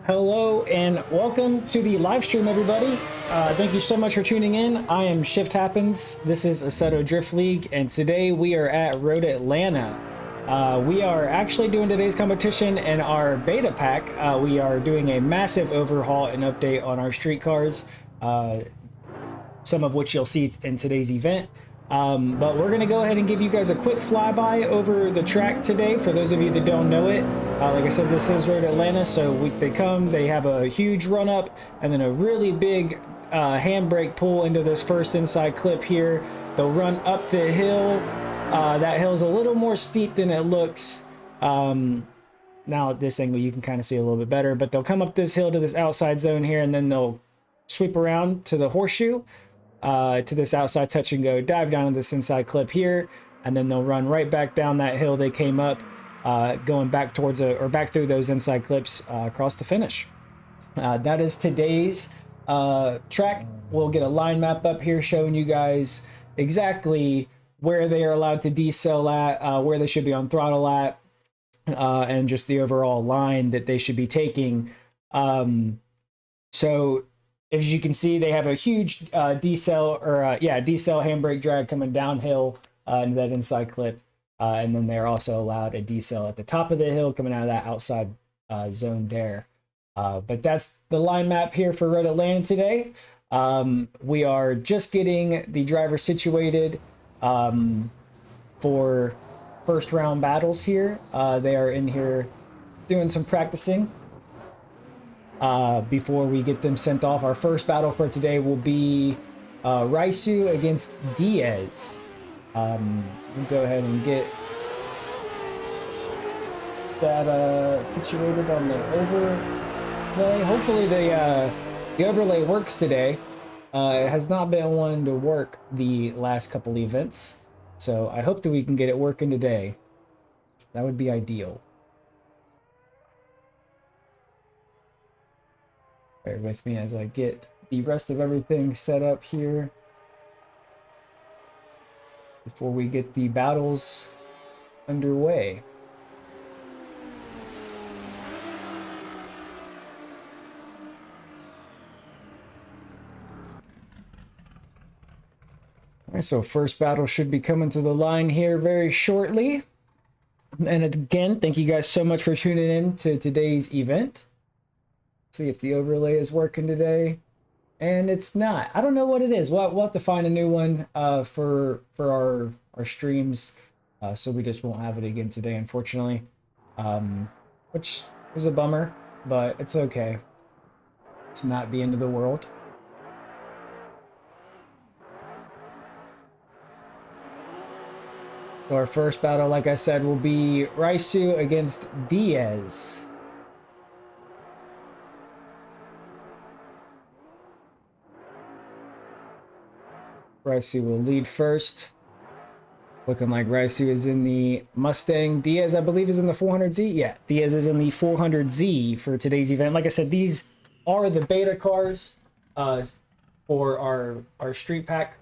Hello and welcome to the live stream, everybody. Thank you so much for tuning in. I am Shift Happens. This is Assetto Drift League, and today we are at Rote Atlanta. We are actually doing today's competition in our beta pack. We are doing a massive overhaul and update on our street cars, some of which you'll see in today's event. But we're going to go ahead and give you guys a quick flyby over the track today. For those of you that don't know it, like I said, this is Rote Atlanta, so they have a huge run up and then a really big handbrake pull into this first inside clip here. They'll run up the hill. That hill is a little more steep than it looks. Now at this angle you can kind of see a little bit better, but they'll come up this hill to this outside zone here, and then they'll sweep around to the horseshoe. To this outside touch and go, dive down to this inside clip here, and then they'll run right back down that hill they came up, going back towards back through those inside clips across the finish. That is today's track. We'll get a line map up here showing you guys exactly where they are allowed to decel at, where they should be on throttle at, and just the overall line that they should be taking. So as you can see, they have a huge decel handbrake drag coming downhill into that inside clip, and then they're also allowed a decel at the top of the hill coming out of that outside zone there. But that's the line map here for Rote Atlanta today. We are just getting the driver situated for first round battles here. They are in here doing some practicing before we get them sent off. Our first battle for today will be Risu against Diaz. We'll go ahead and get that situated on the overlay. Hopefully the overlay works today. It has not been one to work the last couple events, so I hope that we can get it working today. That would be ideal. Bear with me as I get the rest of everything set up here before we get the battles underway. All right, so first battle should be coming to the line here very shortly. And again, thank you guys so much for tuning in to today's event. See if the overlay is working today, and it's not. I don't know what it is. We'll have to find a new one for our streams, so we just won't have it again today, unfortunately, which is a bummer, but it's okay. It's not the end of the world. So our first battle, like I said, will be Risu against Diaz. Risu will lead first. Looking like Risu is in the Mustang. Diaz, I believe, is in the 400Z. Yeah, Diaz is in the 400Z for today's event. Like I said, these are the beta cars for our street pack.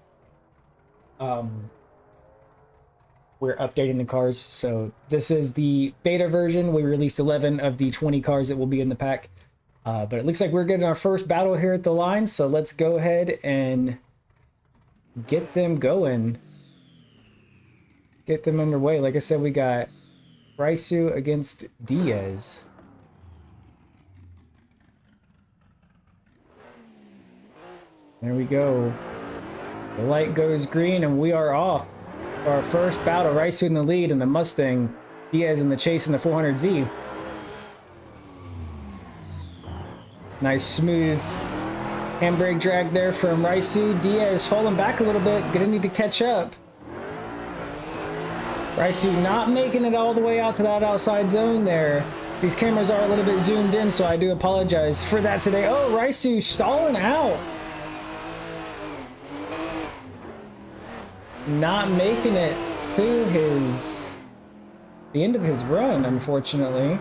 We're updating the cars. So this is the beta version. We released 11 of the 20 cars that will be in the pack. But it looks like we're getting our first battle here at the line. So let's go ahead and get them going, get them underway. Like I said, we got Risu against Diaz. There we go. The light goes green and we are off for our first battle. Risu in the lead in the Mustang, Diaz in the chase in the 400Z. Nice smooth handbrake drag there from Risu. Diaz falling back a little bit, gonna need to catch up. Risu not making it all the way out to that outside zone there. These cameras are a little bit zoomed in, so I do apologize for that today. Oh, Risu stalling out. Not making it to the end of his run, unfortunately.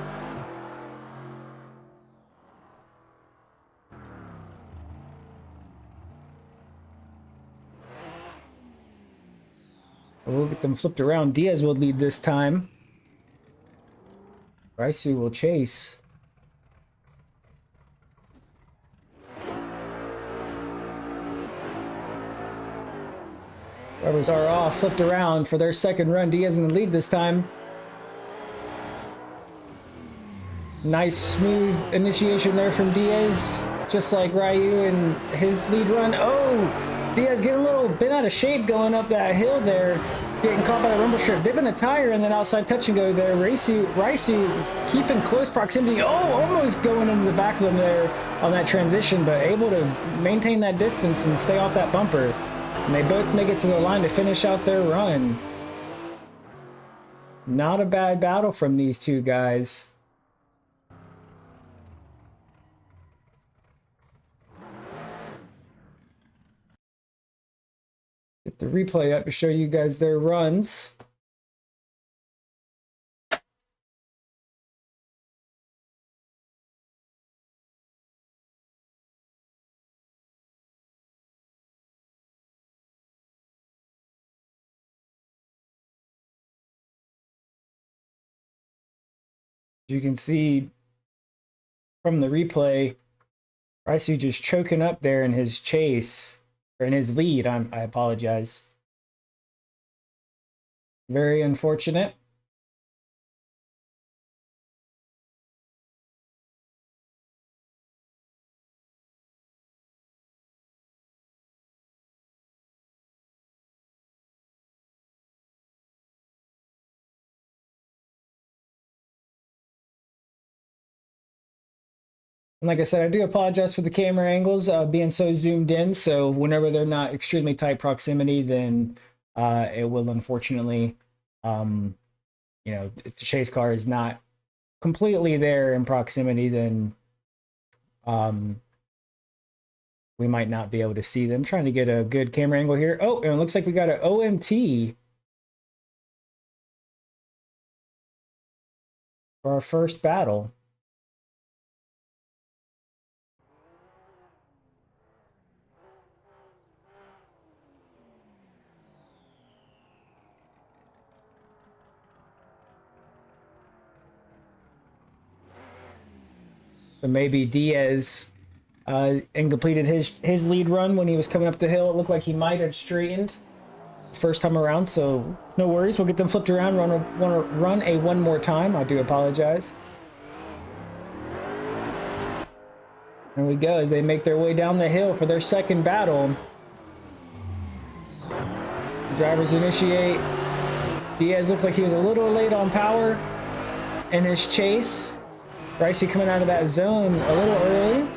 We'll get them flipped around. Diaz will lead this time. Risu will chase. Drivers are off, flipped around for their second run. Diaz in the lead this time. Nice smooth initiation there from Diaz, just like Ryu in his lead run. Oh, Diaz getting a little bent out of shape going up that hill there, getting caught by the rumble strip, dipping a tire, and then outside touch and go there. Risu keeping close proximity. Oh, almost going into the back of them there on that transition, but able to maintain that distance and stay off that bumper. And they both make it to the line to finish out their run. Not a bad battle from these two guys. Get the replay up to show you guys their runs. You can see from the replay, Risu just choking up there in his chase, or in his lead. I apologize. Very unfortunate. And like I said, I do apologize for the camera angles being so zoomed in. So whenever they're not extremely tight proximity, then it will unfortunately, you know, if the chase car is not completely there in proximity, then we might not be able to see them. Trying to get a good camera angle here. Oh, and it looks like we got an OMT for our first battle. So maybe Diaz and completed his lead run when he was coming up the hill. It looked like he might have straightened first time around, so no worries. We'll get them flipped around, run a one more time. I do apologize. There we go, as they make their way down the hill for their second battle. The drivers initiate. Diaz looks like he was a little late on power in his chase. Risu coming out of that zone a little early.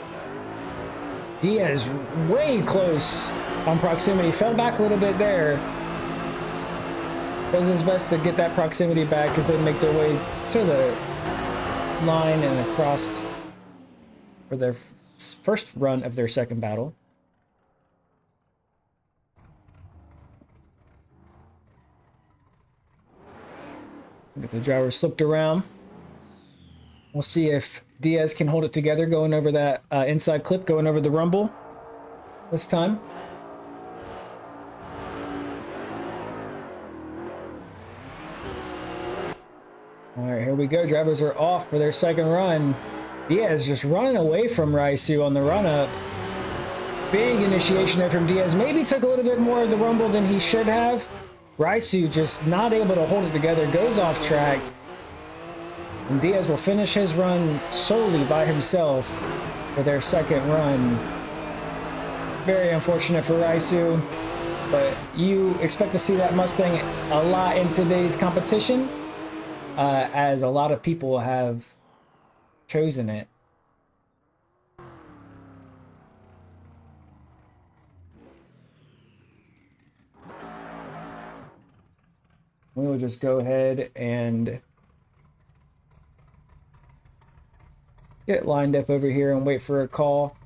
Diaz way close on proximity. Fell back a little bit there. Does his best to get that proximity back as they make their way to the line and across for their first run of their second battle. If the driver slipped around, we'll see if Diaz can hold it together going over that inside clip, going over the rumble this time. All right, here we go. Drivers are off for their second run. Diaz just running away from Risu on the run-up. Big initiation there from Diaz. Maybe took a little bit more of the rumble than he should have. Risu just not able to hold it together, goes off track. And Diaz will finish his run solely by himself for their second run. Very unfortunate for Risu, but you expect to see that Mustang a lot in today's competition, as a lot of people have chosen it. We will just go ahead and get lined up over here and wait for a call.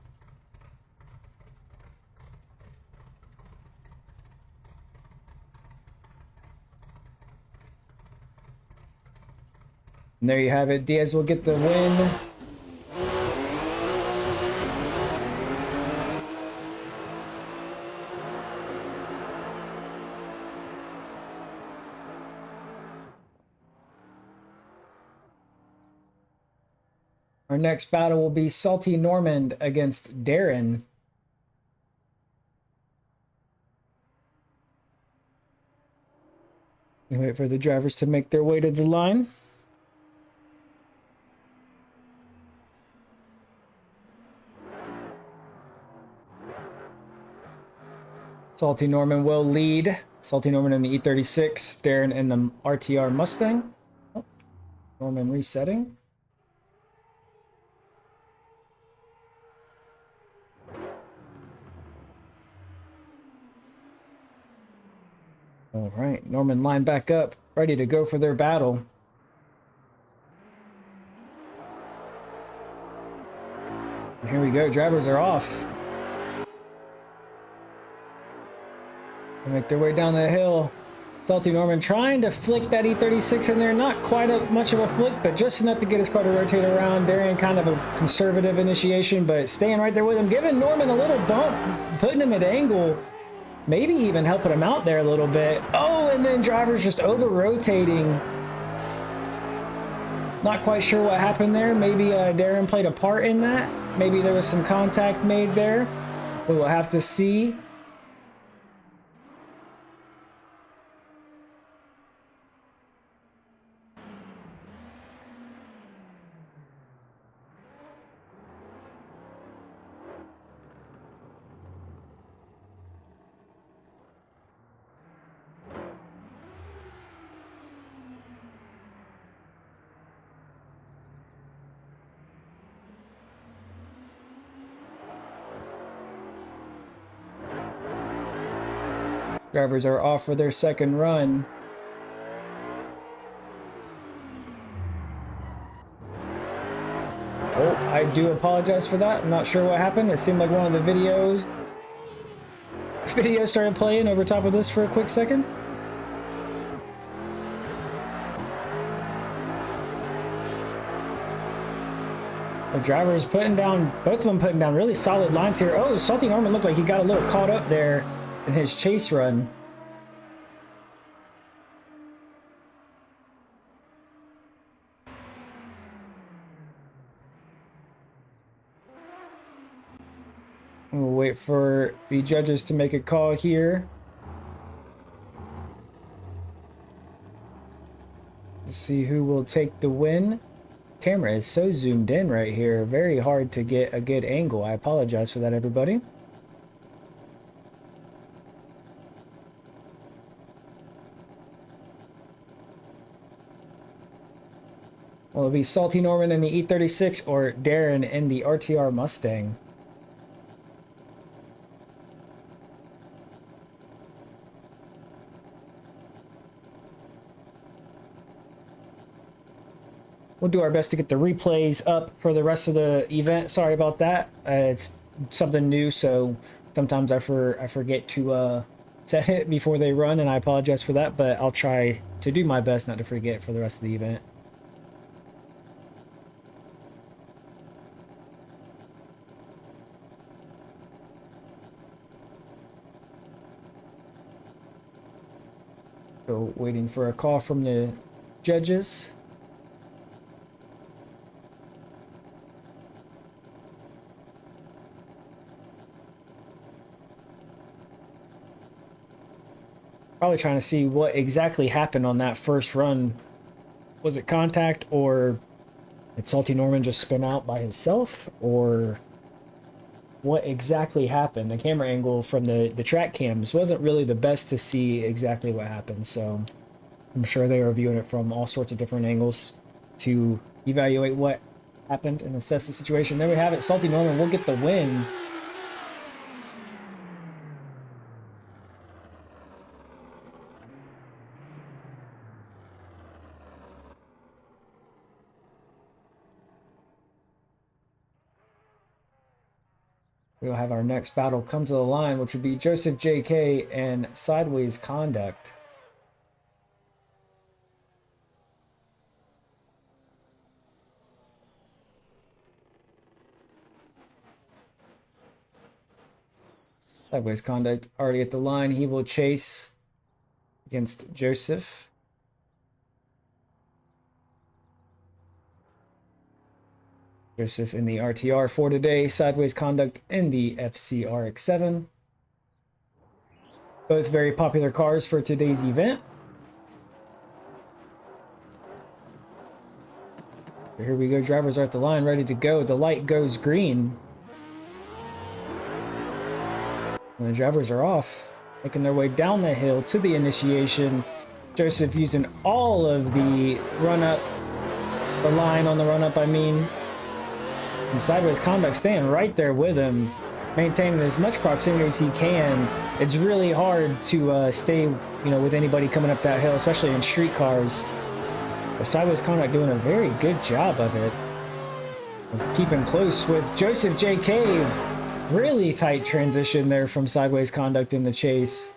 And there you have it. Diaz will get the win. Our next battle will be Salty Normand against Darren. We wait for the drivers to make their way to the line. Salty Norman will lead. Salty Norman in the E36, Darren in the RTR Mustang. Oh, Norman resetting. All right, Norman line back up, ready to go for their battle. And here we go, drivers are off. They make their way down the hill. Salty Norman trying to flick that E36 in there. Not quite much of a flick, but just enough to get his car to rotate around. Darren kind of a conservative initiation, but staying right there with him. Giving Norman a little bump, putting him at angle. Maybe even helping him out there a little bit. Oh, and then drivers just over-rotating. Not quite sure what happened there. Maybe Darren played a part in that. Maybe there was some contact made there. We will have to see. Drivers are off for their second run. Oh, I do apologize for that. I'm not sure what happened. It seemed like one of the videos started playing over top of this for a quick second. The drivers putting down, both of them putting down really solid lines here. Oh, Salty Norman looked like he got a little caught up there in his chase run. We'll wait for the judges to make a call here. To see who will take the win. Camera is so zoomed in right here. Very hard to get a good angle. I apologize for that, everybody. Will it be Salty Norman in the E36 or Darren in the RTR Mustang? We'll do our best to get the replays up for the rest of the event. Sorry about that. It's something new, so sometimes I forget to set it before they run, and I apologize for that, but I'll try to do my best not to forget for the rest of the event. So waiting for a call from the judges. Probably trying to see what exactly happened on that first run. Was it contact, or did Salty Norman just spin out by himself, or what exactly happened? The camera angle from the track cams wasn't really the best to see exactly what happened, so I'm sure they were viewing it from all sorts of different angles to evaluate what happened and assess the situation. There we have it. Salty Norman will get the win. We'll have our next battle come to the line, which would be Joseph JK and Sideways Conduct. Sideways Conduct already at the line. He will chase against Joseph. Joseph in the RTR for today, Sideways Conduct in the FCRX7. Both very popular cars for today's event. Here we go. Drivers are at the line, ready to go. The light goes green. And the drivers are off, making their way down the hill to the initiation. Joseph using all of the run-up, the line on the run-up, I mean. And Sideways Conduct staying right there with him, maintaining as much proximity as he can. It's really hard to stay, with anybody coming up that hill, especially in street cars. But Sideways Conduct doing a very good job of it, of keeping close with Joseph JK. Really tight transition there from Sideways Conduct in the chase.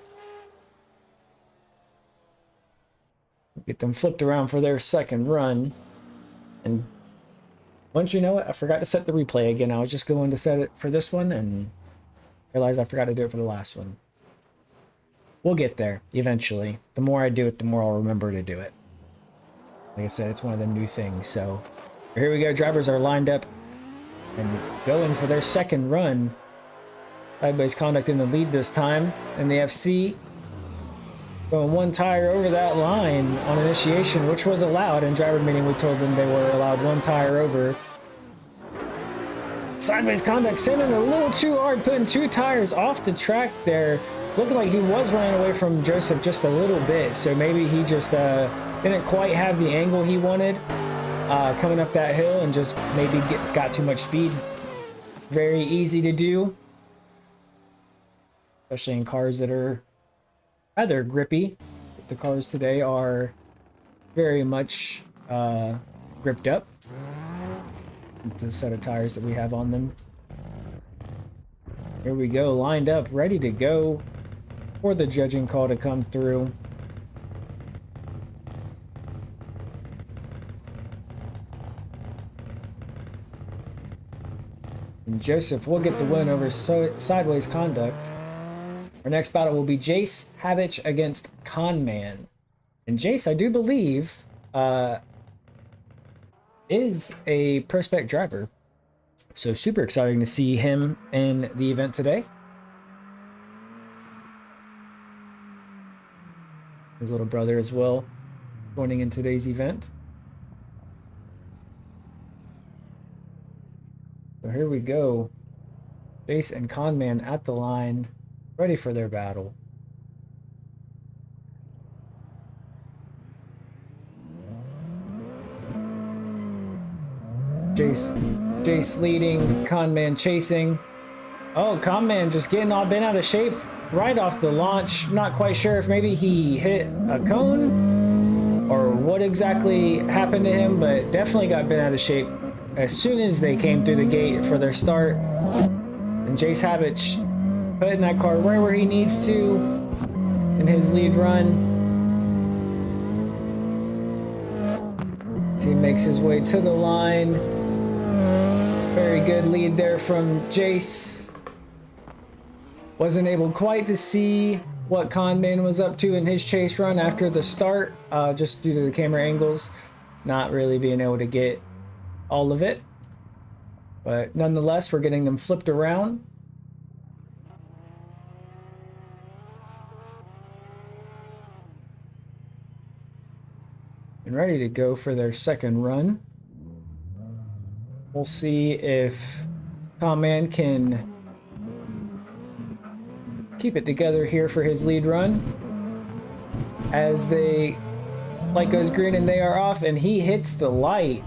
Get them flipped around for their second run. And once you know it, I forgot to set the replay again. I was just going to set it for this one and realized I forgot to do it for the last one. We'll get there eventually. The more I do it, the more I'll remember to do it. Like I said, it's one of the new things. So here we go. Drivers are lined up and going for their second run. Sideways Conduct in the lead this time, and the FC going one tire over that line on initiation, which was allowed. In driver meeting, we told them they were allowed one tire over. Sideways Conduct sending a little too hard, putting two tires off the track there. Looking like he was running away from Joseph just a little bit, so maybe he just didn't quite have the angle he wanted coming up that hill, and just maybe got too much speed. Very easy to do, especially in cars that are rather grippy. The cars today are very much gripped up. The set of tires that we have on them. Here we go, lined up, ready to go for the judging call to come through. And Joseph will get the win over Sideways Conduct. Our next battle will be Jace Habit against Conman. And Jace, I do believe, is a pro spec driver. So super exciting to see him in the event today. His little brother as well, joining in today's event. So here we go. Jace and Conman at the line, ready for their battle. Jace leading, Conman chasing. Oh, Conman just getting all bent out of shape right off the launch. Not quite sure if maybe he hit a cone or what exactly happened to him, but definitely got bent out of shape as soon as they came through the gate for their start. And Jace Habit putting that car right where he needs to in his lead run. He makes his way to the line. Very good lead there from Jace. Wasn't able quite to see what Conman was up to in his chase run after the start, just due to the camera angles, not really being able to get all of it. But nonetheless, we're getting them flipped around. And ready to go for their second run. We'll see if Conman can keep it together here for his lead run. As the light goes green and they are off, and he hits the light,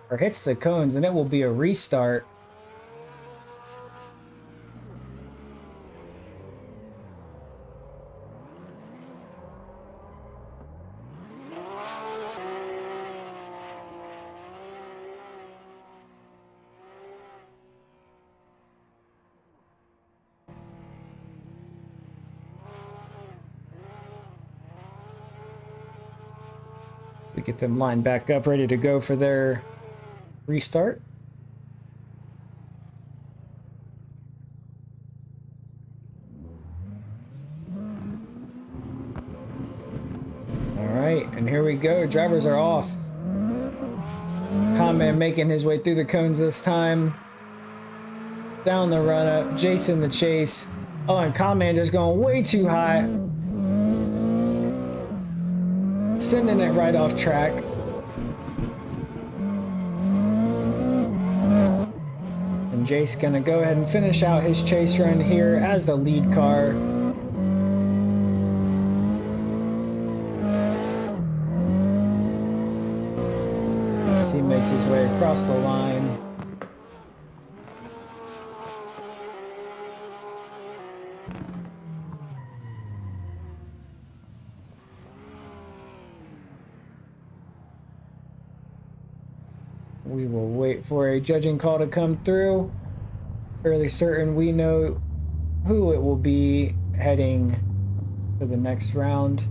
or hits the cones, and it will be a restart. We get them lined back up, ready to go for their restart. All right, and here we go. Drivers are off. Conman making his way through the cones this time. Down the run up, Jason the chase. Oh, and Conman just going way too high. Sending it right off track. Jace gonna go ahead and finish out his chase run here as the lead car. As he makes his way across the line. We will wait for a judging call to come through. Fairly certain we know who it will be heading to the next round.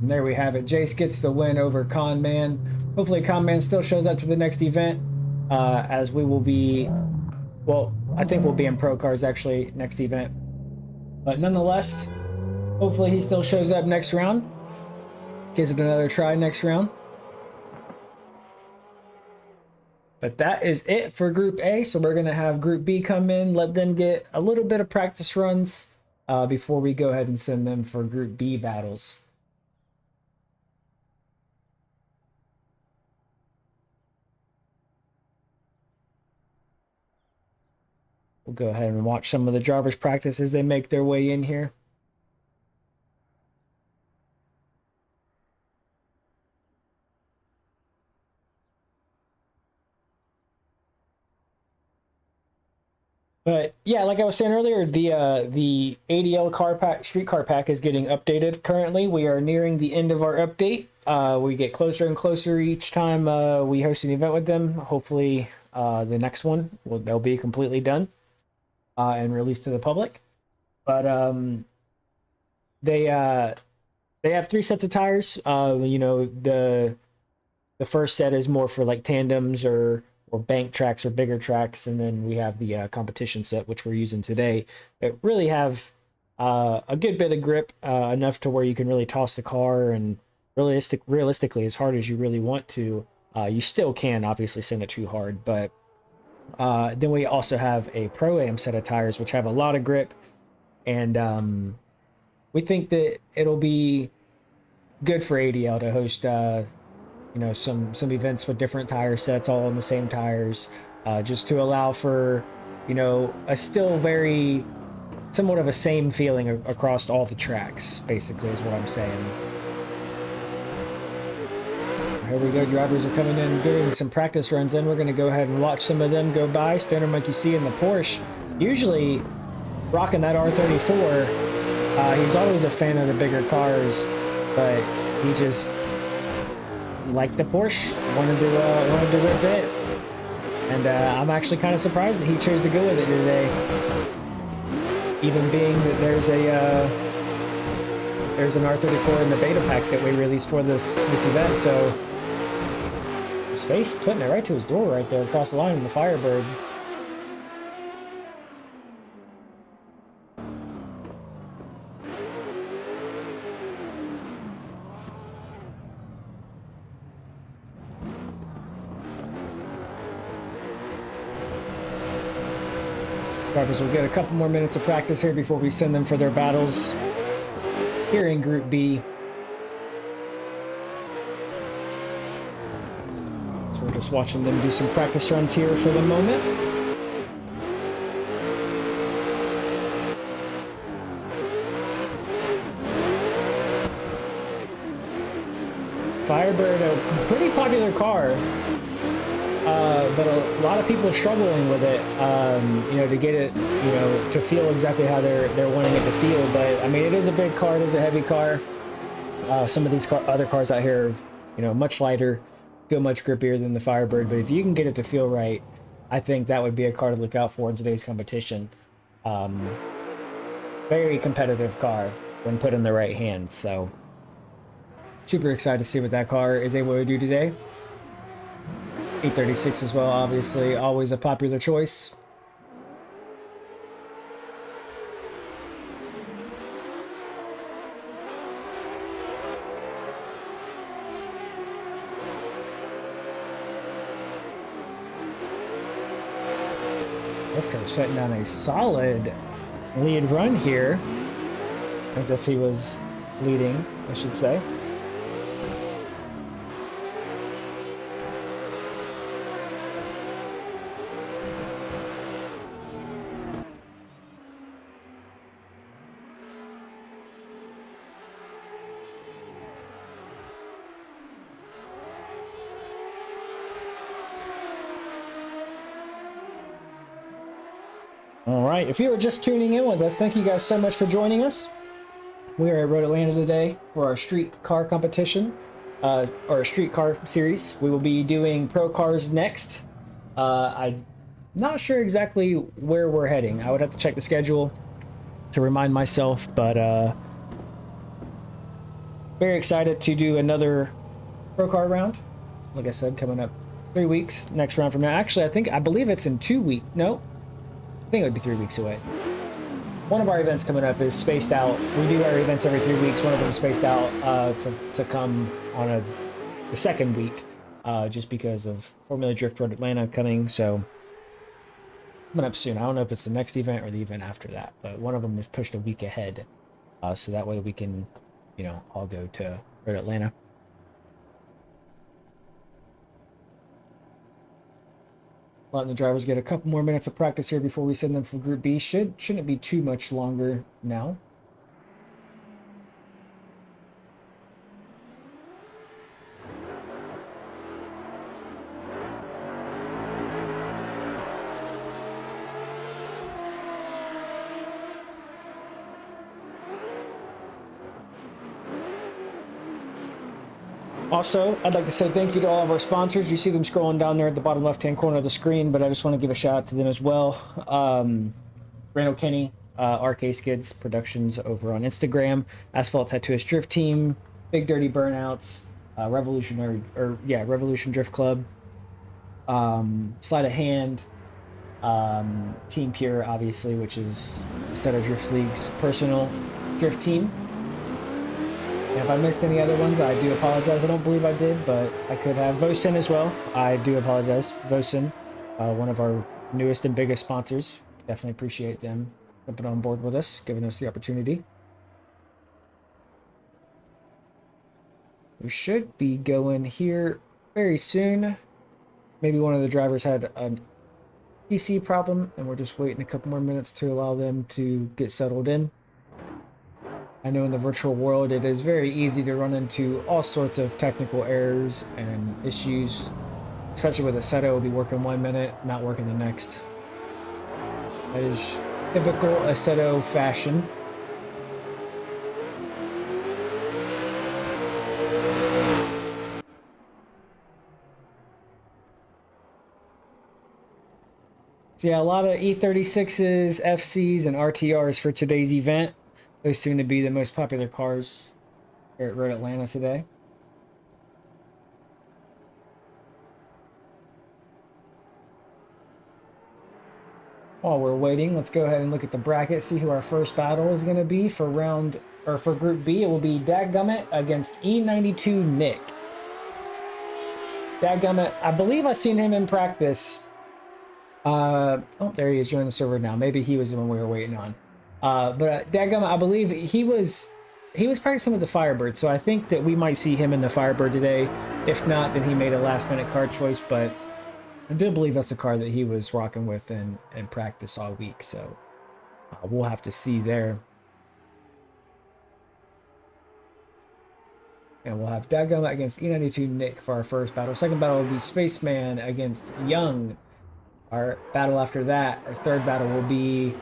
And there we have it. Jace gets the win over Conman. Hopefully Conman still shows up to the next event, as we will be, well, I think we'll be in Pro Cars actually next event. But nonetheless, hopefully he still shows up next round. Gives it another try next round. But that is it for Group A, so we're going to have Group B come in, let them get a little bit of practice runs before we go ahead and send them for Group B battles. We'll go ahead and watch some of the drivers practice as they make their way in here. But yeah, like I was saying earlier, the ADL car pack, street car pack is getting updated. Currently, we are nearing the end of our update. We get closer and closer each time we host an event with them. Hopefully, the next one they'll be completely done and released to the public. But they have 3 sets of tires. You know, the first set is more for like tandems or bank tracks or bigger tracks, and then we have the competition set, which we're using today, that really have a good bit of grip, enough to where you can really toss the car, and realistically, as hard as you really want to, you still can obviously send it too hard. But then we also have a Pro-Am set of tires, which have a lot of grip, and we think that it'll be good for ADL to host you know, some events with different tire sets all on the same tires, just to allow for, you know, a still very somewhat of a same feeling across all the tracks, basically, is what I'm saying. Here we go, drivers are coming in, getting some practice runs in. We're going to go ahead and watch some of them go by. Stoner Monkey C in the Porsche, usually rocking that R34. He's always a fan of the bigger cars, but he just liked the Porsche, wanted to rip it, and I'm actually kind of surprised that he chose to go with it today, even being that there's an R34 in the beta pack that we released for this event. So Space putting it right to his door right there across the line in the Firebird. Drivers will get a couple more minutes of practice here before we send them for their battles here in Group B. So we're just watching them do some practice runs here for the moment. Firebird, a pretty popular car. But a lot of people are struggling with it, you know, to get it, you know, to feel exactly how they're wanting it to feel. But I mean, it is a big car, it is a heavy car. Some of these other cars out here, you know, much lighter, feel much grippier than the Firebird. But if you can get it to feel right, I think that would be a car to look out for in today's competition. Very competitive car when put in the right hands. So super excited to see what that car is able to do today. E36 as well, obviously, always a popular choice. Lefko's shutting down a solid lead run here, as if he was leading, I should say. All right, if you were just tuning in with us, thank you guys so much for joining us. We are at Rote Atlanta today for our street car competition, or street car series. We will be doing pro cars next. I'm not sure exactly where we're heading. I would have to check the schedule to remind myself, but very excited to do another pro car round. Like I said, coming up 3 weeks. Next round from now. Actually, I believe it's in 2 weeks. No, I think it would be 3 weeks away. One of our events coming up is spaced out. We do our events every 3 weeks. One of them is spaced out to come on the second week, just because of Formula Drift Road Atlanta coming. So coming up soon. I don't know if it's the next event or the event after that, but one of them is pushed a week ahead, so that way we can, you know, all go to Road Atlanta. Letting the drivers get a couple more minutes of practice here before we send them for Group B. Shouldn't be too much longer now. Also, I'd like to say thank you to all of our sponsors. You see them scrolling down there at the bottom left-hand corner of the screen, but I just want to give a shout out to them as well. Randall Kenny, RK Skids Productions over on Instagram, Asphalt Tattooist Drift Team, Big Dirty Burnouts, Revolution Drift Club, Sleight of Hand, Team Pure, obviously, which is Seto Drift League's personal drift team. And if I missed any other ones, I do apologize. I don't believe I did, but I could have. Vosin as well. I do apologize. Vosin, one of our newest and biggest sponsors. Definitely appreciate them jumping on board with us, giving us the opportunity. We should be going here very soon. Maybe one of the drivers had a PC problem, and we're just waiting a couple more minutes to allow them to get settled in. I know in the virtual world it is very easy to run into all sorts of technical errors and issues, especially with a Seto will be working 1 minute, not working the next. That is typical Seto fashion. So yeah, a lot of E36s, FCs, and RTRs for today's event. Those seem to be the most popular cars here at Road Atlanta today. While we're waiting, let's go ahead and look at the bracket, see who our first battle is going to be for Group B. It will be Dagummit against E92 Nick. Dagummit, I believe I've seen him in practice. Oh, there he is joining the server now. Maybe he was the one we were waiting on. But Dagummit, I believe he was practicing with the Firebird, so I think that we might see him in the Firebird today. If not, then he made a last-minute car choice, but I do believe that's a car that he was rocking with in practice all week, so we'll have to see there. And we'll have Dagummit against E92 Nick for our first battle. Second battle will be Spaceman against Young. Our battle after that, our third battle will be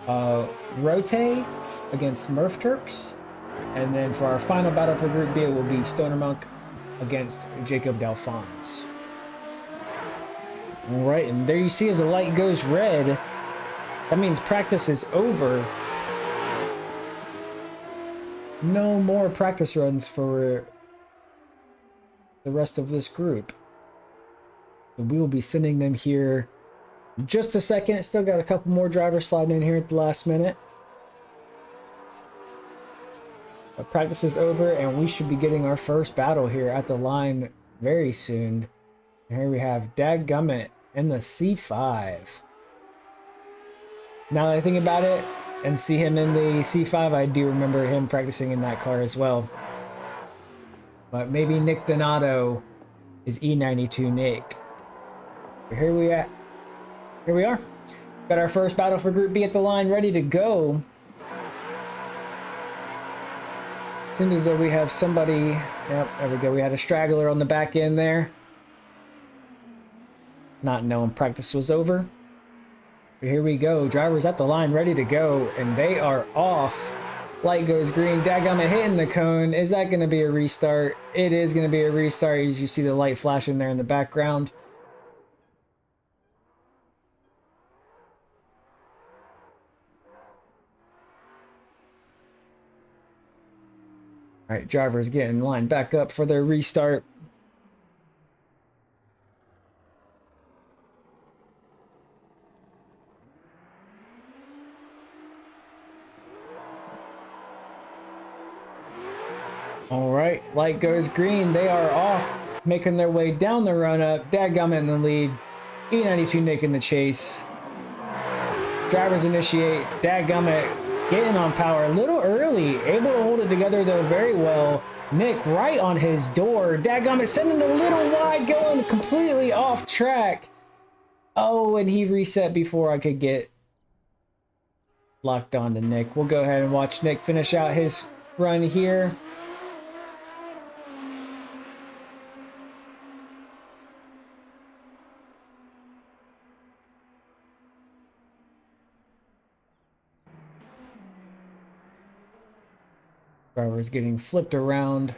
Rote against Murf Turps. And then for our final battle for Group B, it will be Stoner Monk against Jacob Delphonse. All right, and there you see as the light goes red, that means practice is over. No more practice runs for the rest of this group. So we will be sending them here in just a second. Still got a couple more drivers sliding in here at the last minute. But practice is over, and we should be getting our first battle here at the line very soon. And here we have Dagummit in the C5. Now that I think about it and see him in the C5, I do remember him practicing in that car as well. But maybe Nick Donato is E92 Nick. Here we are. Got our first battle for Group B at the line, ready to go. Seems as though we have somebody. Yep, there we go. We had a straggler on the back end there. Not knowing practice was over. Here we go. Drivers at the line, ready to go, and they are off. Light goes green. Dagummit hitting the cone. Is that going to be a restart? It is going to be a restart, as you see the light flashing there in the background. All right, drivers getting lined back up for their restart. All right, light goes green. They are off, making their way down the run-up. Dagummit in the lead. E92 Nick in the chase. Drivers initiate. Dagummit getting on power a little early. Able to hold it together, though, very well. Nick right on his door. Dagummit sending a little wide, going completely off track. Oh, and he reset before I could get locked on to Nick. We'll go ahead and watch Nick finish out his run here. Drivers getting flipped around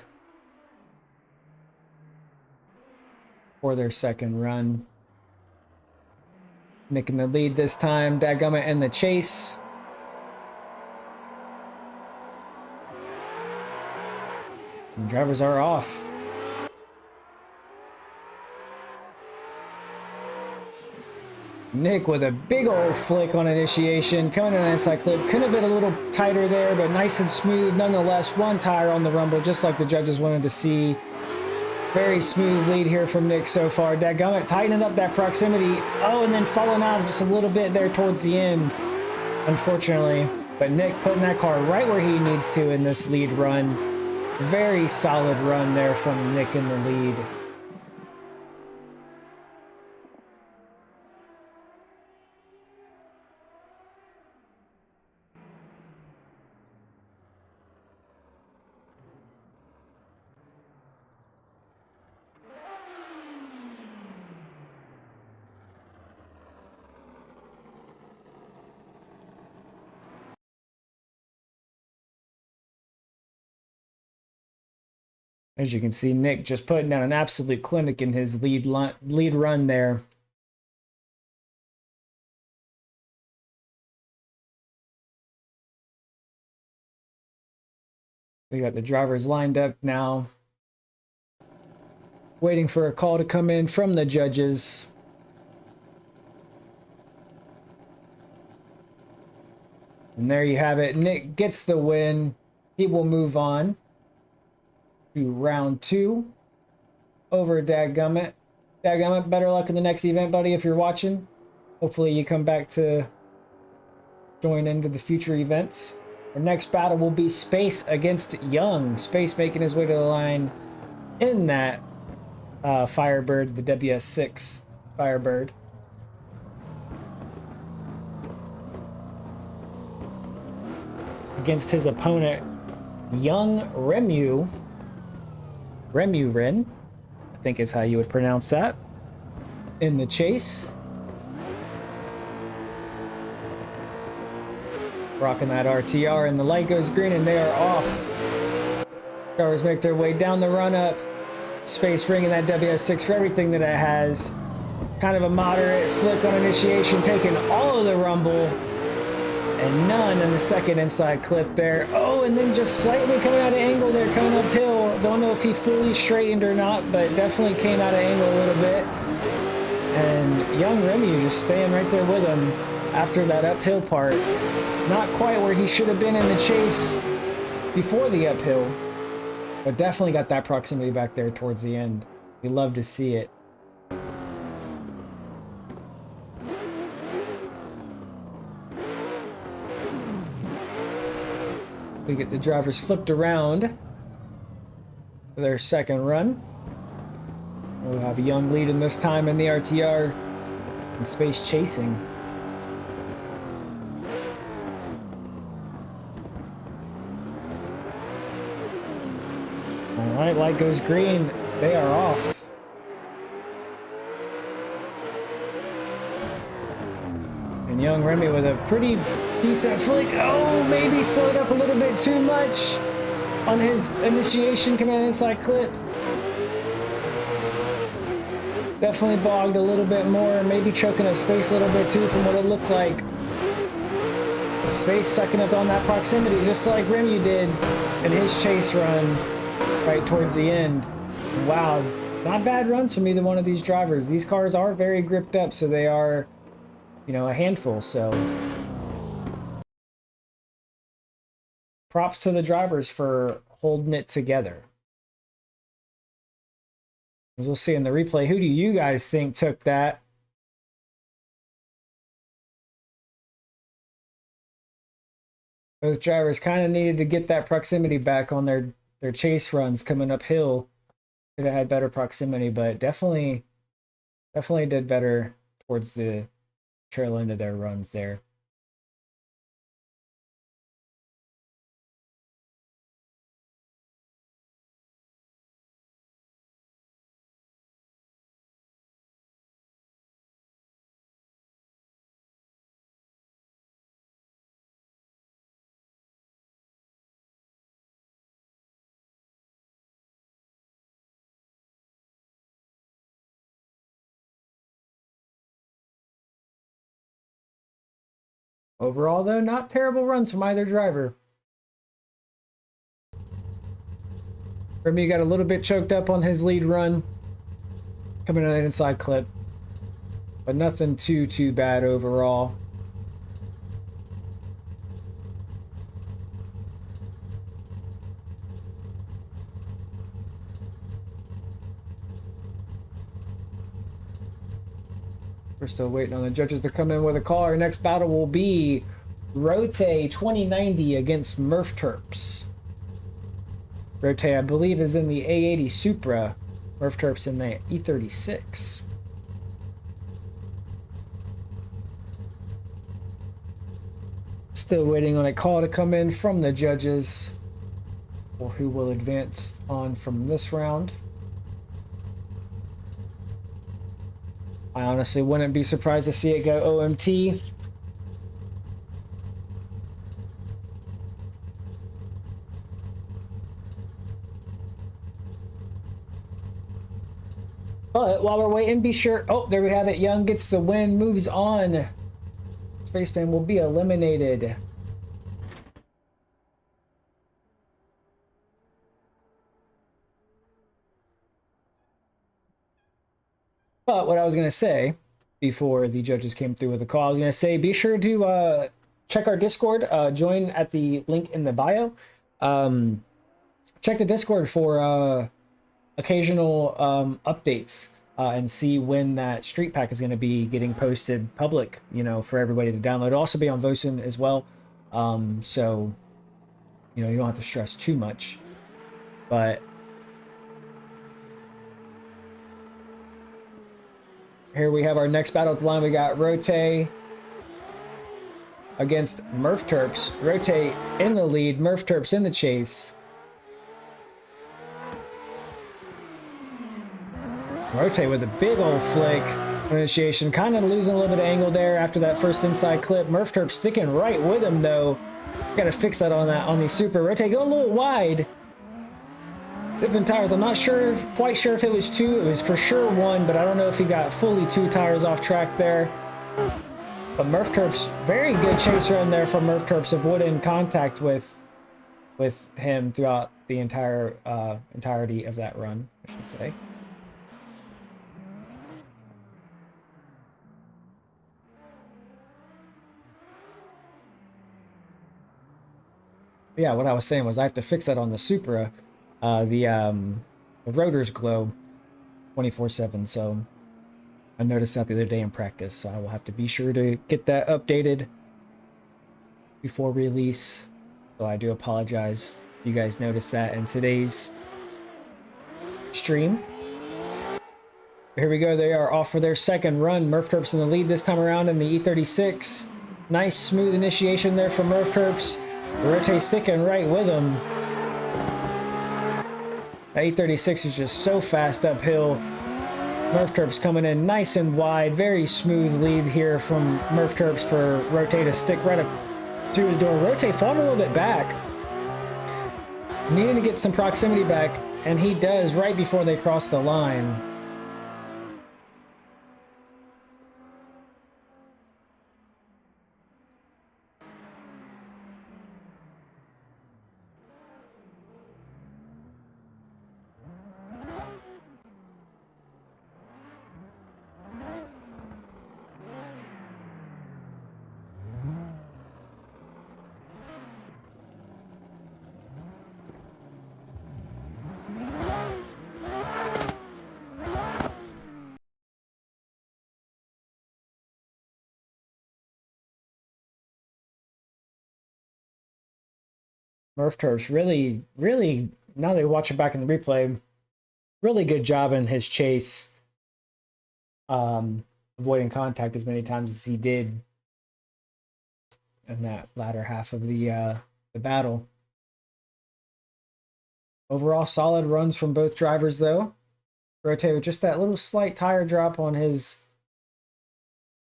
for their second run. Nick in the lead this time. Dagummit in the chase. And drivers are off. Nick with a big old flick on initiation, coming in an inside clip. Could have been a little tighter there, but nice and smooth nonetheless. One tire on the rumble, just like the judges wanted to see. Very smooth lead here from Nick so far. Dagummit tightening up that proximity. Oh, and then falling out just a little bit there towards the end, unfortunately. But Nick putting that car right where he needs to in this lead run. Very solid run there from Nick in the lead. As you can see, Nick just putting down an absolute clinic in his lead run there. We got the drivers lined up now, waiting for a call to come in from the judges. And there you have it. Nick gets the win. He will move on to round 2 over Dagummit. Dagummit, better luck in the next event, buddy, if you're watching. Hopefully you come back to join into the future events. Our next battle will be Space against Young. Space making his way to the line in that Firebird, the WS6 Firebird. Against his opponent, Young Remu. Remu, I think is how you would pronounce that. In the chase. Rocking that RTR, and the light goes green, and they are off. Cars make their way down the run-up. Space ringing that WS6 for everything that it has. Kind of a moderate flick on initiation, taking all of the rumble. And none in the second inside clip there. Oh, and then just slightly coming out of angle there, coming uphill. Don't know if he fully straightened or not, but definitely came out of angle a little bit. And Young Remu just staying right there with him after that uphill part. Not quite where he should have been in the chase before the uphill, but definitely got that proximity back there towards the end. We love to see it. We get the drivers flipped around for their second run. We'll have a Young leading this time in the RTR and Space chasing. All right, light goes green. They are off. And Young Remu with a pretty decent flick. Oh, maybe slowed up a little bit too much on his initiation command inside clip. Definitely bogged a little bit more, maybe choking up space a little bit too from what it looked like. Space sucking up on that proximity just like Remu did in his chase run right towards the end. Wow, not bad runs from either one of these drivers. These cars are very gripped up, so they are, you know, a handful, so props to the drivers for holding it together. As we'll see in the replay, who do you guys think took that? Those drivers kind of needed to get that proximity back on their chase runs coming uphill. Could have had better proximity, but definitely did better towards the trail end of their runs there. Overall, though, not terrible runs from either driver. Remu got a little bit choked up on his lead run, coming on an inside clip, but nothing too bad overall. We're still waiting on the judges to come in with a call. Our next battle will be Rote 2090 against Murf Turps. Rote, I believe, is in the A80 Supra. Murf Turps in the E36. Still waiting on a call to come in from the judges, or who will advance on from this round. I honestly wouldn't be surprised to see it go OMT. But while we're waiting, be sure... Oh, there we have it. Young gets the win, moves on. Spaceman will be eliminated. But what I was going to say before the judges came through with the call, I was going to say, be sure to check our Discord, join at the link in the bio. Check the Discord for occasional updates and see when that street pack is going to be getting posted public, you know, for everybody to download. It'll also be on Vosen as well. So, you know, you don't have to stress too much. But here we have our next battle at the line. We got Rote against Murf Turps. Rote in the lead, Murf Turps in the chase. Rote with a big old flick initiation, kind of losing a little bit of angle there after that first inside clip. Murf Turps sticking right with him though. Got to fix that on the Super. Rote going a little wide. Different tires. I'm not quite sure if it was two. It was for sure one, but I don't know if he got fully two tires off track there. But Murf Turps, very good chase run there from Murf Turps, avoiding contact with him throughout the entirety of that run, I should say. Yeah, what I was saying was I have to fix that on the Supra. The rotors glow 24/7, so I noticed that the other day in practice, so I will have to be sure to get that updated before release. So I do apologize if you guys noticed that in today's stream. Here we go. They are off for their second run. Murf Turps in the lead this time around in the E36. Nice smooth initiation there from Murf Turps. Rote sticking right with him. That E36 is just so fast uphill. Murf Turps coming in nice and wide. Very smooth lead here from Murf Turps for Rote to stick right up to his door. Rote falling a little bit back. Needing to get some proximity back, and he does right before they cross the line. Murf Turps really, now that we watch it back in the replay, really good job in his chase. Avoiding contact as many times as he did in that latter half of the battle. Overall, solid runs from both drivers, though. Rote with just that little slight tire drop on his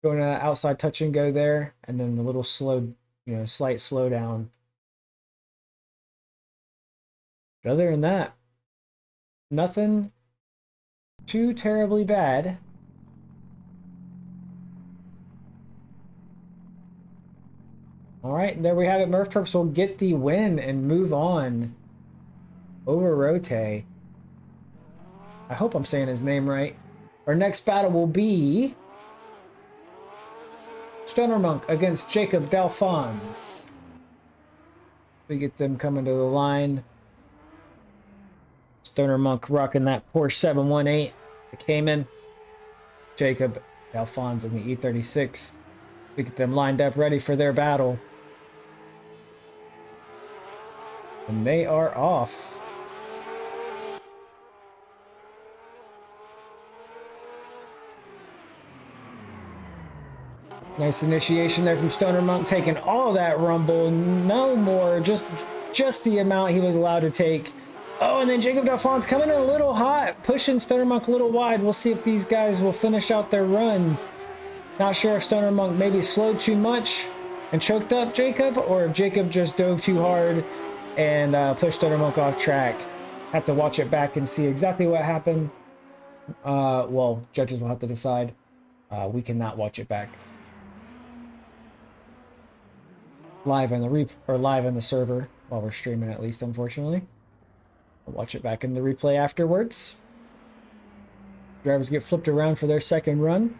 going to outside touch and go there, and then the little slow, slight slowdown. But other than that, nothing too terribly bad. All right, there we have it. Murf Turps will get the win and move on over Rote. I hope I'm saying his name right. Our next battle will be Stoner Monk against Jacob Delans. We get them coming to the line. Stoner Monk rocking that Porsche 718, the Cayman. Jacob Delans in the E36. We get them lined up ready for their battle. And they are off. Nice initiation there from Stoner Monk, taking all that rumble. No more, just the amount he was allowed to take. Oh, and then Jacob Delans coming in a little hot, pushing Stoner Monk a little wide. We'll see if these guys will finish out their run. Not sure if Stoner Monk maybe slowed too much and choked up Jacob, or if Jacob just dove too hard and pushed Stoner Monk off track. Have to watch it back and see exactly what happened. Well, judges will have to decide. We cannot watch it back live in the live in the server while we're streaming, at least, unfortunately. I'll watch it back in the replay afterwards. Drivers get flipped around for their second run.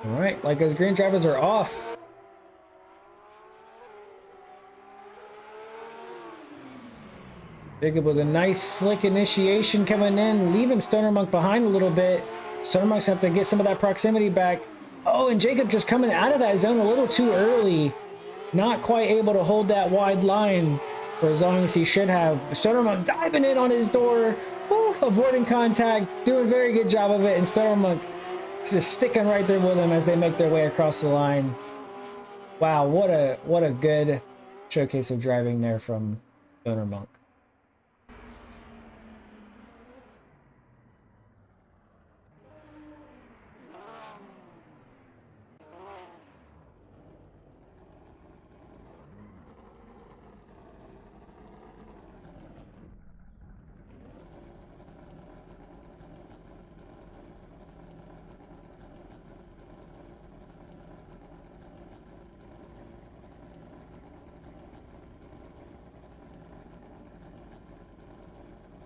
All right, like those green drivers are off. Jacob with a nice flick initiation coming in, leaving Stoner Monk behind a little bit. Stoner Monk's have to get some of that proximity back. Oh, and Jacob just coming out of that zone a little too early. Not quite able to hold that wide line for as long as he should have. Stoner Monk diving in on his door. Woo, avoiding contact, doing a very good job of it, and Stoner Monk just sticking right there with him as they make their way across the line. Wow, what a good showcase of driving there from Stoner Monk.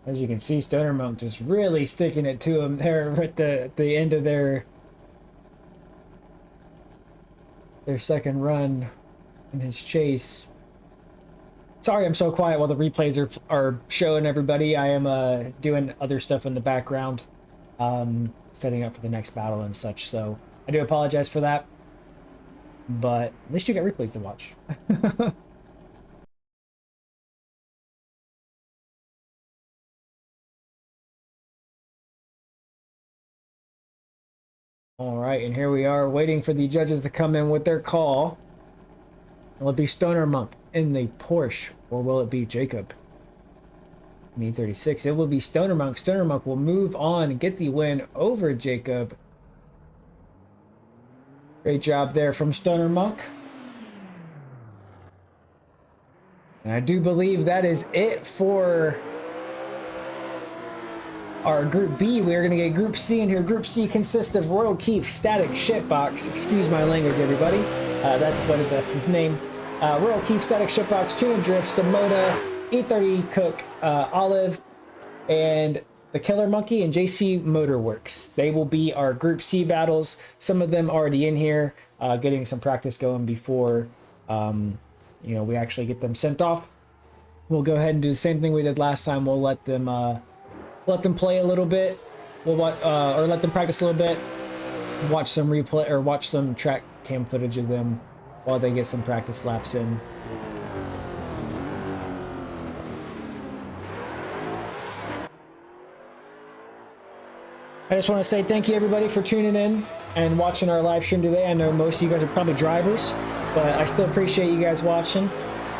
As you can see, Stoner Monk just really sticking it to him there at the end of their second run in his chase. Sorry I'm so quiet while the replays are showing everybody. I am doing other stuff in the background, setting up for the next battle and such, so I do apologize for that. But at least you got replays to watch. All right, and here we are waiting for the judges to come in with their call. Will it be Stoner Monk in the Porsche, or will it be Jacob in E36? It will be Stoner Monk. Stoner Monk will move on and get the win over Jacob. Great job there from Stoner Monk. And I do believe that is it for our Group B. We are going to get Group C in here. Group C consists of Royal Keef, Static Shitbox. Excuse my language, everybody. That's his name. Royal Keef, Static Shitbox, Tuna Drifts, Deoda, E30 Cook, Olive, and the Killer Monkey and JC Motorworks. They will be our Group C battles. Some of them already in here, getting some practice going before we actually get them sent off. We'll go ahead and do the same thing we did last time. We'll let them play a little bit. We'll or let them practice a little bit. Watch some replay or watch some track cam footage of them while they get some practice laps in. I just want to say thank you everybody for tuning in and watching our live stream today. I know most of you guys are probably drivers, but I still appreciate you guys watching.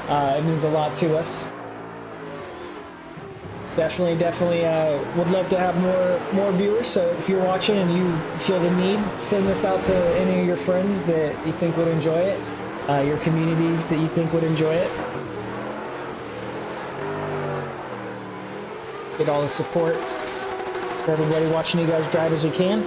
It means a lot to us. Definitely would love to have more viewers. So if you're watching and you feel the need, send this out to any of your friends that you think would enjoy it, your communities that you think would enjoy it. Get all the support for everybody watching you guys drive as we can.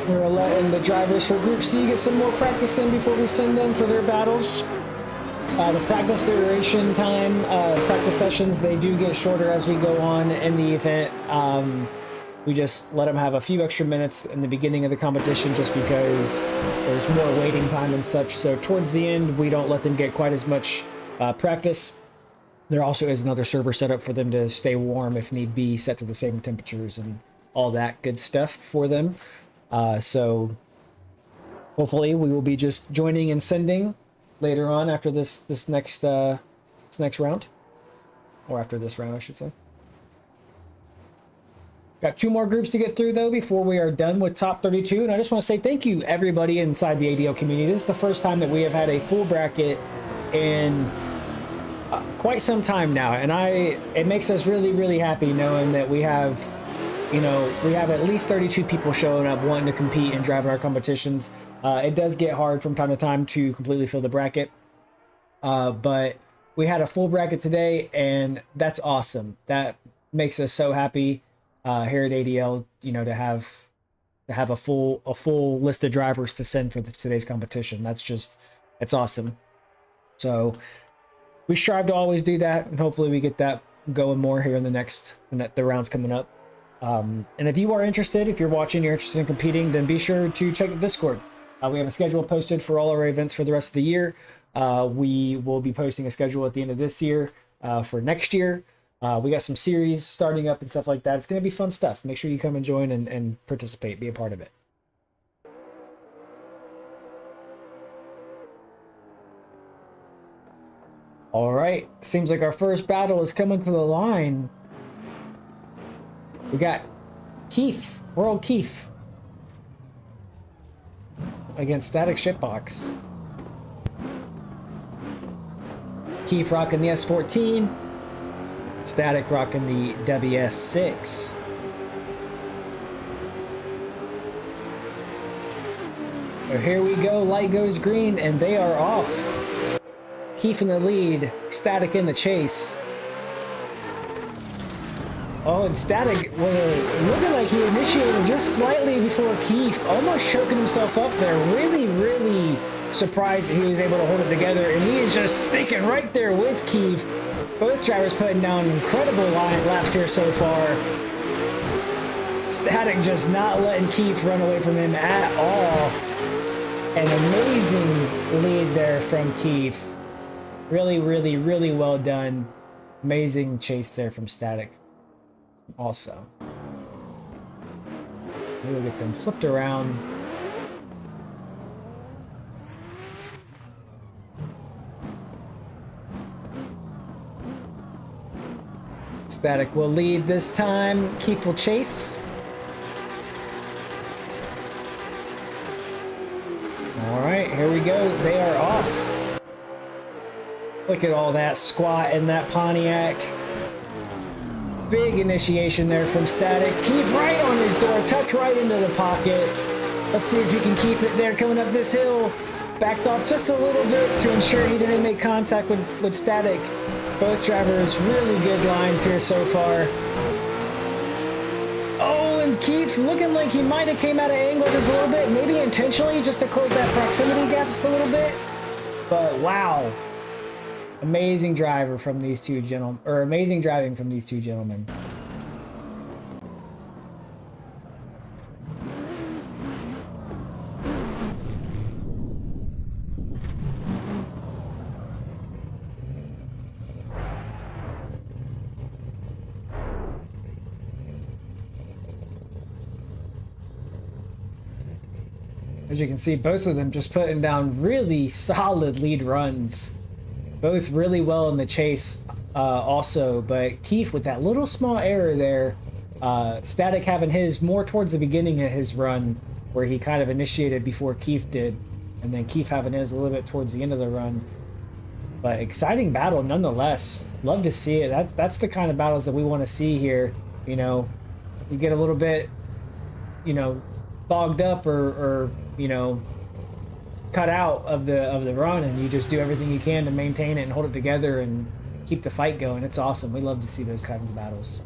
We're letting the drivers for Group C get some more practice in before we send them for their battles. The practice duration time, practice sessions, they do get shorter as we go on in the event. We just let them have a few extra minutes in the beginning of the competition just because there's more waiting time and such. So towards the end, we don't let them get quite as much practice. There also is another server set up for them to stay warm if need be, set to the same temperatures and all that good stuff for them. So hopefully we will be just joining and sending later on after this next round, or after this round, I should say. Got 2 more groups to get through though before we are done with top 32, and I just want to say thank you everybody inside the ADL community. This is the first time that we have had a full bracket in quite some time now, and it makes us really happy knowing that we have at least 32 people showing up wanting to compete and drive in our competitions. It does get hard from time to time to completely fill the bracket, but we had a full bracket today, and that's awesome. That makes us so happy here at ADL, to have a full list of drivers to send for today's competition. That's awesome. So we strive to always do that, and hopefully we get that going more here in the rounds coming up. And if you are interested, if you're watching, you're interested in competing, then be sure to check the Discord. We have a schedule posted for all our events for the rest of the year. We will be posting a schedule at the end of this year for next year. We got some series starting up and stuff like that. It's going to be fun stuff. Make sure you come and join and participate, be a part of it. All right, seems like our first battle is coming to the line. We got Keef, World Keef, against Static Shitbox. Keef rocking the S14, Static rocking the WS6. So here we go, light goes green, and they are off. Keef in the lead, Static in the chase. Oh, and Static looking like he initiated just slightly before Keef, almost choking himself up there. Really surprised that he was able to hold it together, and he is just sticking right there with Keef. Both drivers putting down incredible laps here so far. Static just not letting Keef run away from him at all. An amazing lead there from Keef. Really, really, really well done. Amazing chase there from Static. Also. We'll get them flipped around. Static will lead this time. Keef will chase. Alright, here we go. They are off. Look at all that squat in that Pontiac. Big initiation there from Static. Keef right on his door, tucked right into the pocket. Let's see if he can keep it there coming up this hill. Backed off just a little bit to ensure he didn't make contact with Static. Both drivers really good lines here so far. Oh, and Keef looking like he might have came out of angle just a little bit, maybe intentionally just to close that proximity gap just a little bit. But wow. Amazing driver from these two gentlemen, or amazing driving from these two gentlemen. As you can see, both of them just putting down really solid lead runs. Both really well in the chase also, but Keef with that little small error there. Static having his more towards the beginning of his run, where he kind of initiated before Keef did, and then Keef having his a little bit towards the end of the run. But exciting battle nonetheless. Love to see it. That's the kind of battles that we want to see here. You know, you get a little bit, you know, bogged up or you know, cut out of the run, and you just do everything you can to maintain it and hold it together and keep the fight going. It's awesome. We love to see those kinds of battles.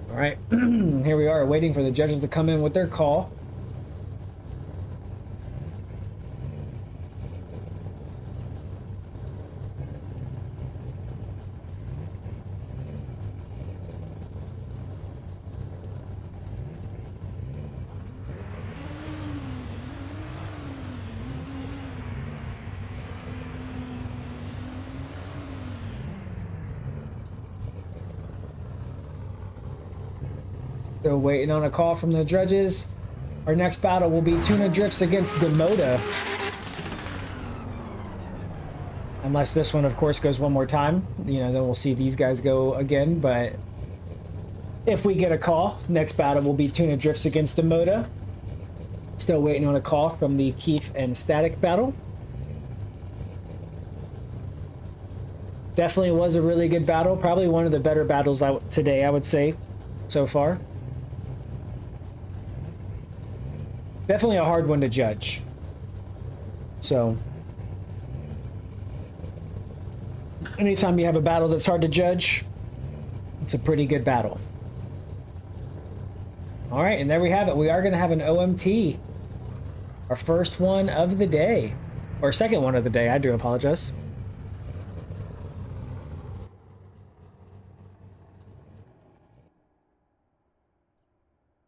All right, here we are waiting for the judges to come in with their call. Still waiting on a call from the judges. Our next battle will be Tuna Drifts against Deoda. Unless this one, of course, goes one more time. You know, then we'll see these guys go again. But if we get a call, next battle will be Tuna Drifts against Deoda. Still waiting on a call from the Keef and Static battle. Definitely was a really good battle. Probably one of the better battles today, I would say, so far. Definitely a hard one to judge. So, anytime you have a battle that's hard to judge, it's a pretty good battle. All right, and there we have it. We are going to have an OMT. Our first one of the day. Or second one of the day, I do apologize.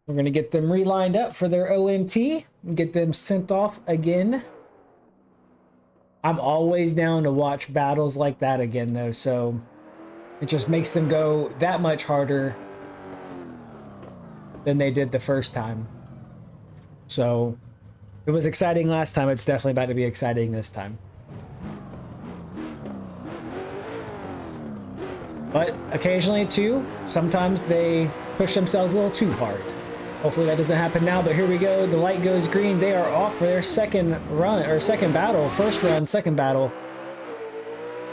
We're going to get them relined up for their OMT and get them sent off again. I'm always down to watch battles like that again, though, so it just makes them go that much harder than they did the first time. So it was exciting last time. It's definitely about to be exciting this time. But occasionally, too, sometimes they push themselves a little too hard. Hopefully that doesn't happen now, but here we go. The light goes green. They are off for their second run, or second battle. First run, second battle.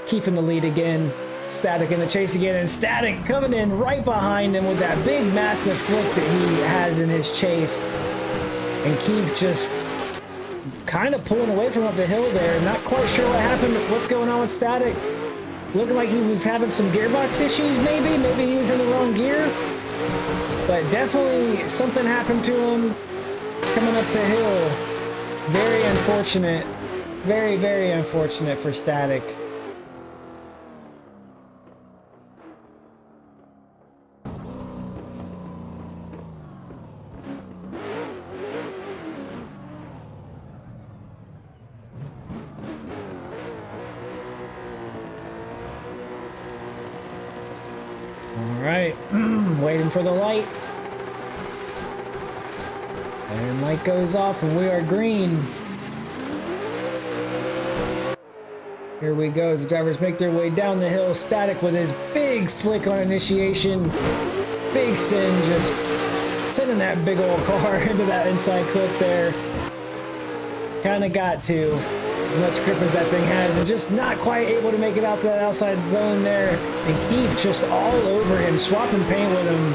Keef in the lead again. Static in the chase again, and Static coming in right behind him with that big, massive flip that he has in his chase. And Keef just kind of pulling away from up the hill there. Not quite sure what happened, what's going on with Static. Looking like he was having some gearbox issues, maybe. Maybe he was in the wrong gear. But definitely something happened to him coming up the hill. Very unfortunate. Very, very unfortunate for Static. right, waiting for the light. And light goes off and we are green. Here we go as the drivers make their way down the hill. Static with his big flick on initiation. Big send, just sending that big old car into that inside clip there. Kind of got to, as much grip as that thing has, and just not quite able to make it out to that outside zone there. And Keef just all over him, swapping paint with him,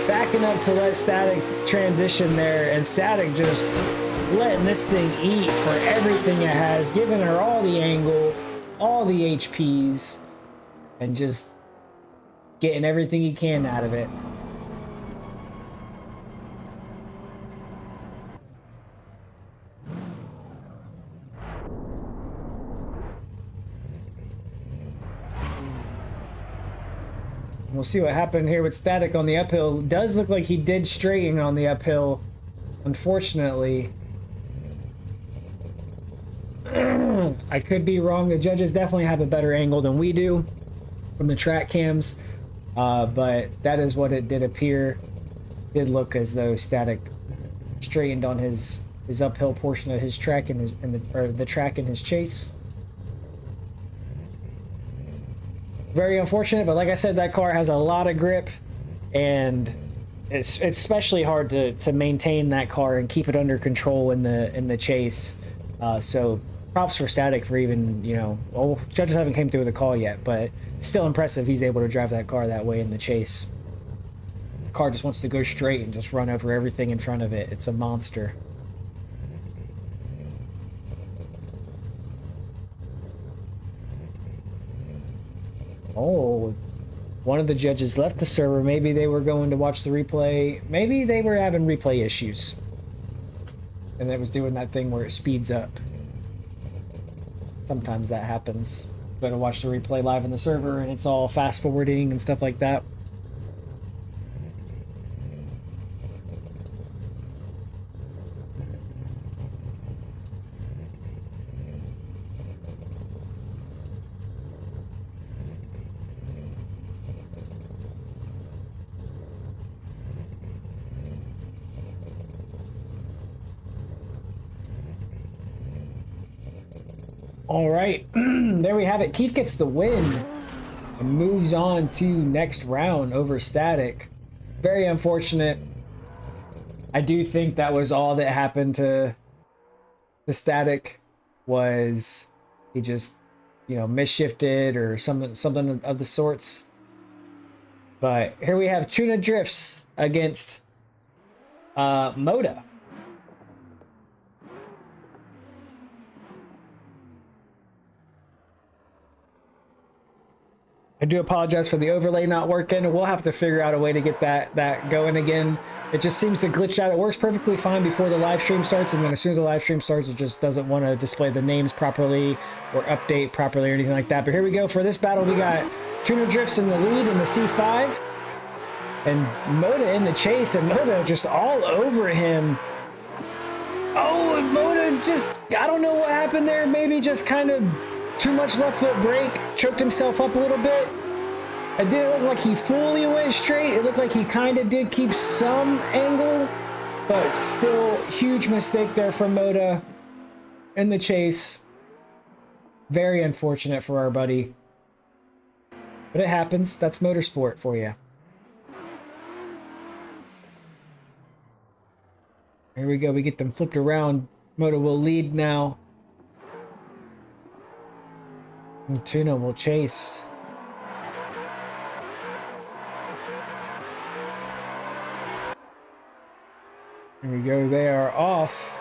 backing up to let Static transition there, and Static just letting this thing eat for everything it has, giving her all the angle, all the HPs, and just getting everything he can out of it. We'll see what happened here with Static on the uphill. Does look like he did straighten on the uphill, unfortunately. I could be wrong. The judges definitely have a better angle than we do from the track cams, but that is what it did appear. Did look as though Static straightened on his uphill portion of his track and the track in his chase. Very unfortunate, but like I said, that car has a lot of grip, and it's especially hard to maintain that car and keep it under control in the chase. So props for Static for even, you know, well, judges haven't came through with a call yet, but still impressive he's able to drive that car that way in the chase. The car just wants to go straight and just run over everything in front of it. It's a monster. Oh, one of the judges left the server. Maybe they were going to watch the replay. Maybe they were having replay issues. And it was doing that thing where it speeds up. Sometimes that happens. Go to watch the replay live in the server and it's all fast forwarding and stuff like that. All right, there we have it. Keef gets the win and moves on to next round over Static. Very unfortunate. I do think that was all that happened to the Static, was he just, you know, misshifted or something of the sorts. But here we have Tuna Drifts against Moda. I do apologize for the overlay not working. We'll have to figure out a way to get that going again. It just seems to glitch out. It works perfectly fine before the live stream starts, and then as soon as the live stream starts, it just doesn't want to display the names properly or update properly or anything like that. But here we go for this battle. We got Tuner Drifts in the lead in the C5, and Moda in the chase, and Moda just all over him. Oh, and Moda just, I don't know what happened there. Maybe just kind of too much left foot brake, choked himself up a little bit. It didn't look like he fully went straight. It looked like he kind of did keep some angle, but still huge mistake there from Moda in the chase. Very unfortunate for our buddy, but it happens. That's motorsport for you. Here we go. We get them flipped around. Moda will lead now. And Tuna will chase. Here we go. They are off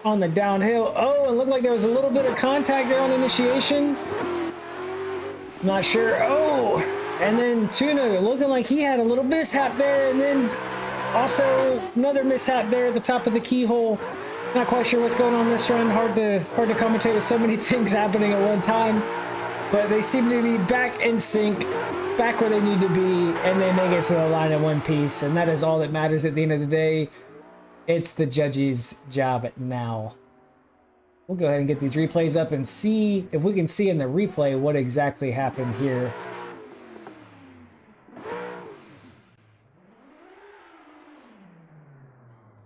on the downhill. Oh, it looked like there was a little bit of contact there on initiation. Not sure. Oh, and then Tuna looking like he had a little mishap there, and then also another mishap there at the top of the keyhole. Not quite sure what's going on this run. Hard to commentate with so many things happening at one time. But they seem to be back in sync, back where they need to be, and they make it to the line in one piece. And that is all that matters at the end of the day. It's the judges' job now. We'll go ahead and get these replays up and see if we can see in the replay what exactly happened here.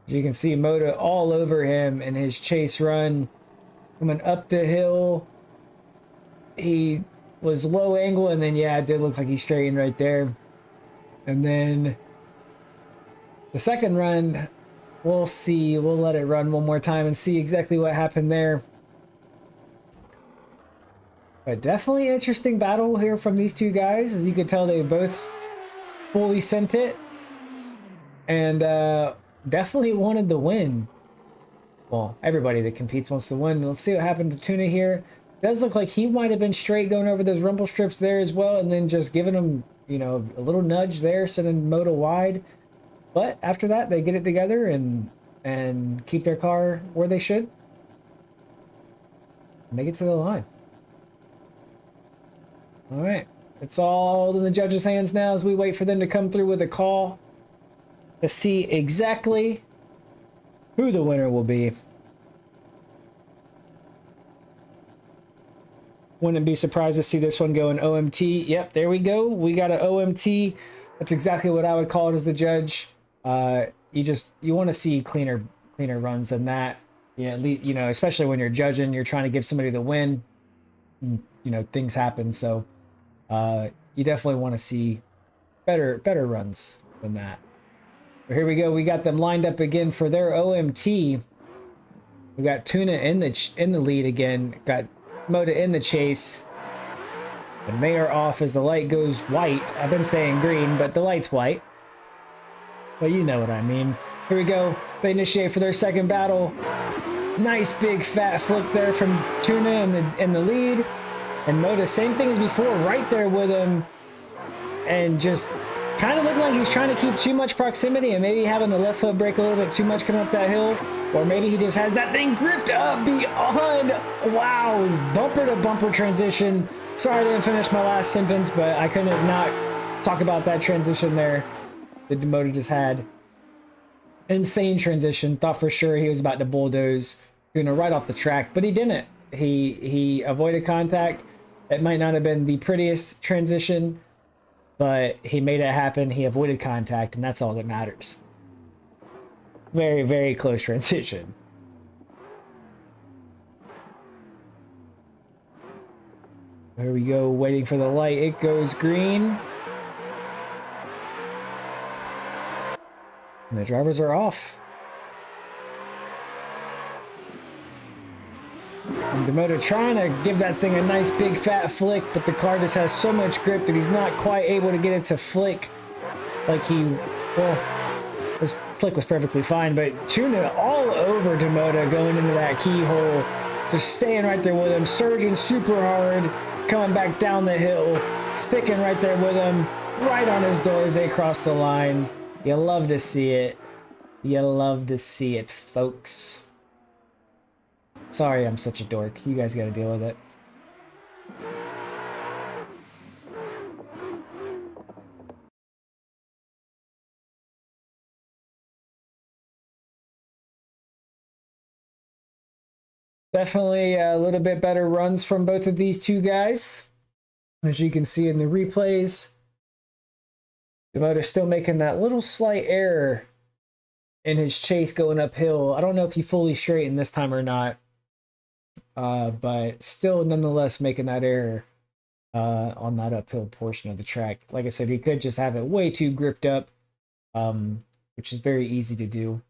As you can see, Moto all over him in his chase run. Coming up the hill. He was low angle, and then, yeah, it did look like he straightened right there. And then the second run, we'll see. We'll let it run one more time and see exactly what happened there. But definitely interesting battle here from these two guys. As you can tell, they both fully sent it. And definitely wanted the win. Well, everybody that competes wants to win. Let's see what happened to Tuna here. Does look like he might have been straight going over those rumble strips there as well, and then just giving him, you know, a little nudge there, sending Moto wide. But after that, they get it together and keep their car where they should. Make it to the line. All right. It's all in the judges' hands now as we wait for them to come through with a call to see exactly who the winner will be. Wouldn't be surprised to see this one go in OMT. Yep, there we go. We got an OMT. That's exactly what I would call it as the judge. You want to see cleaner runs than that. Yeah, you know, especially when you're judging, you're trying to give somebody the win. You know, things happen, so you definitely want to see better runs than that. But here we go. We got them lined up again for their OMT. We got Tuna in the lead again. Got Moto in the chase. And they are off as the light goes white. I've been saying green, but the light's white. But you know what I mean. Here we go. They initiate for their second battle. Nice big fat flick there from Tuna in the lead. And Moto, same thing as before, right there with him. And just kind of looked like he's trying to keep too much proximity and maybe having the left foot brake a little bit too much coming up that hill. Or maybe he just has that thing gripped up beyond. Wow, bumper to bumper transition. Sorry I didn't finish my last sentence, but I couldn't not talk about that transition there that Deoda just had. Insane transition. Thought for sure he was about to bulldoze Tuna right off the track, but he didn't. He avoided contact. It might not have been the prettiest transition, but he made it happen. He avoided contact, and that's all that matters. Very, very close transition. There we go, waiting for the light. It goes green. And the drivers are off. And Deoda trying to give that thing a nice big fat flick, but the car just has so much grip that he's not quite able to get it to flick like well, his flick was perfectly fine, but Tuna all over Deoda going into that keyhole, just staying right there with him, surging super hard, coming back down the hill, sticking right there with him, right on his door as they cross the line. You love to see it. You love to see it, folks. Sorry, I'm such a dork. You guys gotta deal with it. Definitely a little bit better runs from both of these two guys. As you can see in the replays, Deoda still making that little slight error in his chase going uphill. I don't know if he fully straightened this time or not. But still nonetheless making that error on that uphill portion of the track. Like I said, he could just have it way too gripped up, which is very easy to do,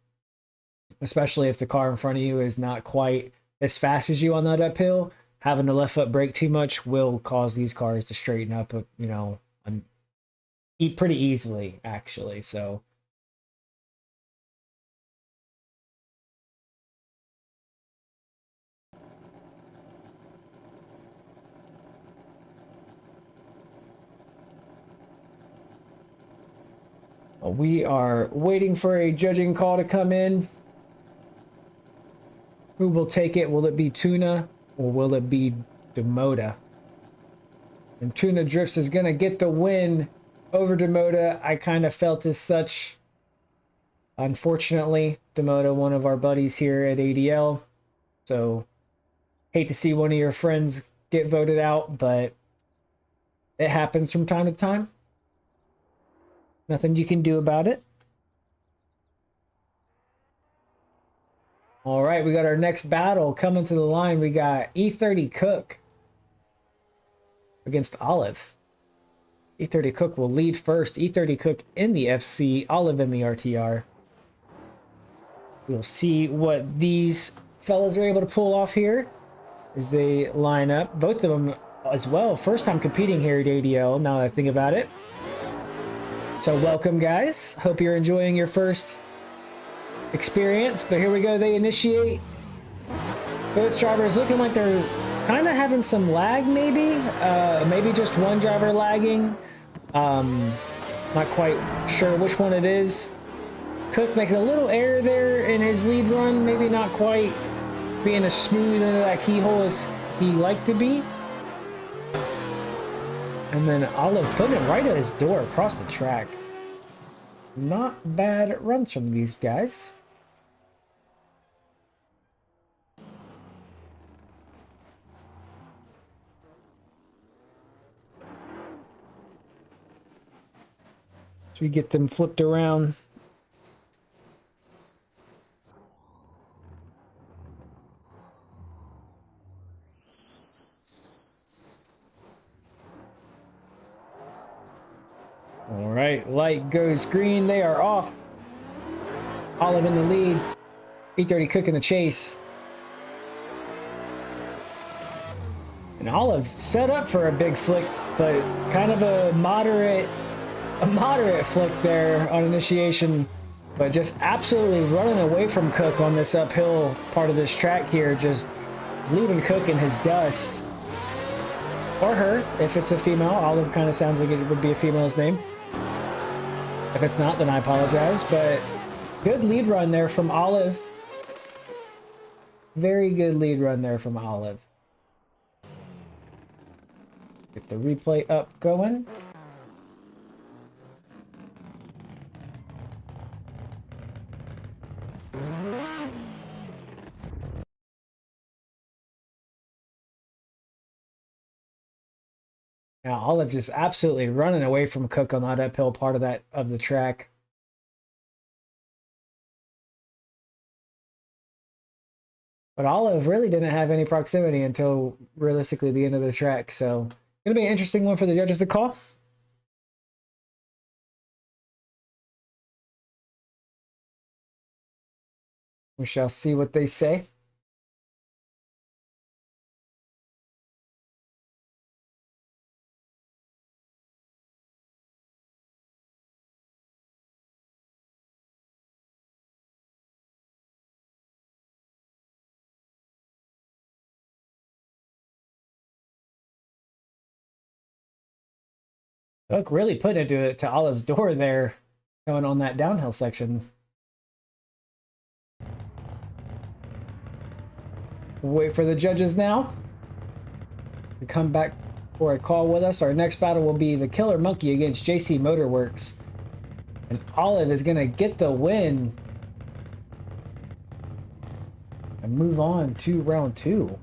especially if the car in front of you is not quite as fast as you on that uphill. Having the left foot brake too much will cause these cars to straighten up, you know, pretty easily, actually. So we are waiting for a judging call to come in. Who will take it? Will it be Tuna or will it be Deoda? And Tuna Drifts is going to get the win over Deoda. I kind of felt as such. Unfortunately, Deoda, one of our buddies here at ADL. So, hate to see one of your friends get voted out, but it happens from time to time. Nothing you can do about it. All right, we got our next battle coming to the line. We got E30 Cook against Olive. E30 Cook will lead first. E30 Cook in the FC, Olive in the RTR. We'll see what these fellas are able to pull off here as they line up. Both of them as well. First time competing here at ADL, now that I think about it. So welcome, guys. Hope you're enjoying your first experience. But here we go. They initiate. Both drivers looking like they're kind of having some lag, maybe. Maybe just one driver lagging. Not quite sure which one it is. Cook making a little error there in his lead run. Maybe not quite being as smooth into that keyhole as he liked to be. And then Olive putting it right at his door across the track. Not bad runs from these guys. So we get them flipped around. All right, light goes green. They are off. Olive in the lead. E30 Cook in the chase. And Olive set up for a big flick, but kind of a moderate flick there on initiation, but just absolutely running away from Cook on this uphill part of this track here, just leaving Cook in his dust. Or her, if it's a female. Olive kind of sounds like it would be a female's name. If it's not, then I apologize, but good lead run there from Olive. Very good lead run there from Olive. Get the replay up going. Now Olive just absolutely running away from Cook on that uphill part of the track. But Olive really didn't have any proximity until realistically the end of the track. So gonna be an interesting one for the judges to call. We shall see what they say. Cook really put it to Olive's door there, going on that downhill section. We'll wait for the judges now to come back for a call with us. Our next battle will be the Killer Monkey against JC Motorworks. And Olive is going to get the win and move on to round 2.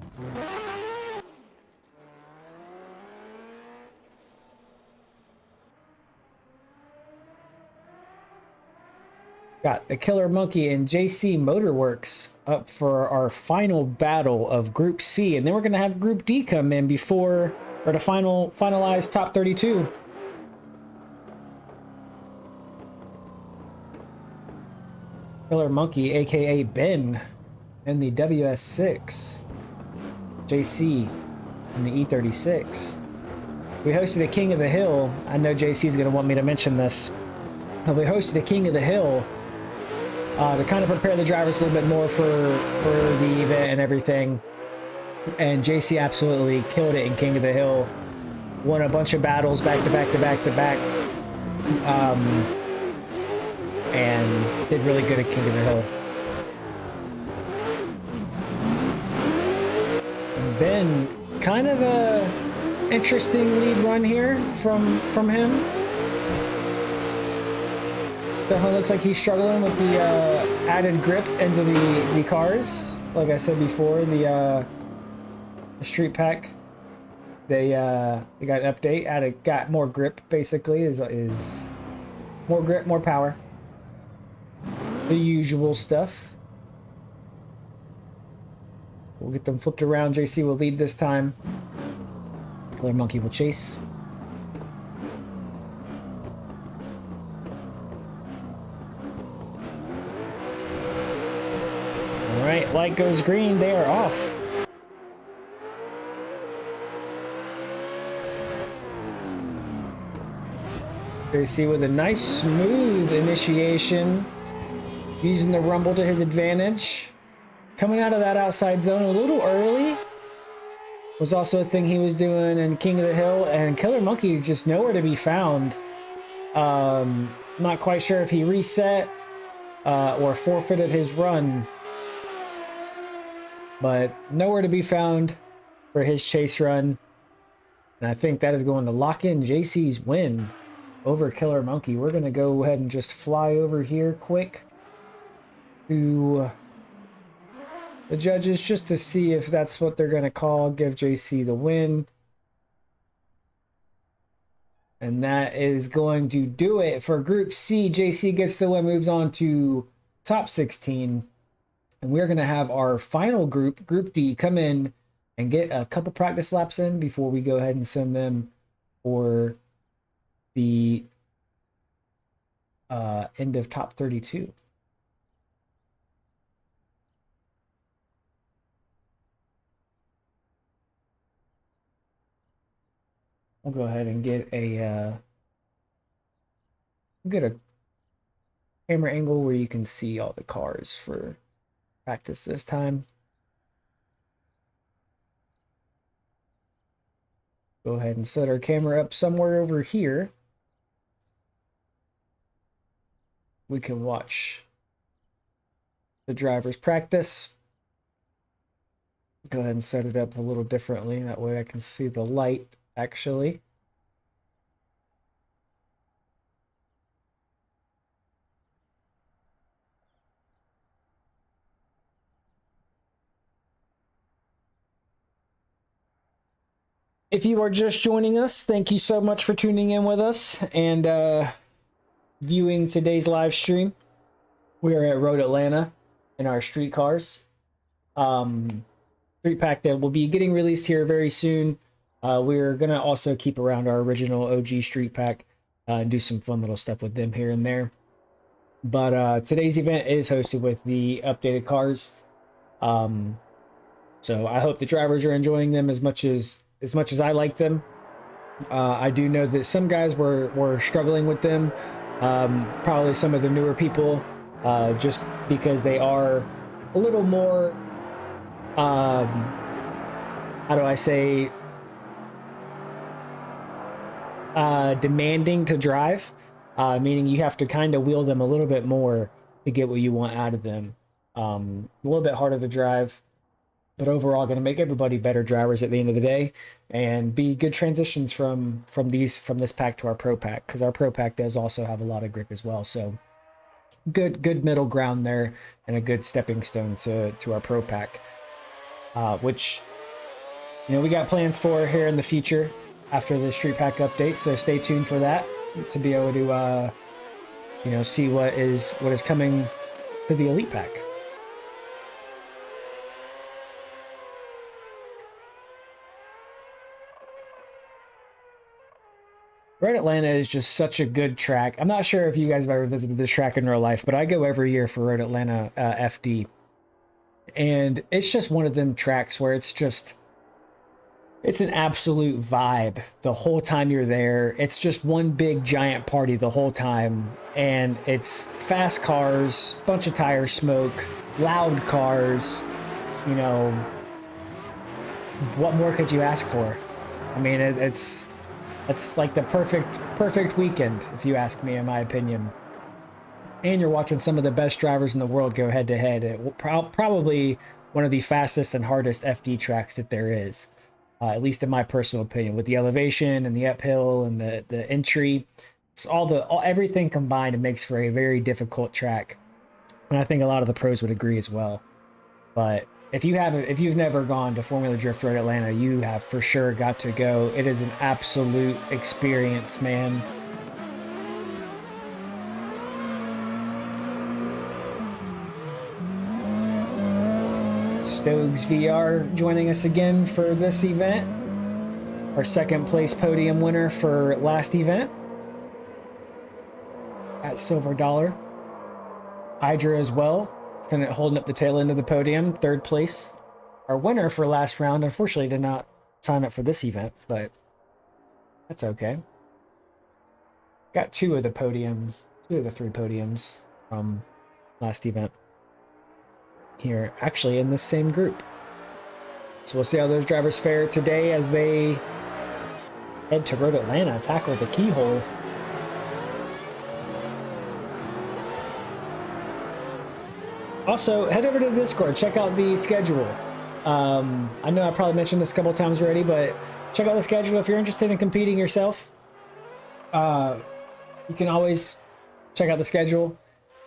Got the Killer Monkey and JC Motorworks up for our final battle of Group C, and then we're going to have Group D come in before, or to finalize top 32. Killer Monkey, aka Ben, in the WS6. JC in the E36. We hosted a King of the Hill. I know JC's going to want me to mention this. But we hosted a King of the Hill to kind of prepare the drivers a little bit more for the event and everything. And JC absolutely killed it in King of the Hill. Won a bunch of battles back to back to back to back. And did really good at King of the Hill. And Ben, kind of a interesting lead run here from him. Definitely looks like he's struggling with the added grip into the cars. Like I said before, the Street Pack, they got an update, got more grip. Basically, is more grip, more power, the usual stuff. We'll get them flipped around. JC will lead this time. Killer Monkey will chase. All right, light goes green. They are off. JC with a nice smooth initiation, using the rumble to his advantage. Coming out of that outside zone a little early was also a thing he was doing in King of the Hill, and Killer Monkey just nowhere to be found. Not quite sure if he reset or forfeited his run, but nowhere to be found for his chase run. And I think that is going to lock in JC's win over Killer Monkey. We're going to go ahead and just fly over here quick to the judges just to see if that's what they're going to call. Give JC the win. And that is going to do it for Group C. JC gets the win, moves on to top 16. And we're going to have our final group, Group D, come in and get a couple practice laps in before we go ahead and send them for the end of top 32. I'll go ahead and get a camera angle where you can see all the cars for practice this time. Go ahead and set our camera up somewhere over here. We can watch the drivers practice. Go ahead and set it up a little differently. That way I can see the light actually. If you are just joining us, thank you so much for tuning in with us and viewing today's live stream. We are at Rote Atlanta in our street cars. Street pack that will be getting released here very soon. We're going to also keep around our original OG street pack and do some fun little stuff with them here and there. But today's event is hosted with the updated cars. So I hope the drivers are enjoying them as much as I like them. I do know that some guys were struggling with them. Probably some of the newer people, just because they are a little more, how do I say, demanding to drive, meaning you have to kind of wheel them a little bit more to get what you want out of them. A little bit harder to drive, but overall going to make everybody better drivers at the end of the day and be good transitions from this pack to our pro pack, because our pro pack does also have a lot of grip as well. So good middle ground there and a good stepping stone to our pro pack, which, you know, we got plans for here in the future after the street pack update. So stay tuned for that to be able to, you know, see what is coming to the elite pack. Rote Atlanta is just such a good track. I'm not sure if you guys have ever visited this track in real life, but I go every year for Rote Atlanta FD. And it's just one of them tracks where it's an absolute vibe the whole time you're there. It's just one big giant party the whole time. And it's fast cars, bunch of tire smoke, loud cars. You know, what more could you ask for? I mean, it's like the perfect weekend, if you ask me, in my opinion. And you're watching some of the best drivers in the world go head to head. Probably one of the fastest and hardest FD tracks that there is, at least in my personal opinion, with the elevation and the uphill and the entry. It's everything combined, it makes for a very difficult track. And I think a lot of the pros would agree as well. But if you've never gone to Formula Drift Rote Atlanta, you have for sure got to go. It is an absolute experience, man. Stoges VR joining us again for this event. Our second place podium winner for last event at Silver Dollar. Hydra as well, holding up the tail end of the podium, third place. Our winner for last round unfortunately did not sign up for this event, but that's okay. Got two of the three podiums from last event here, actually in the same group. So we'll see how those drivers fare today as they head to Rote Atlanta, tackle the keyhole. Also, head over to the Discord, check out the schedule. I know I probably mentioned this a couple times already, but check out the schedule if you're interested in competing yourself. You can always check out the schedule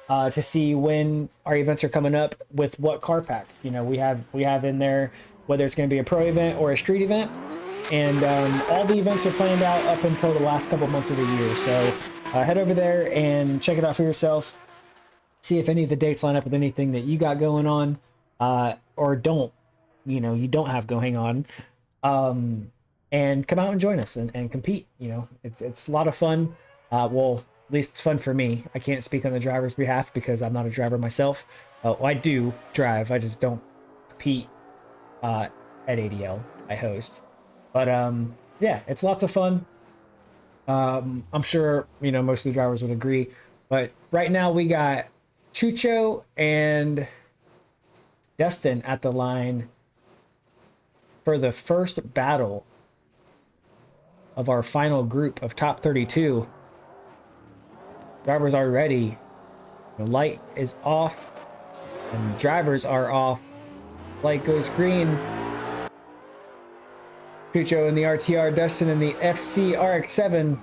to see when our events are coming up with what car pack. You know, we have in there whether it's going to be a pro event or a street event, and all the events are planned out up until the last couple months of the year. So head over there and check it out for yourself. See if any of the dates line up with anything that you got going on, or don't, you don't have going on, and come out and join us and compete. You know, it's a lot of fun. Well, at least it's fun for me. I can't speak on the driver's behalf because I'm not a driver myself. Well, I do drive, I just don't compete at ADL. I host, but yeah, it's lots of fun. I'm sure most of the drivers would agree, but right now we got Chucho and Dustin at the line for the first battle of our final group of top 32. Drivers are ready. The light is off and the drivers are off. Light goes green. Chucho in the RTR, Dustin in the FC RX-7.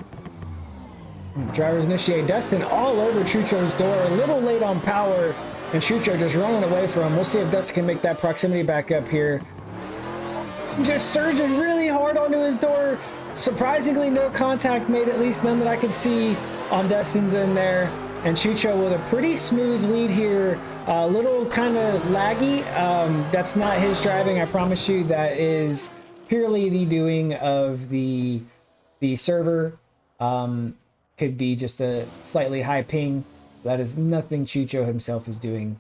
Drivers initiate. Dustin all over Chucho's door, a little late on power, and Chucho just running away from him. We'll see if Dustin can make that proximity back up here. Just surging really hard onto his door. Surprisingly, no contact made, at least none that I could see on Dustin's in there. And Chucho with a pretty smooth lead here. A little kind of laggy. That's not his driving, I promise you. That is purely the doing of the server. Could be just a slightly high ping. That is nothing Chucho himself is doing.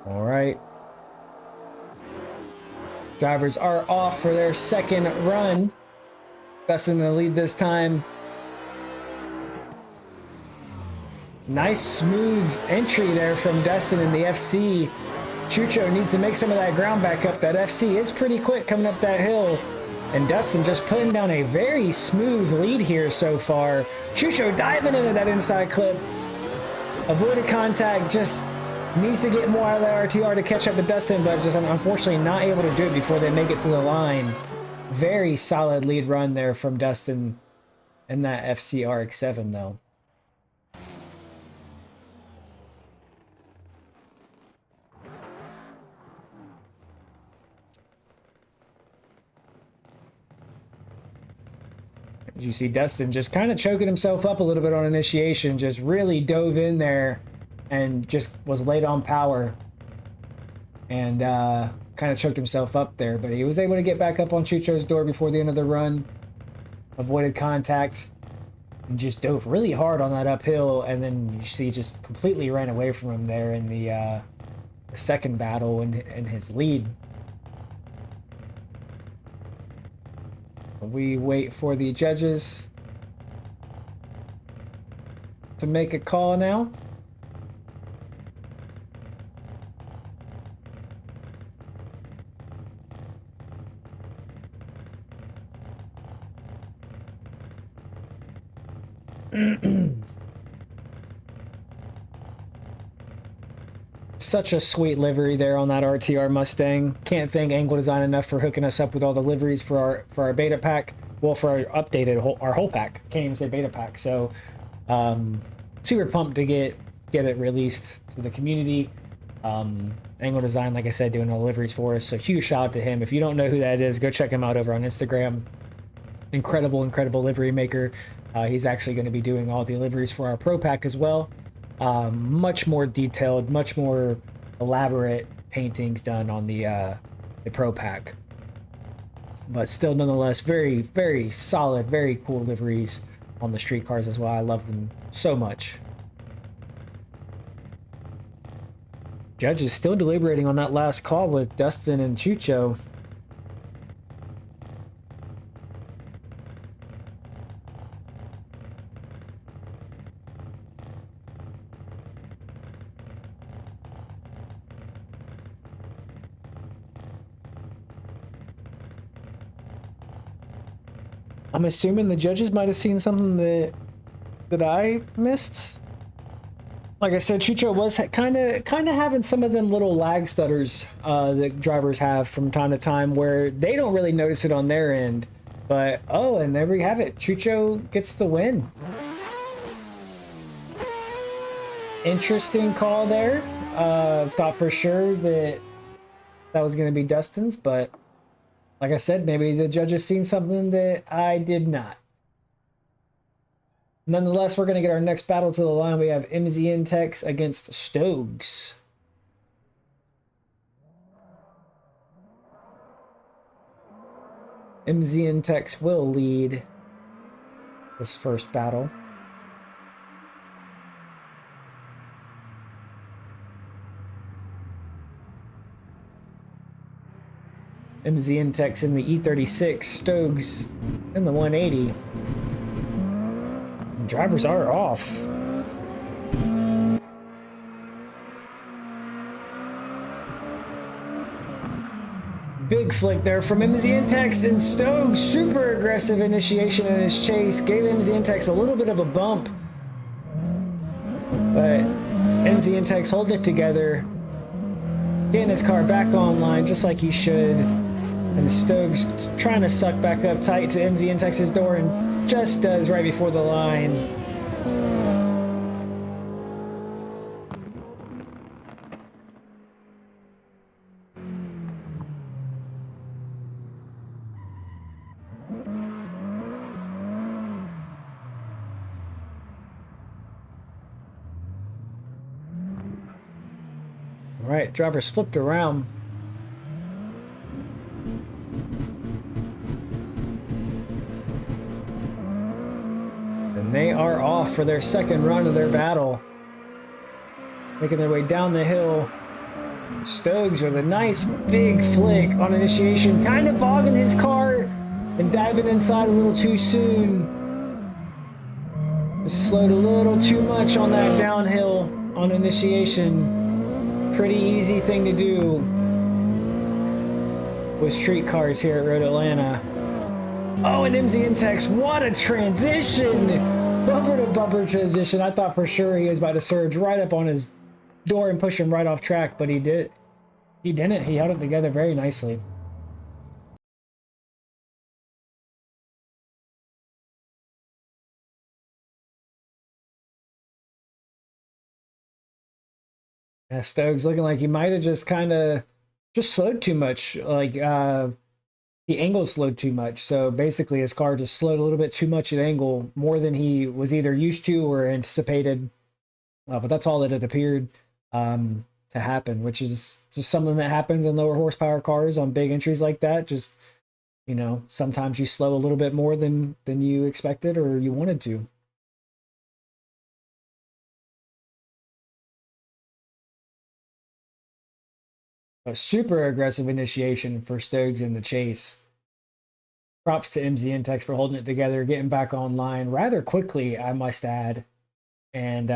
All right. Drivers are off for their second run. Dustin in the lead this time. Nice smooth entry there from Dustin in the FC. Chucho needs to make some of that ground back up. That FC is pretty quick coming up that hill. And Dustin just putting down a very smooth lead here so far. Chucho diving into that inside clip. Avoided contact, just needs to get more out of that RTR to catch up to Dustin, but just unfortunately not able to do it before they make it to the line. Very solid lead run there from Dustin in that FC RX-7 though. As you see Dustin just kind of choking himself up a little bit on initiation, just really dove in there and just was late on power and kind of choked himself up there, but he was able to get back up on Chucho's door before the end of the run, avoided contact, and just dove really hard on that uphill, and then you see just completely ran away from him there in the second battle in his lead. We wait for the judges to make a call now. Such a sweet livery there on that RTR Mustang. Can't thank Angle Design enough for hooking us up with all the liveries for our beta pack. Well, for our updated our whole pack. Can't even say beta pack. So super pumped to get it released to the community. Angle Design, like I said, doing all deliveries for us. So huge shout out to him. If you don't know who that is, go check him out over on Instagram. Incredible, incredible livery maker. He's actually going to be doing all the deliveries for our Pro Pack as well. Much more detailed, much more elaborate paintings done on the Pro Pack. But still, nonetheless, very, very solid, very cool liveries on the street cars as well. I love them so much. Judge is still deliberating on that last call with Dustin and Chucho. I'm assuming the judges might have seen something that I missed. Like I said, Chucho was kind of having some of them little lag stutters that drivers have from time to time, where they don't really notice it on their end. But oh, and there we have it. Chucho gets the win. Interesting call there. Thought for sure that was going to be Dustin's, but like I said, maybe the judges seen something that I did not. Nonetheless, we're going to get our next battle to the line. We have MZN Techs against Stoges. MZN Techs will lead this first battle. MZN Techs in the E36, Stoges in the 180. Drivers are off. Big flick there from MZN Techs, and Stoges, super aggressive initiation in his chase, gave MZN Techs a little bit of a bump. But MZN Techs hold it together, getting his car back online just like he should. And Stoges trying to suck back up tight to MZN Techs' door, and just does right before the line. All right, drivers flipped around. And they are off for their second run of their battle. Making their way down the hill. Stoges with a nice big flick on initiation, kind of bogging his car and diving inside a little too soon. Just slowed a little too much on that downhill on initiation. Pretty easy thing to do with street cars here at Rote Atlanta. Oh, and MZN Techs, what a transition! Bumper to bumper transition. I thought for sure he was about to surge right up on his door and push him right off track, but he did. He didn't. He held it together very nicely. Yeah, Stoges looking like he might have just kind of just slowed too much. Like, the angle slowed too much, so basically his car just slowed a little bit too much at angle, more than he was either used to or anticipated. But that's all that it appeared to happen, which is just something that happens in lower horsepower cars on big entries like that. Just, you know, sometimes you slow a little bit more than you expected or you wanted to. A super aggressive initiation for Stoges in the chase. Props to MZN Techs for holding it together, getting back online rather quickly, I must add, and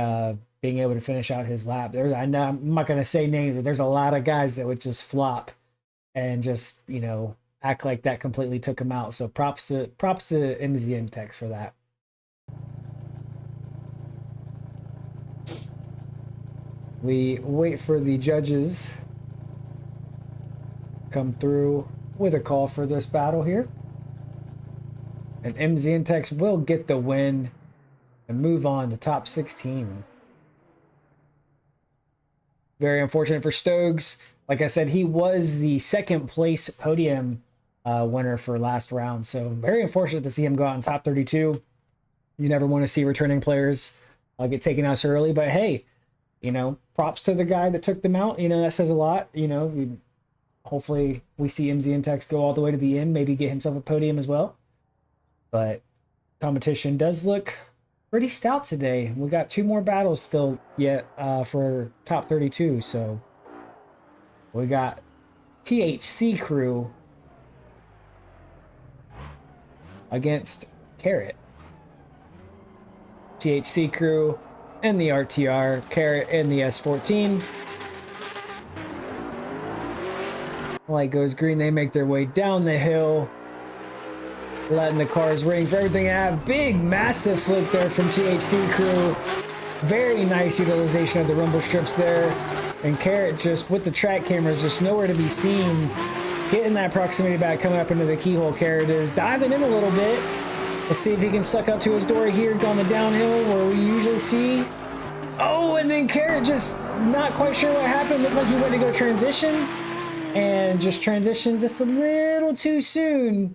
being able to finish out his lap. I know I'm not going to say names, but there's a lot of guys that would just flop and just, you know, act like that completely took him out. So props to MZN Techs for that. We wait for the judges come through with a call for this battle here. And MZN Techs will get the win and move on to top 16. Very unfortunate for Stoges. like I said, he was the second place podium winner for last round. So very unfortunate to see him go out in top 32. You never want to see returning players get taken out so early, but hey, you know, props to the guy that took them out. You know, that says a lot. You know, hopefully we see MZ and Tex go all the way to the end, maybe get himself a podium as well. But competition does look pretty stout today. We got 2 more battles still yet for top 32. So we got THC Crew against Carrot. THC Crew and the RTR, Carrot and the S14. Light goes green, they make their way down the hill, letting the cars ring for everything they have. Big, massive flick there from THC Crew. Very nice utilization of the rumble strips there. And Carrot just, with the track cameras, just nowhere to be seen. Getting that proximity back, coming up into the keyhole. Carrot is diving in a little bit. Let's see if he can suck up to his door here on the downhill where we usually see. Oh, and then Carrot just not quite sure what happened. Looked like he went to go transition and just transitioned just a little too soon.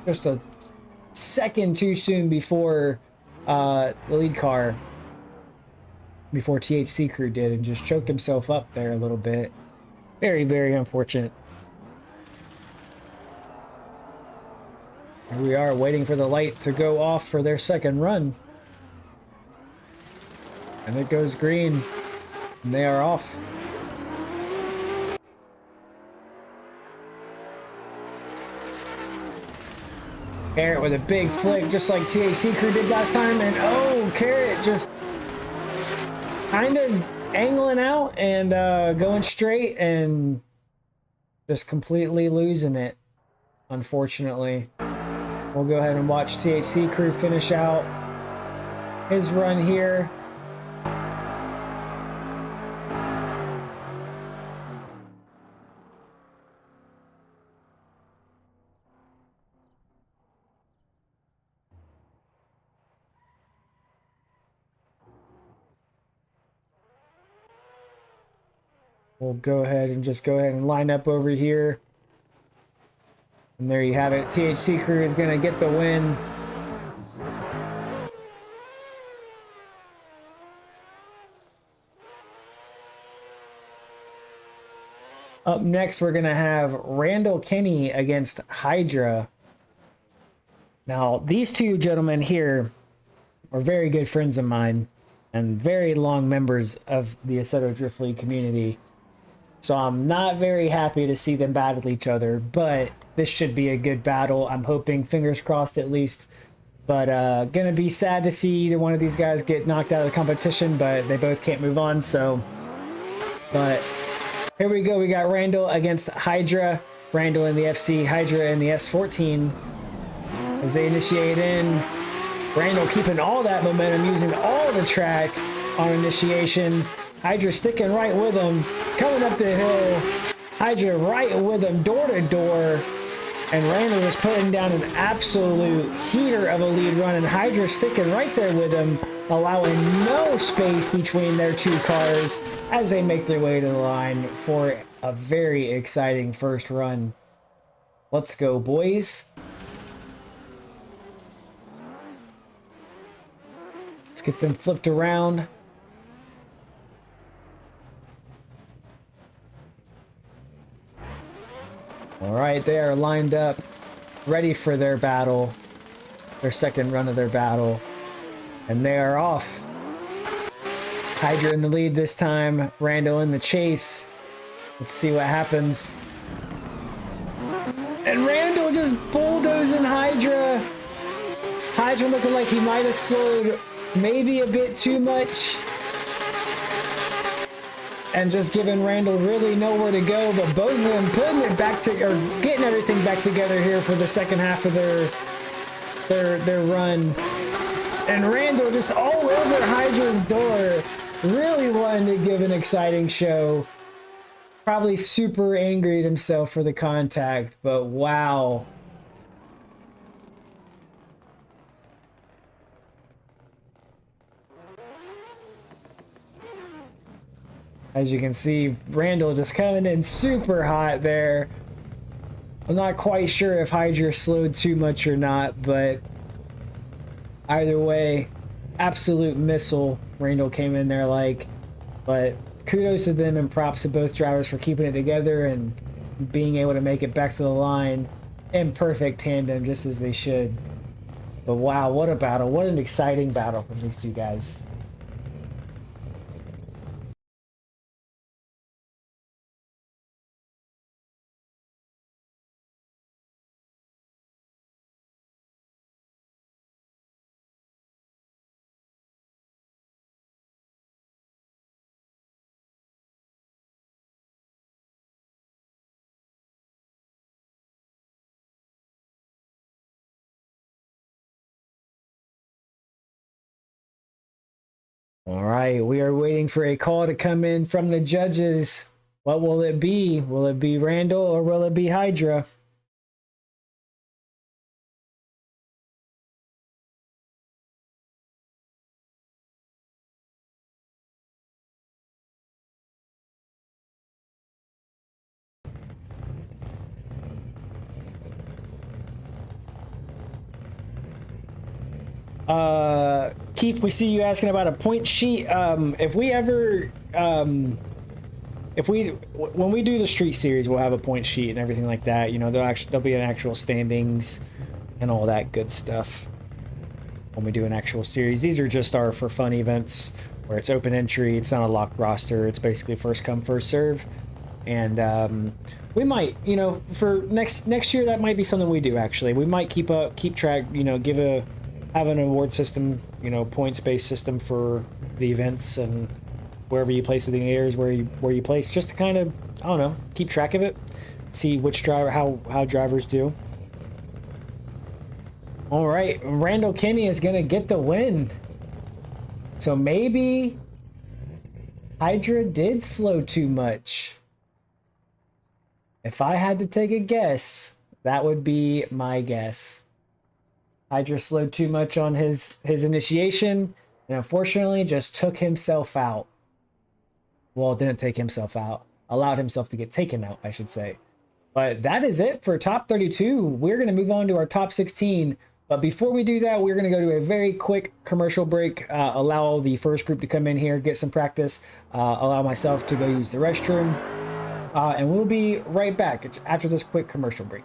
Just a second too soon before the lead car, before THC Crew did, and just choked himself up there a little bit. Very, very unfortunate. Here we are waiting for the light to go off for their second run. And it goes green, and they are off. Carrot with a big flick, just like THC Crew did last time, and oh, Carrot just kind of angling out and going straight and just completely losing it, unfortunately. We'll go ahead and watch THC Crew finish out his run here. We'll go ahead and line up over here. And there you have it. THC Crew is going to get the win. Up next, we're going to have Randall Kenny against Hydra. Now, these two gentlemen here are very good friends of mine and very long members of the Assetto Drift League community. So I'm not very happy to see them battle each other, but this should be a good battle. I'm hoping, fingers crossed at least. But gonna be sad to see either one of these guys get knocked out of the competition, but they both can't move on, so. But here we go, we got Randall against Hydra. Randall in the FC, Hydra in the S14. As they initiate in, Randall keeping all that momentum, using all the track on initiation. Hydra sticking right with him, coming up the hill. Hydra right with him, door to door. And Randall is putting down an absolute heater of a lead run, and Hydra sticking right there with him, allowing no space between their two cars as they make their way to the line for a very exciting first run. Let's go, boys. Let's get them flipped around. All right, they are lined up, ready for their battle, their second run of their battle, and they are off. Hydra in the lead this time, Randall in the chase. Let's see what happens. And Randall just bulldozing Hydra. Hydra looking like he might have slowed maybe a bit too much. And just giving Randall really nowhere to go, but both of them putting it back to, or getting everything back together here for the second half of their run. And Randall just all over Hydra's door, really wanting to give an exciting show. Probably super angry at himself for the contact, but wow. As you can see, Randall just coming in super hot there. I'm not quite sure if Hydra slowed too much or not, but either way, absolute missile Randall came in there like. But kudos to them and props to both drivers for keeping it together and being able to make it back to the line in perfect tandem, just as they should. But wow, what a battle. What an exciting battle from these two guys. All right, we are waiting for a call to come in from the judges. What will it be? Will it be Randall or will it be Hydra? Keef, we see you asking about a point sheet. If we ever, when we do the street series, we'll have a point sheet and everything like that. You know, there'll be an actual standings and all that good stuff when we do an actual series. These are just our for fun events where it's open entry. It's not a locked roster. It's basically first come, first serve. And we might, you know, for next year, that might be something we do. Actually, we might keep track. You know, have an award system, you know, points-based system for the events, and wherever you place it in the areas where you place, just to kind of, I don't know, keep track of it, see which driver, how drivers do. All right, Randall Kenny is gonna get the win. So maybe Hydra did slow too much. If I had to take a guess, that would be my guess. Hydra slowed too much on his initiation, and unfortunately just took himself out. Well, didn't take himself out. Allowed himself to get taken out, I should say. But that is it for top 32. We're going to move on to our top 16. But before we do that, we're going to go to a very quick commercial break. Allow the first group to come in here, get some practice. Allow myself to go use the restroom. And we'll be right back after this quick commercial break.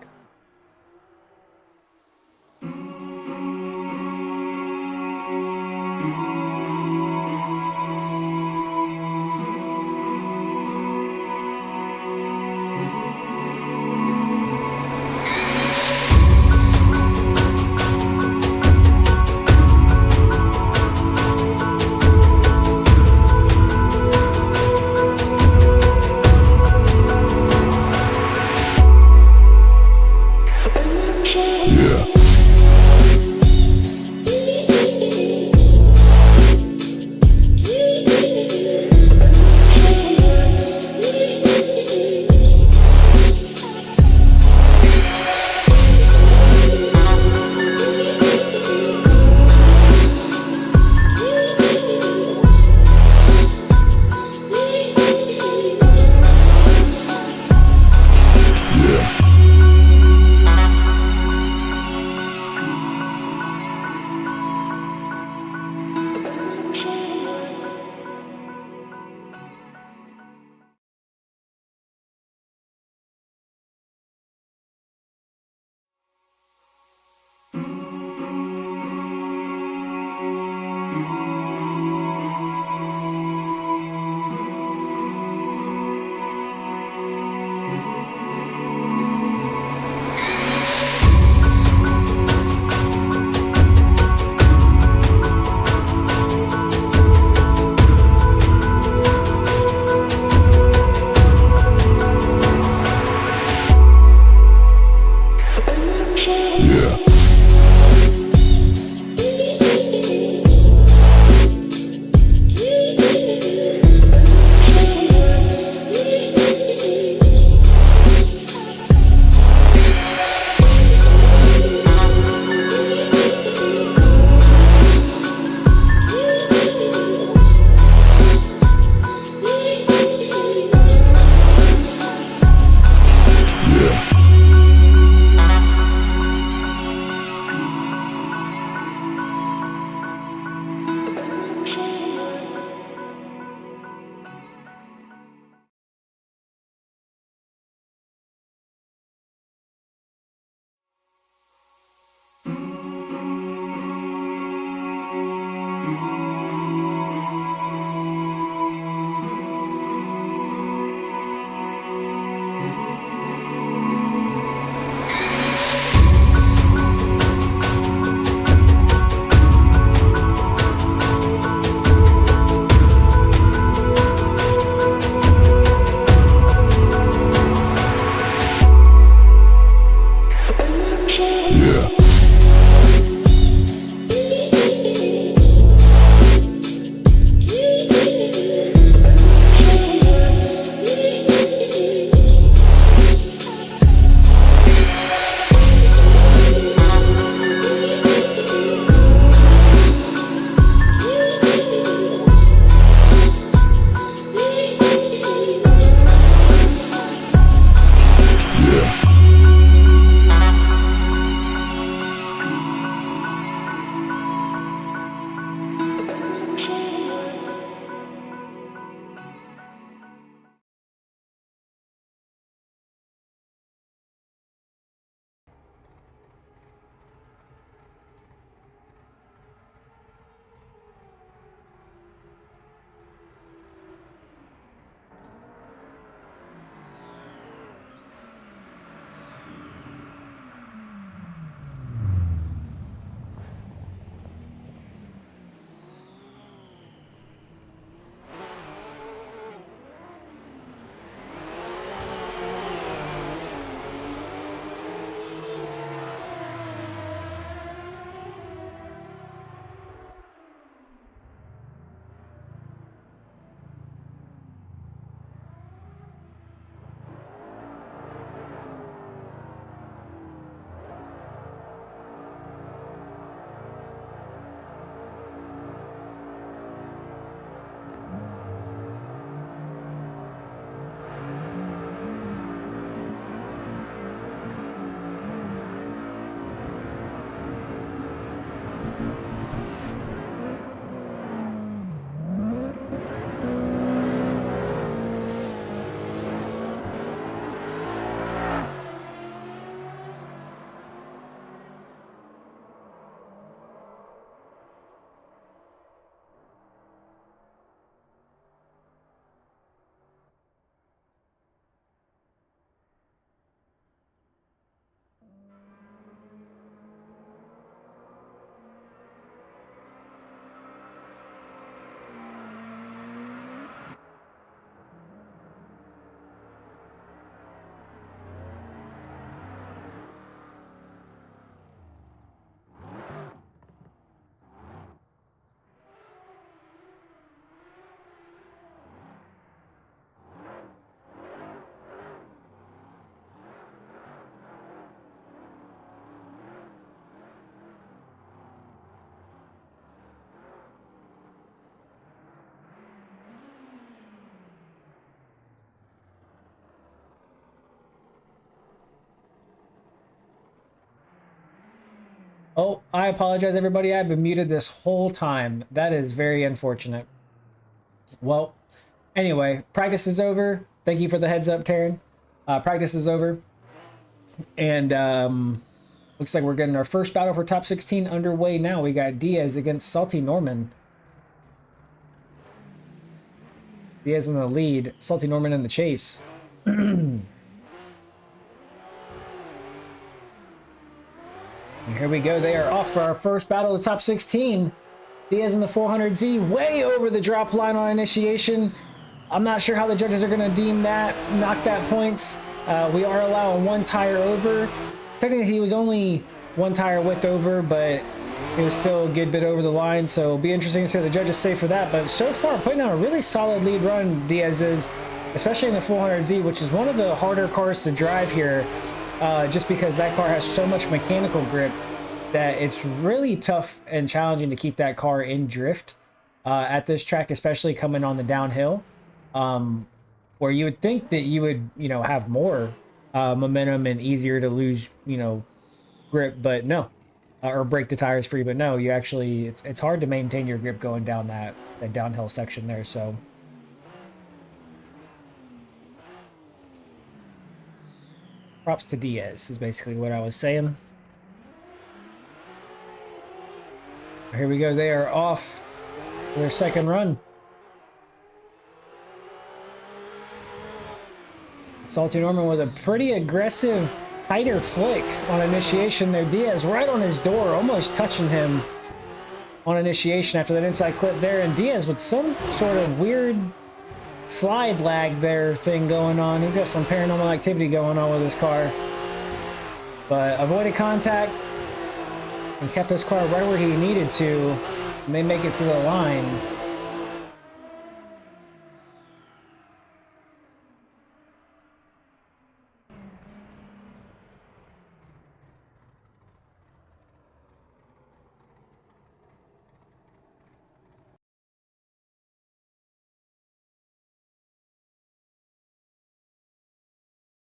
Oh, I apologize, everybody. I've been muted this whole time. That is very unfortunate. Well, anyway, practice is over. Thank you for the heads up, Darren. Practice is over. And looks like we're getting our first battle for top 16 underway now. We got Diaz against Salty Norman. Diaz in the lead, Salty Norman in the chase. And here we go. They are off for our first battle of the top 16. Diaz in the 400Z, way over the drop line on initiation. I'm not sure how the judges are going to deem that, knock that points. We are allowing one tire over. Technically, he was only one tire width over, but it was still a good bit over the line. So it'll be interesting to see what the judges say for that. But so far, putting on a really solid lead run, Diaz is, especially in the 400Z, which is one of the harder cars to drive here. Just because that car has so much mechanical grip that it's really tough and challenging to keep that car in drift at this track, especially coming on the downhill, where you would think that you would, have more momentum and easier to lose, grip, but no, or break the tires free, but no, you actually, it's hard to maintain your grip going down that downhill section there, so. Props to Diaz is basically what I was saying. Here we go. They are off for their second run. Salty Norman with a pretty aggressive tighter flick on initiation there. Diaz right on his door, almost touching him on initiation after that inside clip there. And Diaz with some sort of weird slide lag there thing going on. He's got some paranormal activity going on with his car. but avoided contact and kept his car right where he needed to, and they make it to the line.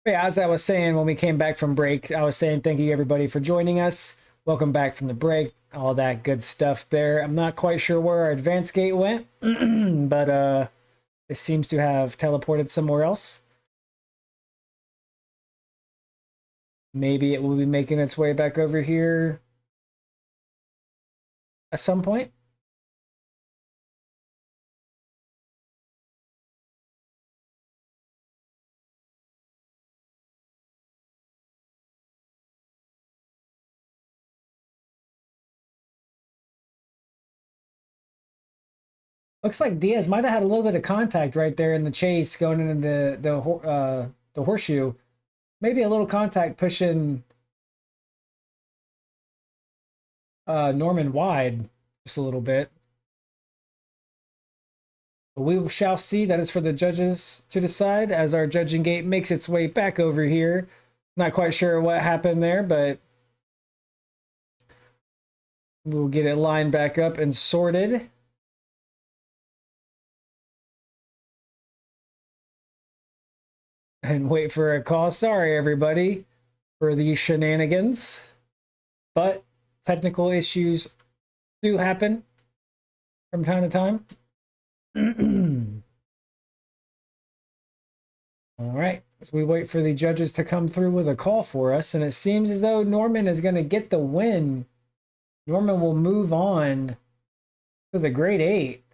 Yeah, as I was saying when we came back from break, I was saying thank you everybody for joining us. Welcome back from the break, all that good stuff there. I'm not quite sure where our advance gate went, but it seems to have teleported somewhere else. Maybe it will be making its way back over here at some point. Looks like Diaz might have had a little bit of contact right there in the chase going into the horseshoe. Maybe a little contact pushing Norman wide just a little bit. But we shall see. That is for the judges to decide as our judging gate makes its way back over here. Not quite sure what happened there, but we'll get it lined back up and sorted. And wait for a call. Sorry, everybody, for the shenanigans. But technical issues do happen from time to time. All right, so we wait for the judges to come through with a call for us, and it seems as though Norman is going to get the win. Norman will move on to the grade 8.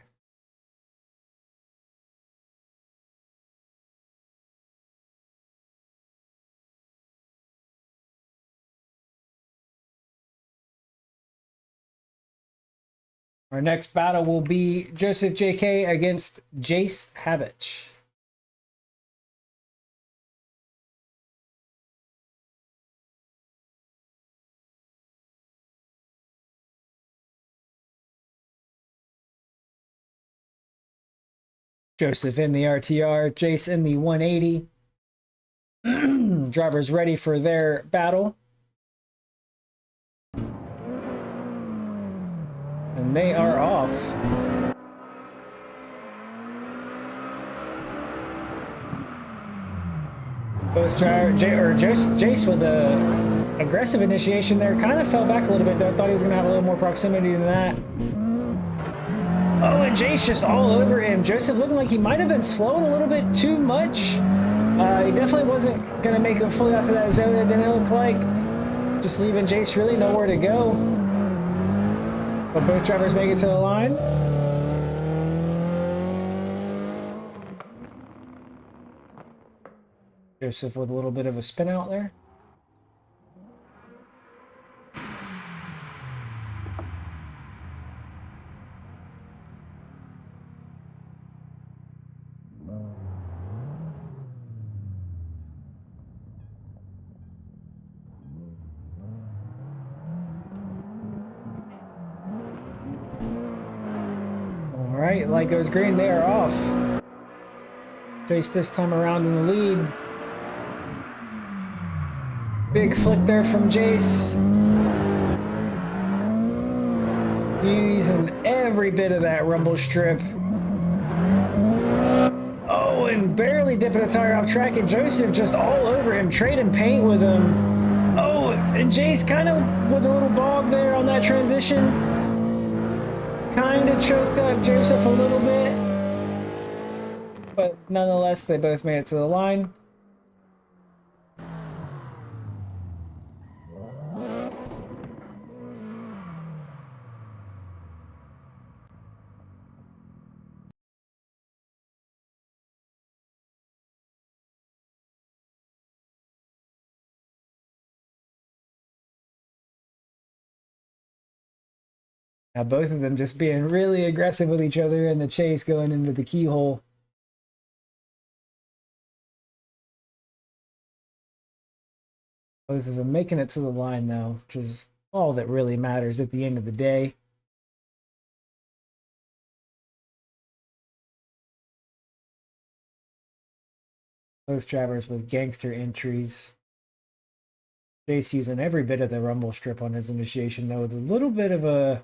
Our next battle will be Joseph JK against Jace Habit. Joseph in the RTR, Jace in the 180. Drivers ready for their battle. And they are off. Both Jace with a aggressive initiation there kind of fell back a little bit though. I thought he was going to have a little more proximity than that. Oh, and Jace just all over him. Joseph looking like he might have been slowing a little bit too much. He definitely wasn't going to make it fully out to that zone. It didn't look like. Just leaving Jace really nowhere to go. But both drivers make it to the line. Joseph with a little bit of a spin out there. Alright, light goes green, they are off. Jace this time around in the lead. Big flick there from Jace. Using every bit of that rumble strip. Oh, and barely dipping a tire off track, and Joseph just all over him, trading paint with him. Oh, and Jace kind of with a little bog there on that transition. Kind of choked up Joseph a little bit. But nonetheless, they both made it to the line. Now both of them just being really aggressive with each other in the chase going into the keyhole. Both of them making it to the line, though, which is all that really matters at the end of the day. Both drivers with gangster entries. Jace using every bit of the rumble strip on his initiation, though, with a little bit of a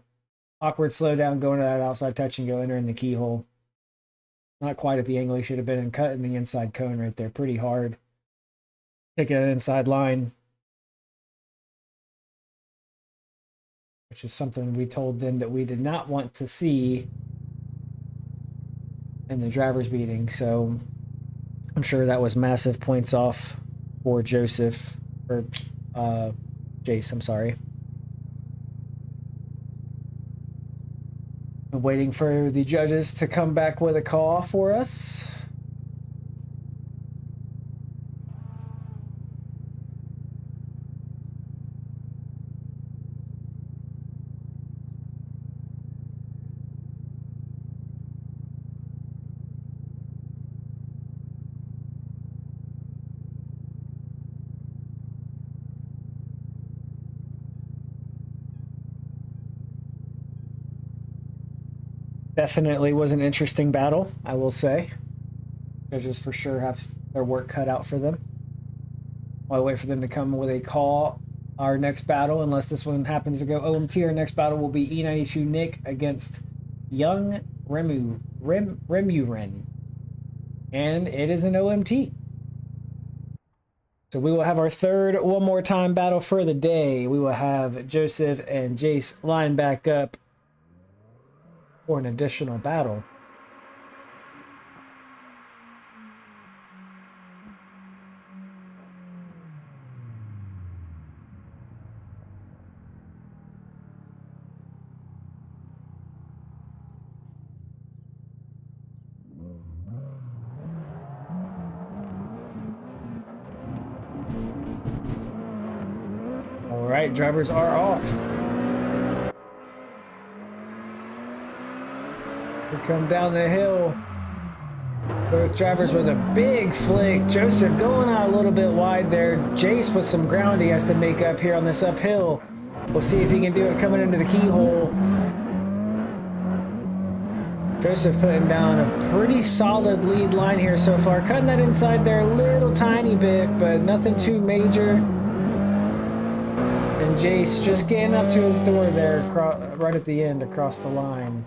awkward slowdown going to that outside touch and go entering the keyhole. Not quite at the angle he should have been, and cutting the inside cone right there pretty hard. Taking an inside line, which is something we told them that we did not want to see in the driver's meeting. So I'm sure that was massive points off for Joseph, or Jace, I'm sorry. I'm waiting for the judges to come back with a call for us. Definitely was an interesting battle, I will say. Judges for sure have their work cut out for them. While I wait for them to come with a call, our next battle, unless this one happens to go OMT, our next battle will be E92 Nick against Young Remu. And it is an OMT. So we will have our third one more time battle for the day. We will have Joseph and Jace line back up for an additional battle. All right, drivers are off. We come down the hill. Both drivers with a big flick. Joseph going out a little bit wide there. Jace with some ground he has to make up here on this uphill. We'll see if he can do it coming into the keyhole. Joseph putting down a pretty solid lead line here so far. Cutting that inside there a little tiny bit, but nothing too major. And Jace just getting up to his door there, right at the end, across the line.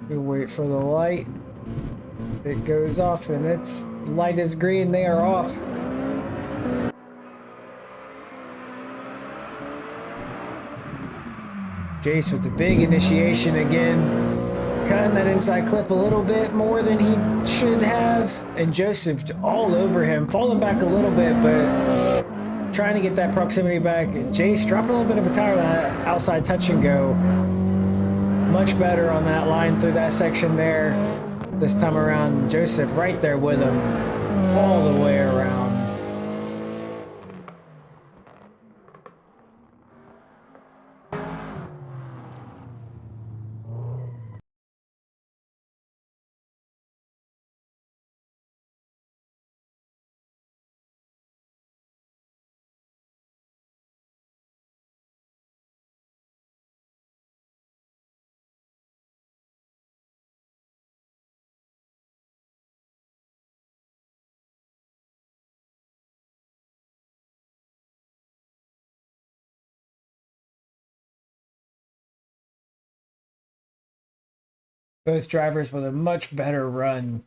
We wait for the light. It goes off, and its light is green. They are off. Jace with the big initiation again. Cutting that inside clip a little bit more than he should have. And Joseph all over him. Falling back a little bit, but trying to get that proximity back. And Jace dropping a little bit of a tire on that outside touch and go. Much better on that line through that section there. This time around, Joseph right there with him all the way around. Both drivers with a much better run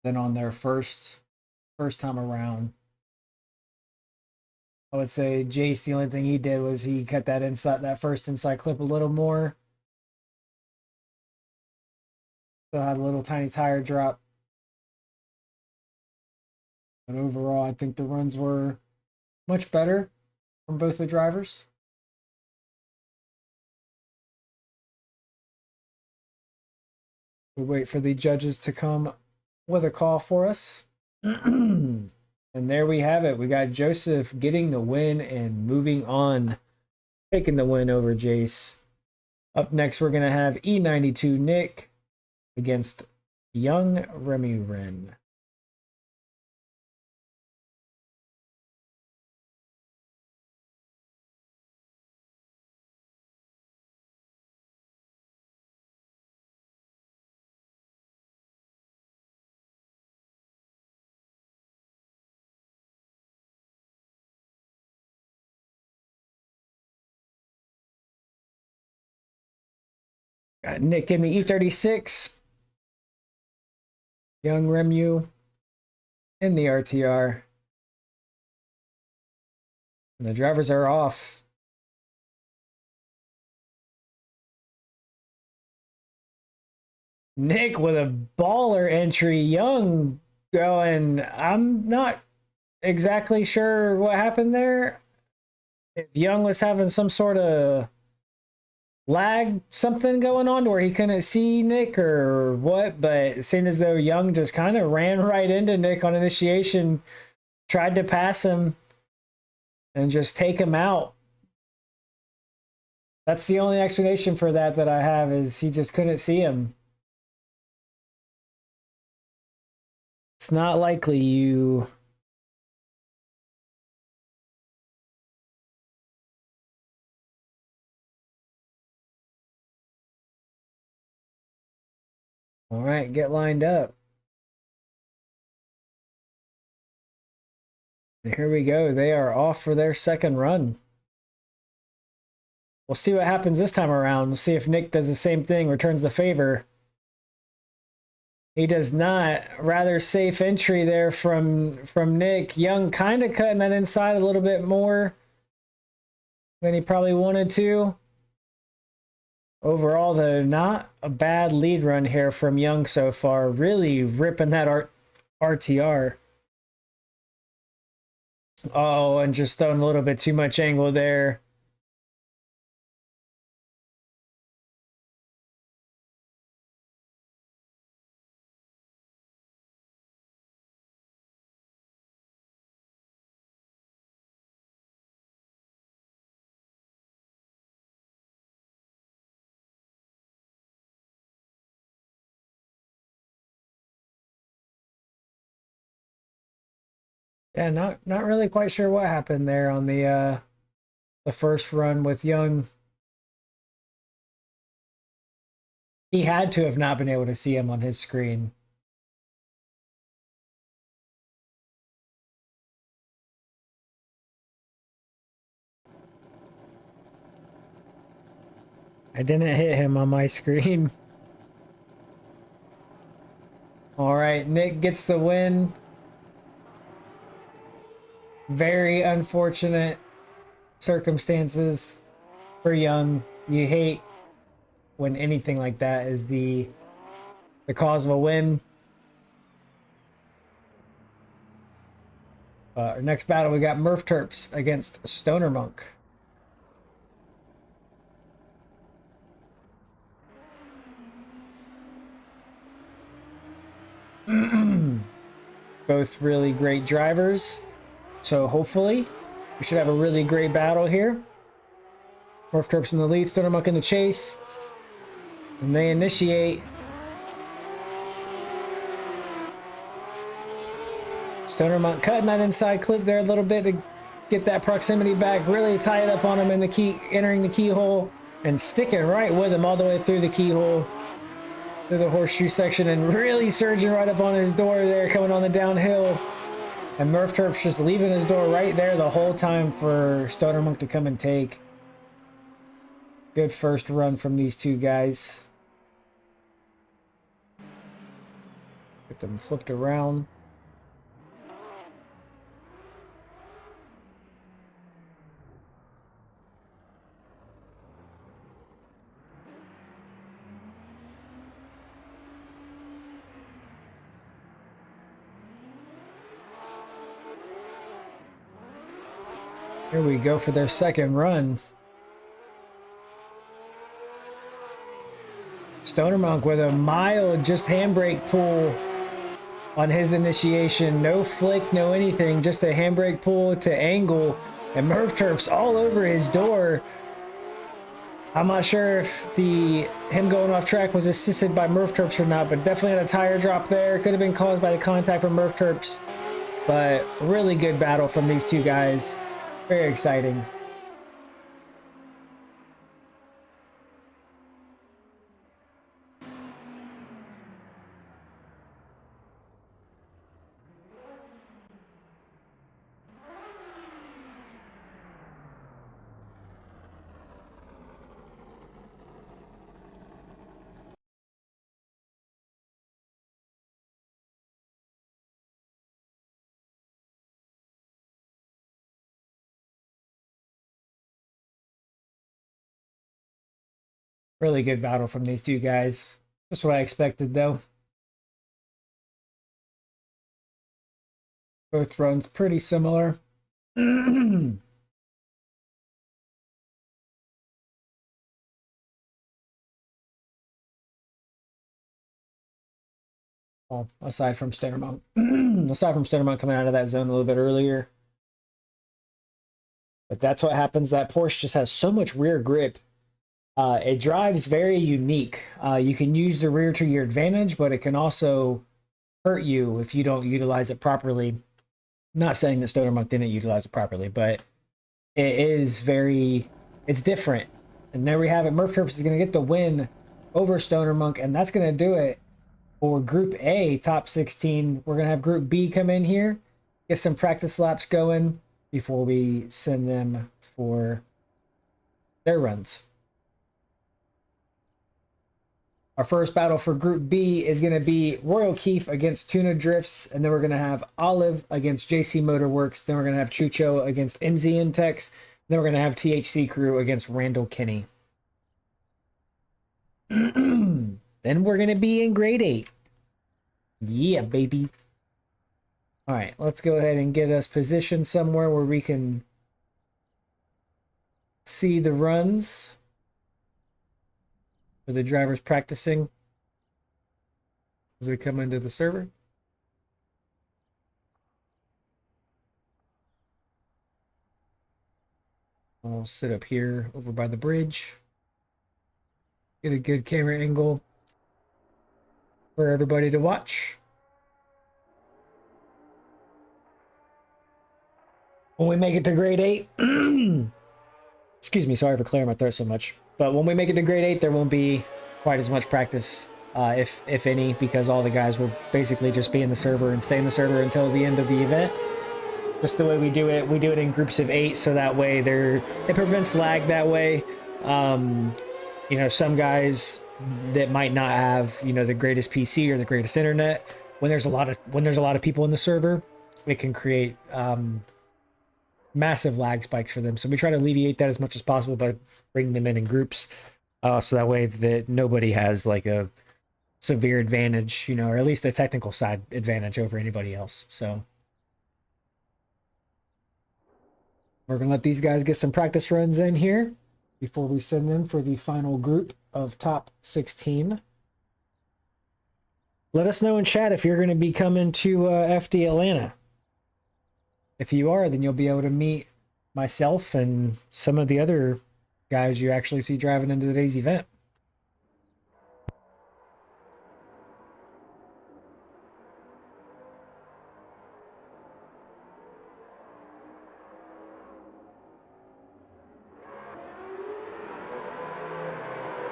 than on their first time around. I would say Jace, the only thing he did was he cut that first inside clip a little more. So I had a little tiny tire drop. But overall, I think the runs were much better from both the drivers. We wait for the judges to come with a call for us. And there we have it. We got Joseph getting the win and moving on, taking the win over Jace. Up next, we're going to have E92 Nick against Young Remu. Got Nick in the E36. Young Remu in the RTR. And the drivers are off. Nick with a baller entry. Young going, I'm not exactly sure what happened there. If Young was having some sort of lag, something going on where he couldn't see Nick or what, but it seemed as though Young just kind of ran right into Nick on initiation, tried to pass him and just take him out. That's the only explanation for that I have, is he just couldn't see him. It's not likely you... All right, get lined up. And here we go. They are off for their second run. We'll see what happens this time around. We'll see if Nick does the same thing, returns the favor. He does not. Rather safe entry there from Nick. Young kind of cutting that inside a little bit more than he probably wanted to. Overall, though, not a bad lead run here from Young so far. Really ripping that RTR. Oh, and just throwing a little bit too much angle there. Yeah, not really quite sure what happened there on the first run with Young. He had to have not been able to see him on his screen. I didn't hit him on my screen. All right, Nick gets the win. Very unfortunate circumstances for Young. You hate when anything like that is the cause of a win. Our next battle, we got Murf Turps against Stoner Monk. Both really great drivers. So hopefully we should have a really great battle here. Murf Turps in the lead, Stoner Monk in the chase. And they initiate. Stoner Monk cutting that inside clip there a little bit to get that proximity back. Really tie it up on him in the key, entering the keyhole and sticking right with him all the way through the keyhole, through the horseshoe section, and really surging right up on his door there, coming on the downhill. And Murf Turps just leaving his door right there the whole time for Stoner Monk to come and take. Good first run from these two guys. Get them flipped around. Here we go for their second run. Stoner Monk with a mild just handbrake pull on his initiation. No flick, no anything, just a handbrake pull to angle, and Murf Turps all over his door. I'm not sure if him going off track was assisted by Murf Turps or not, but definitely had a tire drop there. Could have been caused by the contact from Murf Turps, but really good battle from these two guys. Very exciting. Really good battle from these two guys. Just what I expected, though. Both runs pretty similar. Well, aside from Stonermonk, coming out of that zone a little bit earlier. But that's what happens. That Porsche just has so much rear grip. It drives very unique. You can use the rear to your advantage, but it can also hurt you if you don't utilize it properly. Not saying that Stonermonk didn't utilize it properly, but it's different. And there we have it. Murf Turps is going to get the win over Stonermonk, and that's going to do it for Group A, top 16. We're going to have Group B come in here, get some practice laps going before we send them for their runs. Our first battle for Group B is going to be Royal Keef against Tuna Drifts, and then we're going to have Olive against JC Motorworks, then we're going to have Chucho against MZ Intex, then we're going to have THC Crew against Randall Kenny. Then we're going to be in Grade 8. Yeah, baby. All right, let's go ahead and get us positioned somewhere where we can see the runs for the drivers practicing as they come into the server. I'll sit up here over by the bridge, get a good camera angle for everybody to watch. When we make it to Grade 8, excuse me, sorry for clearing my throat so much. But when we make it to Grade 8, there won't be quite as much practice, if any, because all the guys will basically just be in the server and stay in the server until the end of the event. Just the way we do it in groups of 8, so that way it prevents lag that way. You know, some guys that might not have, you know, the greatest PC or the greatest internet, when there's a lot of people in the server, it can create massive lag spikes for them. So we try to alleviate that as much as possible by bringing them in groups, so that way that nobody has like a severe advantage, you know, or at least a technical side advantage over anybody else. So we're gonna let these guys get some practice runs in here before we send them for the final group of top 16. Let us know in chat if you're going to be coming to FD Atlanta. If you are, then you'll be able to meet myself and some of the other guys you actually see driving into today's event.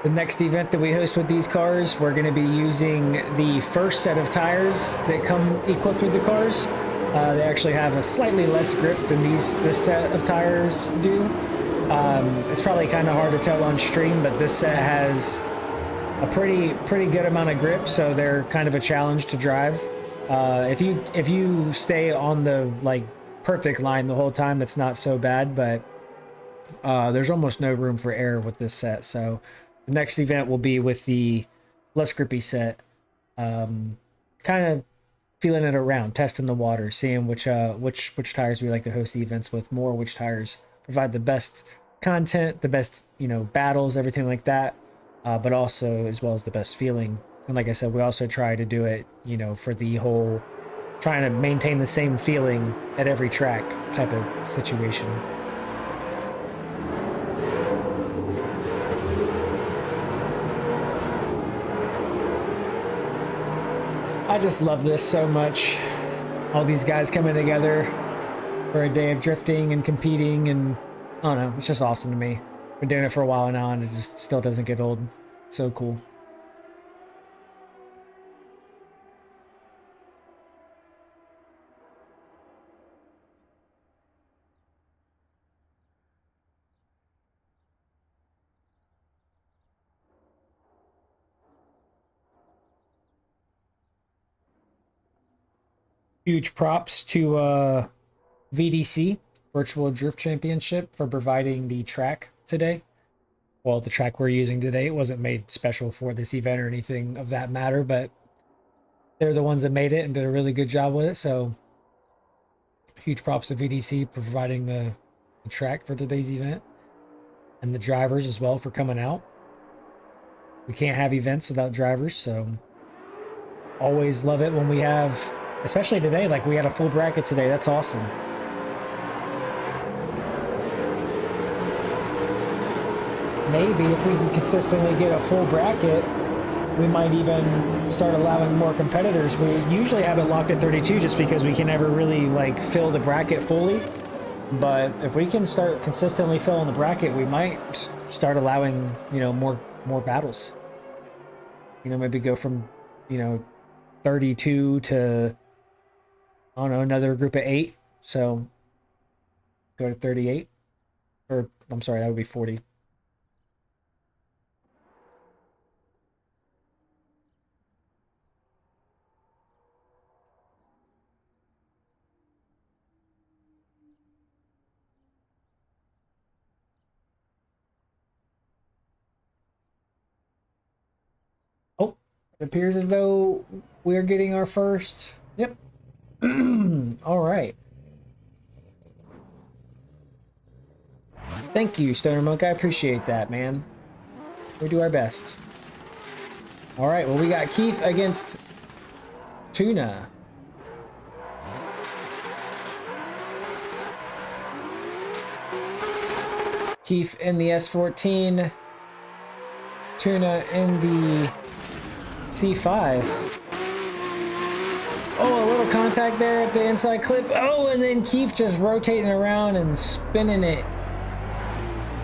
The next event that we host with these cars, we're going to be using the first set of tires that come equipped with the cars. They actually have a slightly less grip than this set of tires do. It's probably kind of hard to tell on stream, but this set has a pretty good amount of grip, so they're kind of a challenge to drive. If you stay on the like perfect line the whole time, it's not so bad, but there's almost no room for error with this set. So the next event will be with the less grippy set, kind of feeling it around, testing the water, seeing which tires we like to host the events with more, which tires provide the best content, the best, you know, battles, everything like that, but also as well as the best feeling. And like I said, we also try to do it, you know, for the whole trying to maintain the same feeling at every track type of situation. I just love this so much. All these guys coming together for a day of drifting and competing, and I don't know, it's just awesome to me. Been doing it for a while now and it just still doesn't get old. It's so cool. Huge props to VDC, Virtual Drift Championship, for providing the track today. Well, the track we're using today, it wasn't made special for this event or anything of that matter, but they're the ones that made it and did a really good job with it. So huge props to VDC for providing the track for today's event, and the drivers as well for coming out. We can't have events without drivers, so always love it when we have, especially today, like we had a full bracket today. That's awesome. Maybe if we can consistently get a full bracket, we might even start allowing more competitors. We usually have it locked at 32 just because we can never really like fill the bracket fully. But if we can start consistently filling the bracket, we might start allowing, you know, more battles. You know, maybe go from, you know, 32 to, I don't know, another group of 8. So go to 38. Or, I'm sorry, that would be 40. Oh, it appears as though we're getting our first. Yep. All right. Thank you, Stoner Monk. I appreciate that, man. We do our best. All right. Well, we got Keef against Tuna. Keef in the S14. Tuna in the C5. Oh, a little contact there at the inside clip. Oh, and then Keef just rotating around and spinning it.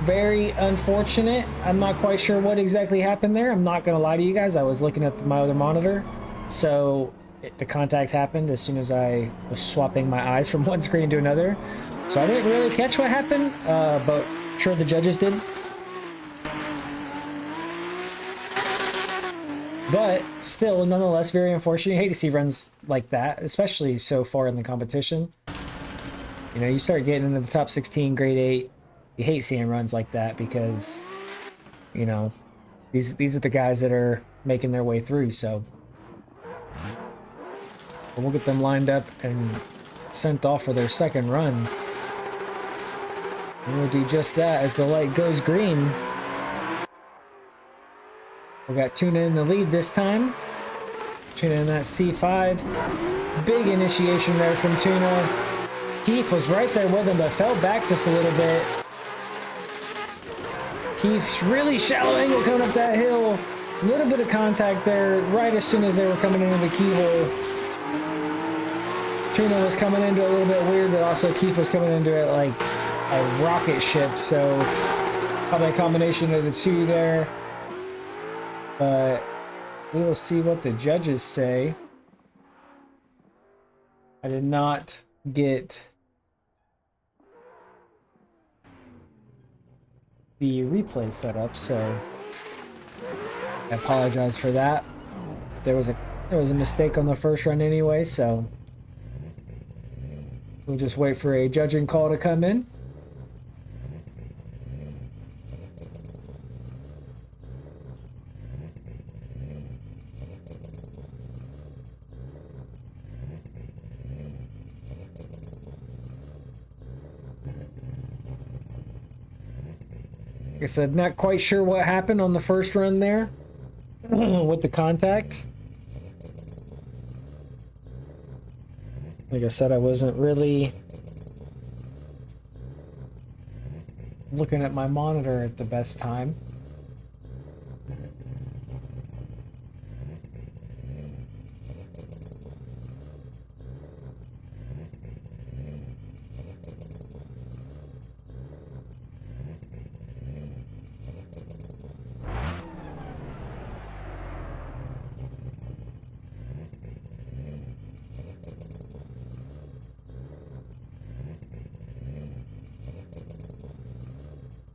Very unfortunate. I'm not quite sure what exactly happened there. I'm not going to lie to you guys. I was looking at my other monitor. So the contact happened as soon as I was swapping my eyes from one screen to another. So I didn't really catch what happened, but I'm sure the judges did. But still, nonetheless, very unfortunate. You hate to see runs like that, especially so far in the competition. You know, you start getting into the top 16, grade 8. You hate seeing runs like that because, you know, these are the guys that are making their way through. So we'll get them lined up and sent off for their second run. And we'll do just that as the light goes green. We got Tuna in the lead this time. Tuna in that C5. Big initiation there from Tuna. Keef was right there with him, but fell back just a little bit. Keef's really shallow angle coming up that hill. A little bit of contact there right as soon as they were coming into the keyhole. Tuna was coming into it a little bit weird, but also Keef was coming into it like a rocket ship. So probably a combination of the two there. But we will see what the judges say. I did not get the replay set up, so I apologize for that. There was a mistake on the first run anyway, so we'll just wait for a judging call to come in. Like I said, not quite sure what happened on the first run there with the contact. Like I said, I wasn't really looking at my monitor at the best time.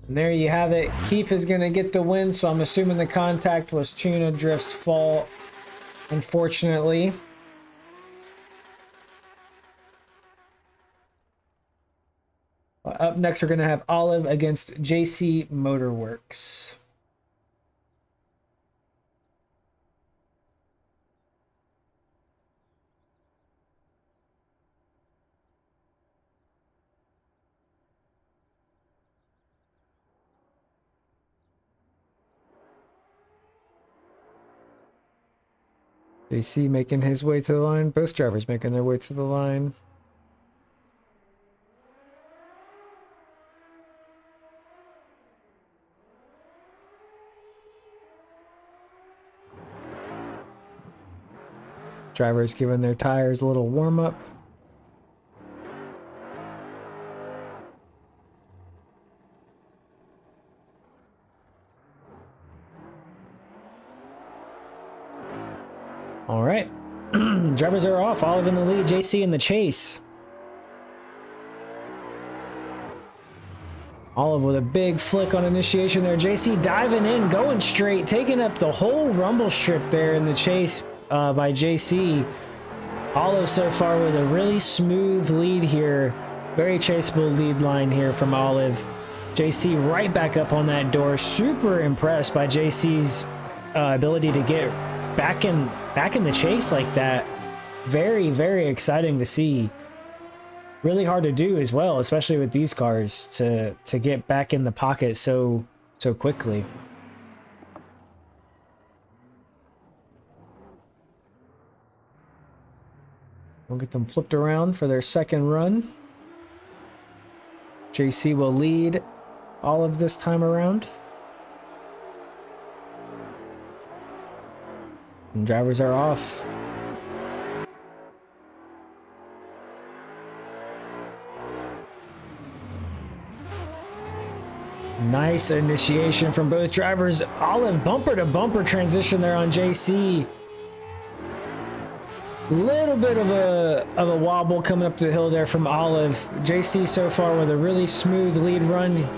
And there you have it. Keef is going to get the win, so I'm assuming the contact was Tuna Drift's fault, unfortunately. Up next, we're going to have Olive against JC Motorworks. JC making his way to the line. Both drivers making their way to the line. Drivers giving their tires a little warm up. All right. Drivers are off. Olive in the lead, JC in the chase. Olive with a big flick on initiation there. JC diving in, going straight, taking up the whole rumble strip there in the chase by JC. Olive so far with a really smooth lead here. Very chaseable lead line here from Olive. JC right back up on that door. Super impressed by JC's ability to get back in the chase like that. Very, very exciting to see. Really hard to do as well, especially with these cars, to get back in the pocket so quickly. We'll get them flipped around for their second run. JC will lead all of this time around. And drivers are off. Nice initiation from both drivers. Olive bumper to bumper transition there on JC. Little bit of a wobble coming up the hill there from Olive. JC so far with a really smooth lead run.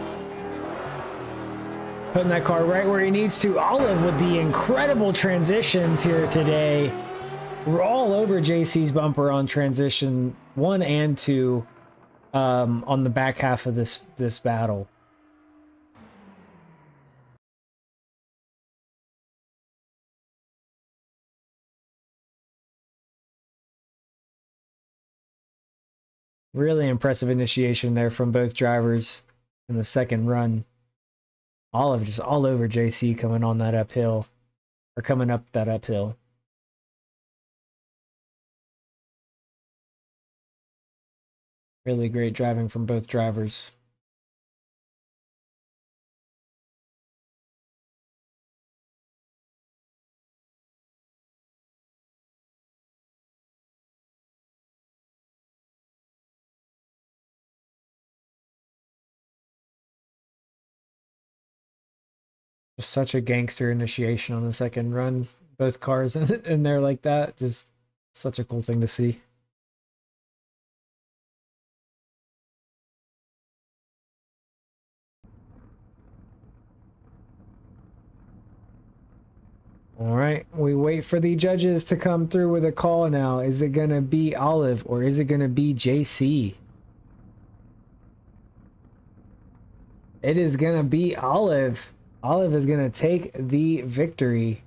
Putting that car right where he needs to. Olive with the incredible transitions here today. We're all over JC's bumper on transition 1 and 2 on the back half of this battle. Really impressive initiation there from both drivers in the second run. Olive just all over JC coming on that uphill, or coming up that uphill. Really great driving from both drivers. Just such a gangster initiation on the second run. Both cars in there like that. Just such a cool thing to see. All right, we wait for the judges to come through with a call now. Is it going to be Olive or is it going to be JC? It is going to be Olive. Olive is going to take the victory.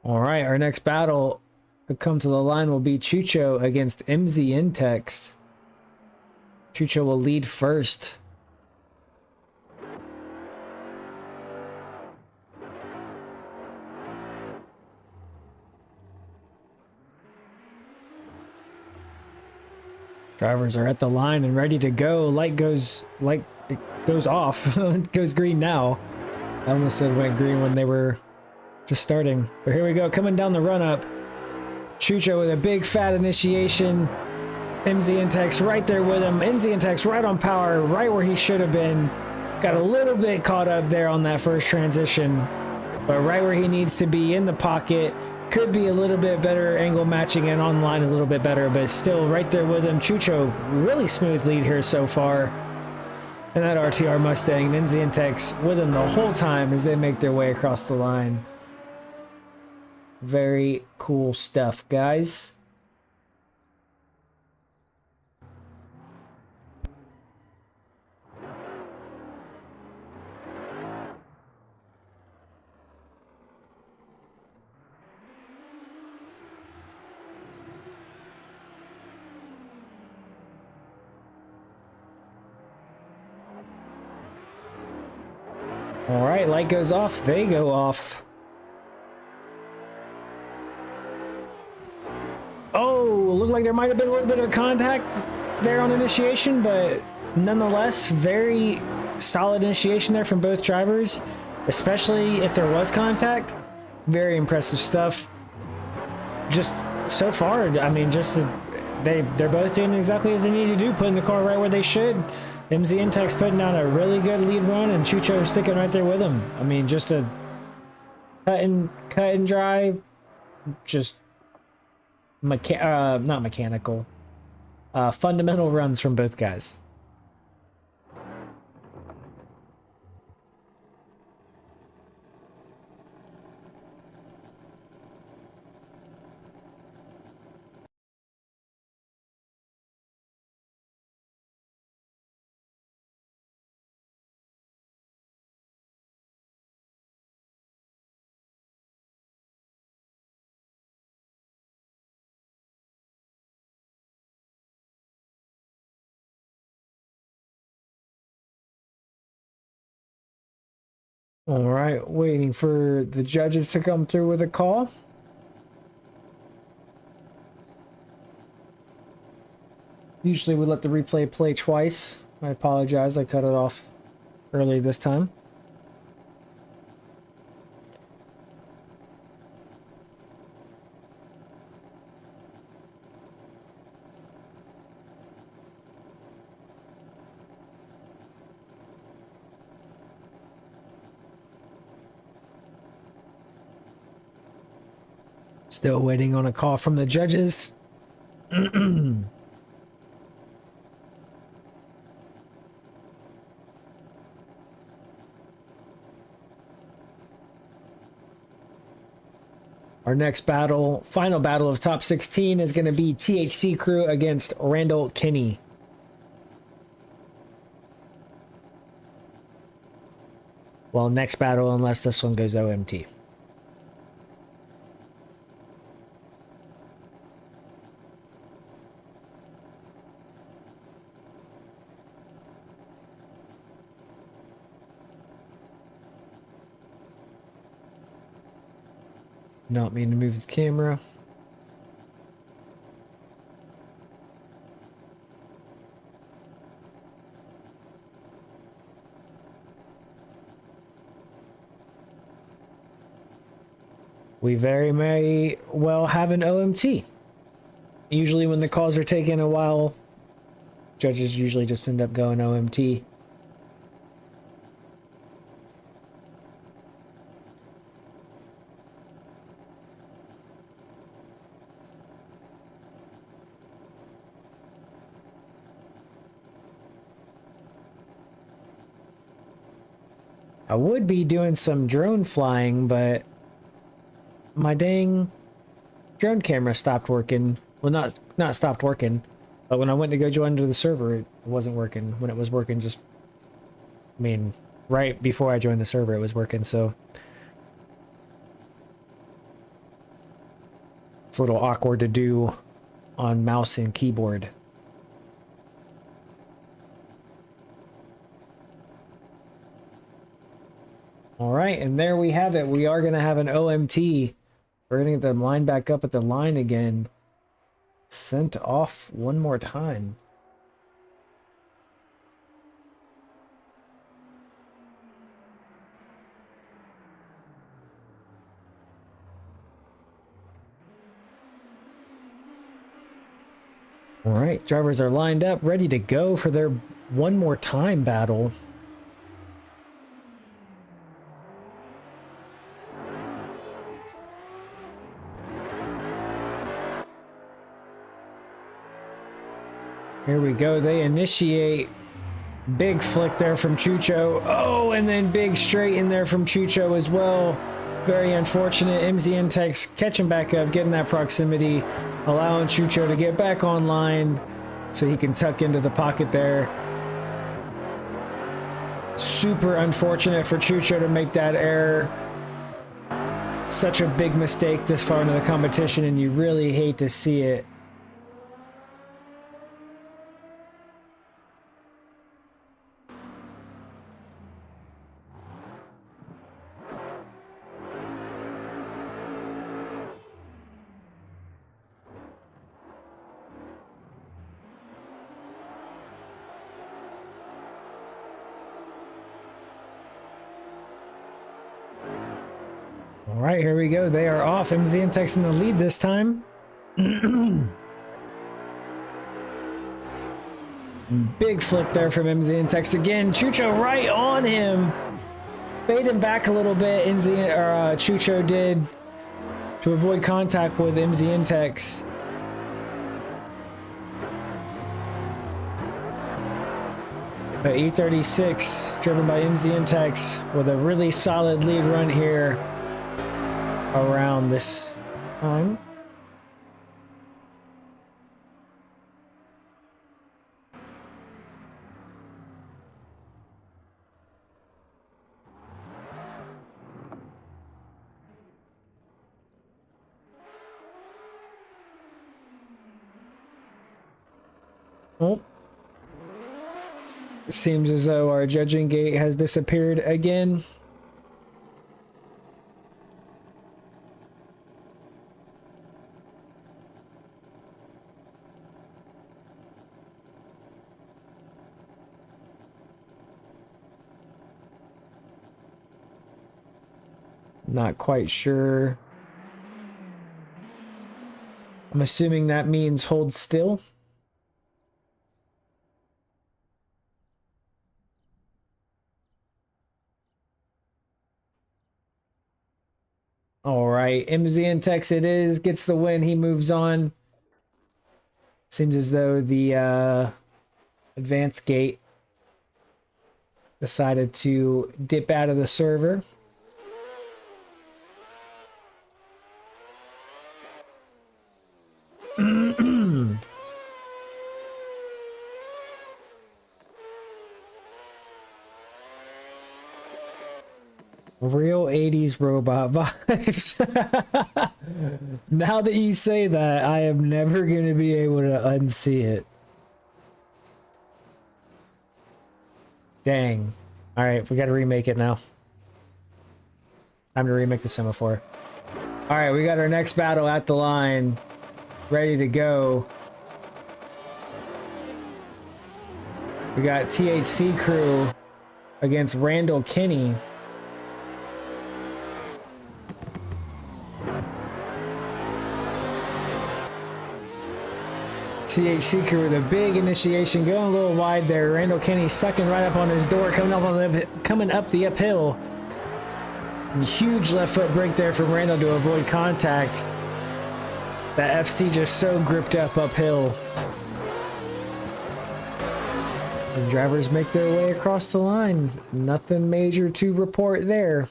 All right, our next battle to come to the line will be Chucho against MZ Intex. Chucho will lead first. Drivers are at the line and ready to go. Light goes off. It goes green now. I almost said went green when they were just starting. But here we go, coming down the run up. Chucho with a big fat initiation. MZ and Tex right there with him. MZ and Tex right on power, right where he should have been. Got a little bit caught up there on that first transition, but right where he needs to be in the pocket. Could be a little bit better angle matching, and online is a little bit better, but still right there with him. Chucho, really smooth lead here so far. And that RTR Mustang, MZ and Tex with him the whole time as they make their way across the line. Very cool stuff, guys. All right, light goes off, they go off. Oh, looked like there might have been a little bit of contact there on initiation, but nonetheless, very solid initiation there from both drivers, especially if there was contact. Very impressive stuff. Just so far, I mean, they're both doing exactly as they need to do, putting the car right where they should. MZ and Tex putting down a really good lead run, and Chucho sticking right there with him. I mean, just a cut and dry, just not mechanical, fundamental runs from both guys. All right, waiting for the judges to come through with a call. Usually we let the replay play twice. I apologize, I cut it off early this time. Still waiting on a call from the judges. Our next battle, final battle of top 16, is going to be THC Crew against Randall Kenny. Well, next battle, unless this one goes OMT. Not mean to move the camera. We very may well have an OMT. Usually when the calls are taking a while, judges usually just end up going OMT. I would be doing some drone flying, but my dang drone camera stopped working. Well, not stopped working, but when I went to go join to the server, it wasn't working. When it was working, just, I mean, right before I joined the server, it was working, so it's a little awkward to do on mouse and keyboard. All right, and there we have it. We are going to have an OMT. We're going to get the line back up at the line again. Sent off one more time. All right, drivers are lined up, ready to go for their one more time battle. Here we go. They initiate. Big flick there from Chucho. Oh, and then big straight in there from Chucho as well. Very unfortunate. MZ Intex catching back up, getting that proximity, allowing Chucho to get back online so he can tuck into the pocket there. Super unfortunate for Chucho to make that error. Such a big mistake this far into the competition, and you really hate to see it. All right, here we go. They are off. MZ and Tex in the lead this time. Big flip there from MZ and Tex again. Chucho right on him. Fade him back a little bit. Chucho did to avoid contact with MZ and Tex. But E36 driven by MZ and Tex with a really solid lead run here around this time. Oh. It seems as though our judging gate has disappeared again. Not quite sure. I'm assuming that means hold still. All right, MZ and Tex it is, gets the win, he moves on. Seems as though the advanced gate decided to dip out of the server. Real 80s robot vibes. Now that you say that, I am never going to be able to unsee it. Dang. Alright, we got to remake it now. Time to remake the semaphore. Alright, we got our next battle at the line. Ready to go. We got THC Crew against Randall Kenny. THC Crew with a big initiation, going a little wide there. Randall Kenny sucking right up on his door, coming up the uphill. And huge left foot break there from Randall to avoid contact. That FC just so gripped up uphill. The drivers make their way across the line. Nothing major to report there.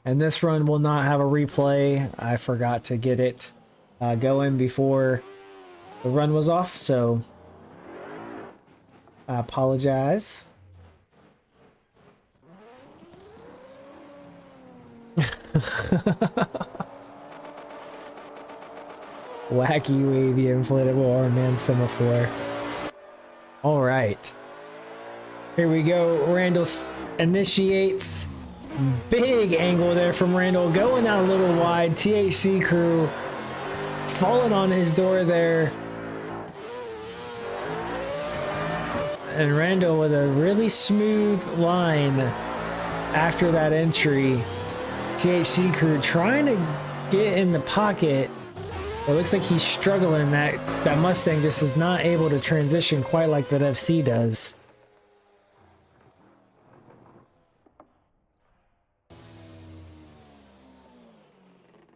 And this run will not have a replay. I forgot to get it going before the run was off, so I apologize. Wacky, wavy, inflatable arm man semaphore. All right. Here we go. Randall initiates. Big angle there from Randall. Going out a little wide. THC Crew falling on his door there. And Randall with a really smooth line after that entry. THC Crew trying to get in the pocket It looks like he's struggling. That Mustang just is not able to transition quite like that FC does.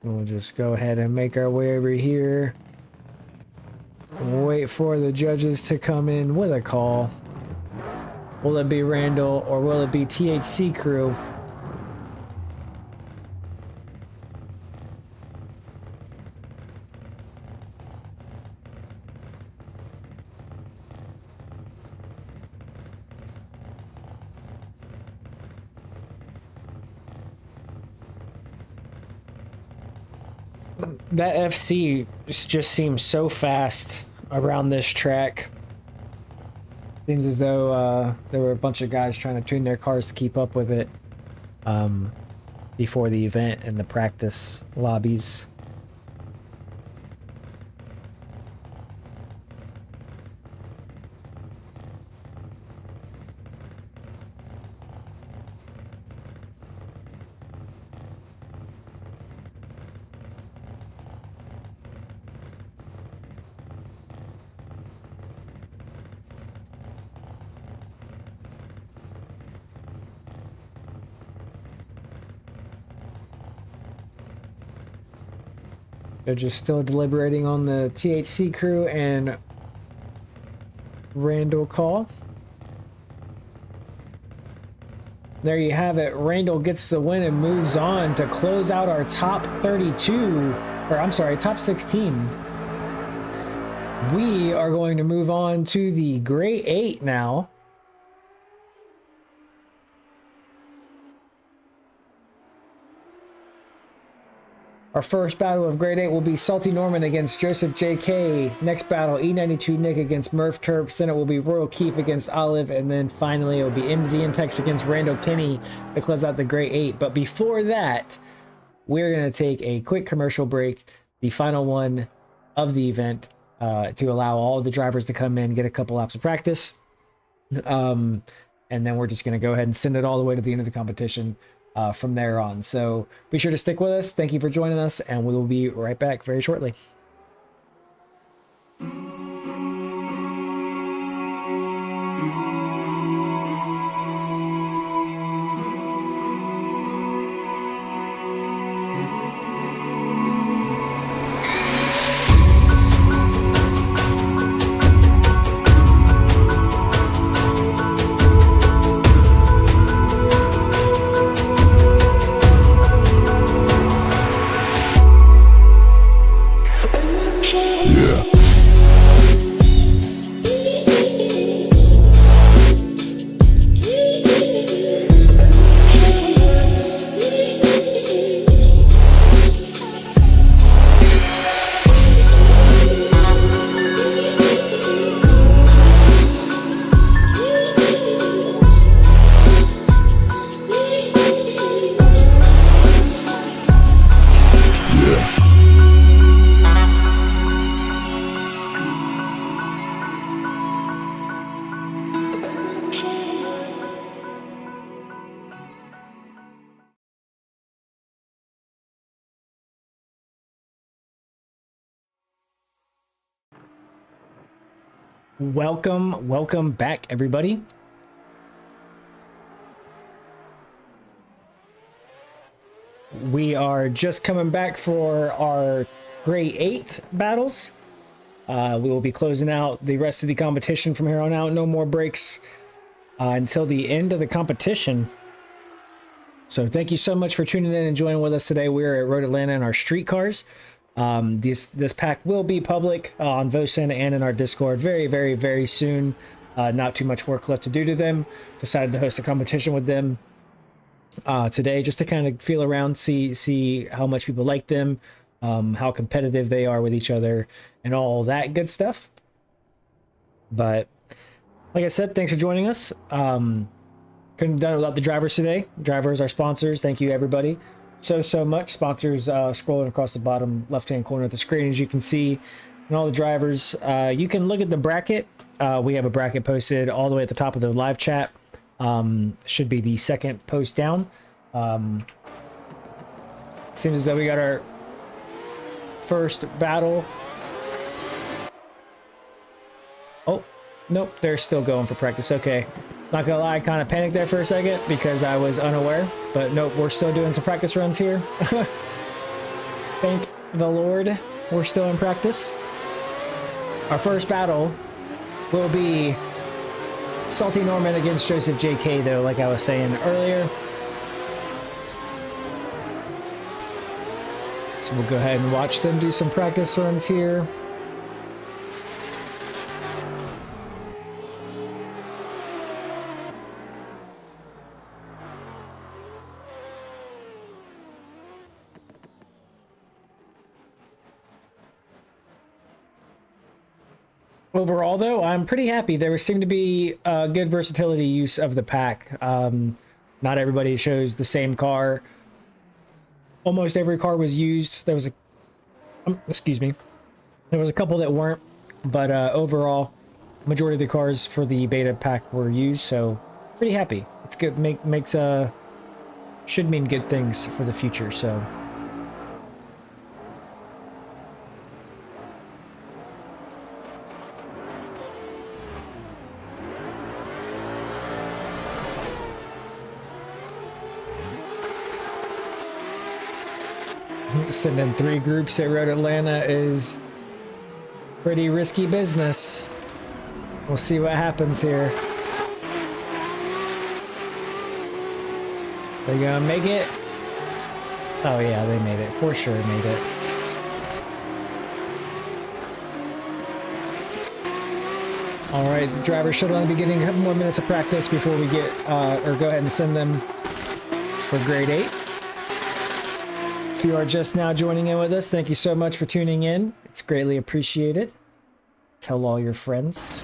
We'll just go ahead and make our way over here. Wait for the judges to come in with a call. Will it be Randall or will it be THC Crew? That FC just seems so fast around this track. Seems as though there were a bunch of guys trying to tune their cars to keep up with it before the event and the practice lobbies. They're just still deliberating on the THC Crew and Randall call. There you have it. Randall gets the win and moves on to close out our top 32, or I'm sorry, top 16. We are going to move on to the Grade 8 now. Our first battle of Grade 8 will be Salty Norman against Joseph JK. Next battle, E92 Nick against Murf Turps. Then it will be Royal Keef against Olive. And then finally, it will be MZ and Tex against Randall Kenny to close out the Grade 8. But before that, we're going to take a quick commercial break, the final one of the event, to allow all the drivers to come in, get a couple laps of practice. And then we're just going to go ahead and send it all the way to the end of the competition. From there on. So be sure to stick with us. Thank you for joining us, and we will be right back very shortly. Welcome back, everybody. We are just coming back for our Grade 8 battles. We will be closing out the rest of the competition from here on out. No more breaks until the end of the competition. So thank you so much for tuning in and joining with us today. We're at Rote Atlanta in our street cars. This pack will be public on Vosen and in our Discord very soon. Not too much work left to do to them. Decided to host a competition with them today just to kind of feel around, see how much people like them, how competitive they are with each other, and all that good stuff. But like I said, thanks for joining us. Couldn't have done it without the drivers today. Drivers are sponsors. Thank you, everybody. So much. Sponsors scrolling across the bottom left-hand corner of the screen, as you can see, and all the drivers. You can look at the bracket. We have a bracket posted all the way at the top of the live chat. Should be the second post down. Seems as though we got our first battle. Oh, nope, they're still going for practice. Okay. Not gonna lie, I kind of panicked there for a second because I was unaware. But nope, we're still doing some practice runs here. Thank the Lord, we're still in practice. Our first battle will be Salty Norman against Joseph JK, though, like I was saying earlier. So we'll go ahead and watch them do some practice runs here. Overall, though, I'm pretty happy. There seemed to be a good versatility use of the pack. Not everybody shows the same car. Almost every car was used. There was a, excuse me, there was a couple that weren't, but overall, majority of the cars for the beta pack were used. So pretty happy. It's good. Makes should mean good things for the future. So. Sending 3 groups at Rote Atlanta is pretty risky business. We'll see what happens here. They gonna make it? Oh yeah, they made it. For sure made it. Alright, the drivers should only be getting a couple more minutes of practice before we get, or go ahead and send them for grade 8. If you are just now joining in with us, thank you so much for tuning in. It's greatly appreciated. Tell all your friends.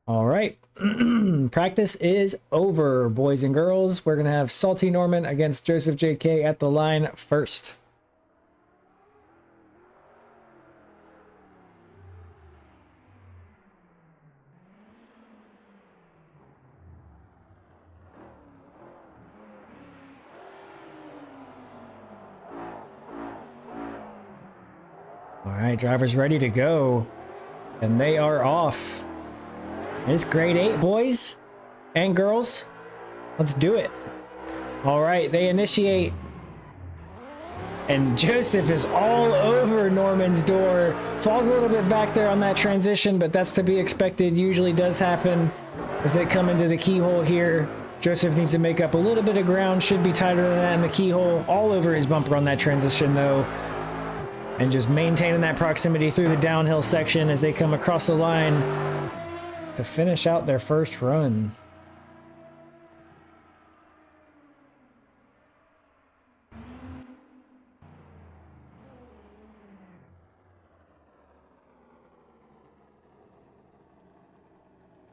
All right. Practice is over, boys and girls. We're going to have Salty Norman against Joseph JK at the line first. All right, drivers ready to go. And they are off. It's grade 8, boys and girls. Let's do it. All right, they initiate. And Joseph is all over Norman's door. Falls a little bit back there on that transition, but that's to be expected. Usually does happen as they come into the keyhole here. Joseph needs to make up a little bit of ground. Should be tighter than that in the keyhole. All over his bumper on that transition, though. And just maintaining that proximity through the downhill section as they come across the line to finish out their first run.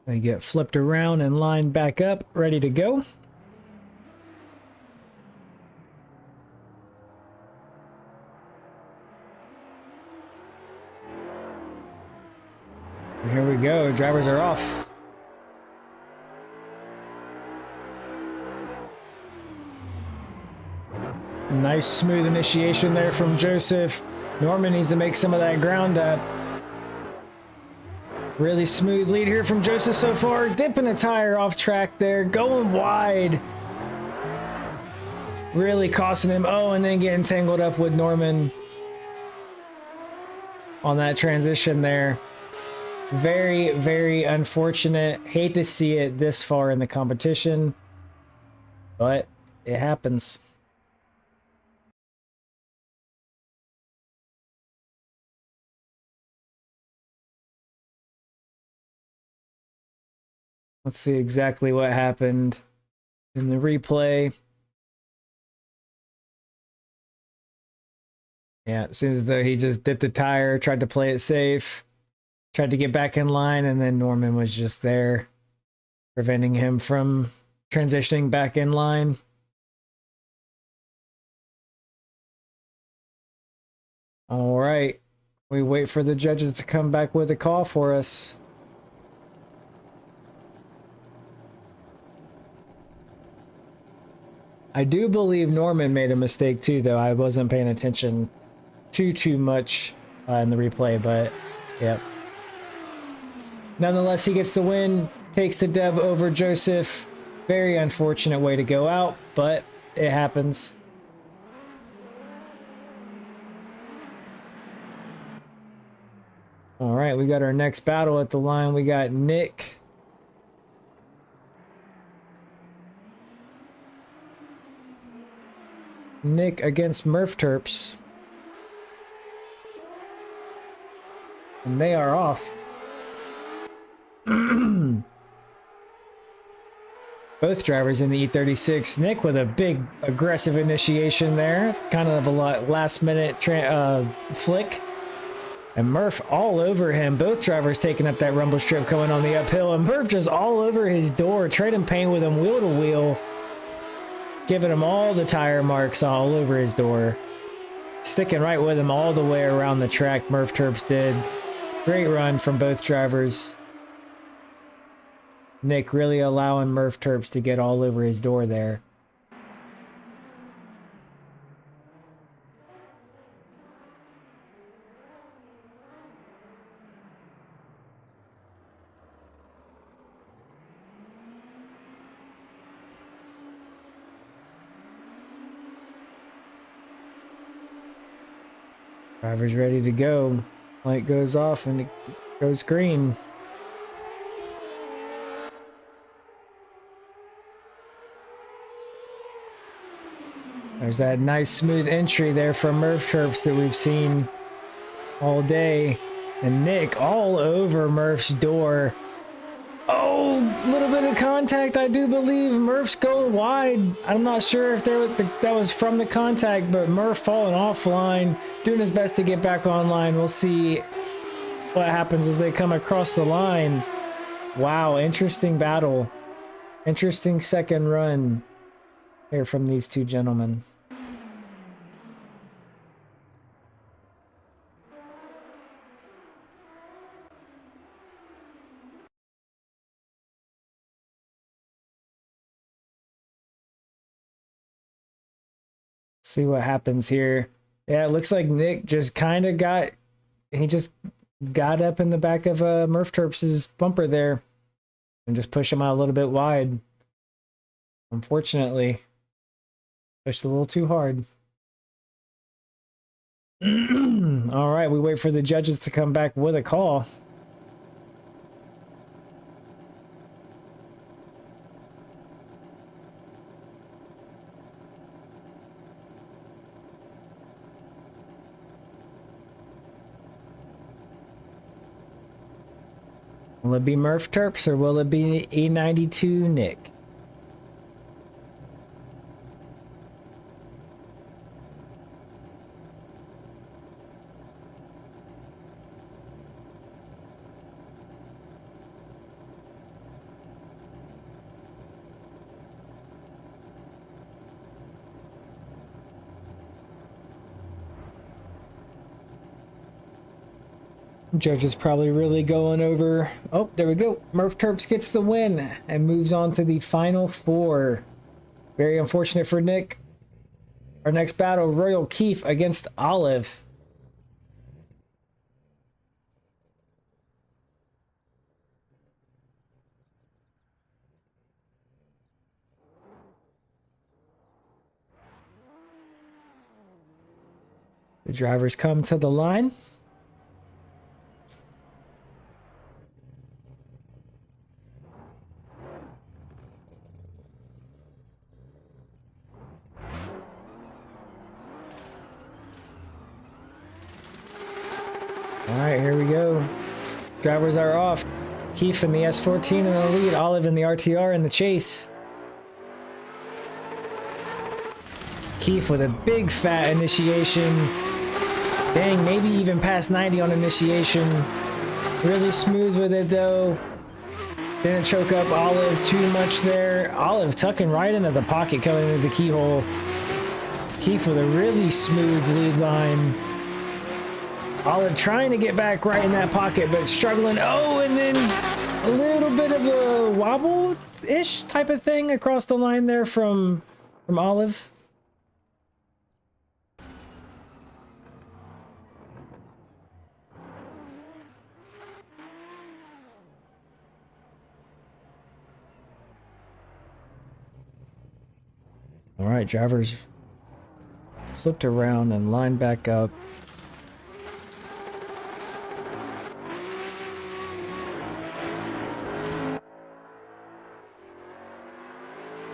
They get flipped around and lined back up, ready to go. Here we go, drivers are off. Nice smooth initiation there from Joseph. Norman needs to make some of that ground up. Really smooth lead here from Joseph so far. Dipping a tire off track there, going wide. Really costing him. Oh, and then getting tangled up with Norman on that transition there. Very, very unfortunate. Hate to see it this far in the competition, but it happens. Let's see exactly what happened in the replay. Yeah, it seems as though he just dipped a tire, tried to play it safe. Tried to get back in line, and then Norman was just there, preventing him from transitioning back in line. All right. We wait for the judges to come back with a call for us. I do believe Norman made a mistake too, though. I wasn't paying attention too much in the replay, but yep. Nonetheless, he gets the win, takes the dub over Joseph. Very unfortunate way to go out, but it happens. All right, we got our next battle at the line. We got Nick. Nick against Murf Turps. And they are off. Both drivers in the E36. Nick with a big aggressive initiation there. Kind of a last minute flick. And Murf all over him. Both drivers taking up that rumble strip coming on the uphill. And Murf just all over his door. Trading paint with him wheel to wheel. Giving him all the tire marks all over his door. Sticking right with him all the way around the track. Murf Turps did. Great run from both drivers. Nick really allowing Murf Turps to get all over his door there. Driver's ready to go. Light goes off and it goes green. There's that nice smooth entry there from Murf Turps that we've seen all day. And Nick all over Murf's door. Oh, a little bit of contact, I do believe. Murf's going wide. I'm not sure if that was from the contact, but Murf falling offline, doing his best to get back online. We'll see what happens as they come across the line. Wow, interesting battle. Interesting second run here from these two gentlemen. See what happens here. Yeah, it looks like Nick just kind of got up in the back of Murf Turps' bumper there and just pushed him out a little bit wide. Unfortunately, pushed a little too hard. All right, we wait for the judges to come back with a call. Will it be Murf Turps or will it be E92 Nick? Judge is probably really going over. Oh, there we go. Murf Turps gets the win and moves on to the final four. Very unfortunate for Nick. Our next battle, Royal Keef against Olive. The drivers come to the line. Alright, here we go. Drivers are off. Keef in the S14 in the lead, Olive in the RTR in the chase. Keef with a big fat initiation. Dang, maybe even past 90 on initiation. Really smooth with it though. Didn't choke up Olive too much there. Olive tucking right into the pocket coming into the keyhole. Keef with a really smooth lead line. Olive trying to get back right in that pocket, but struggling. Oh, and then a little bit of a wobble-ish type of thing across the line there from from Olive. All right, drivers flipped around and lined back up.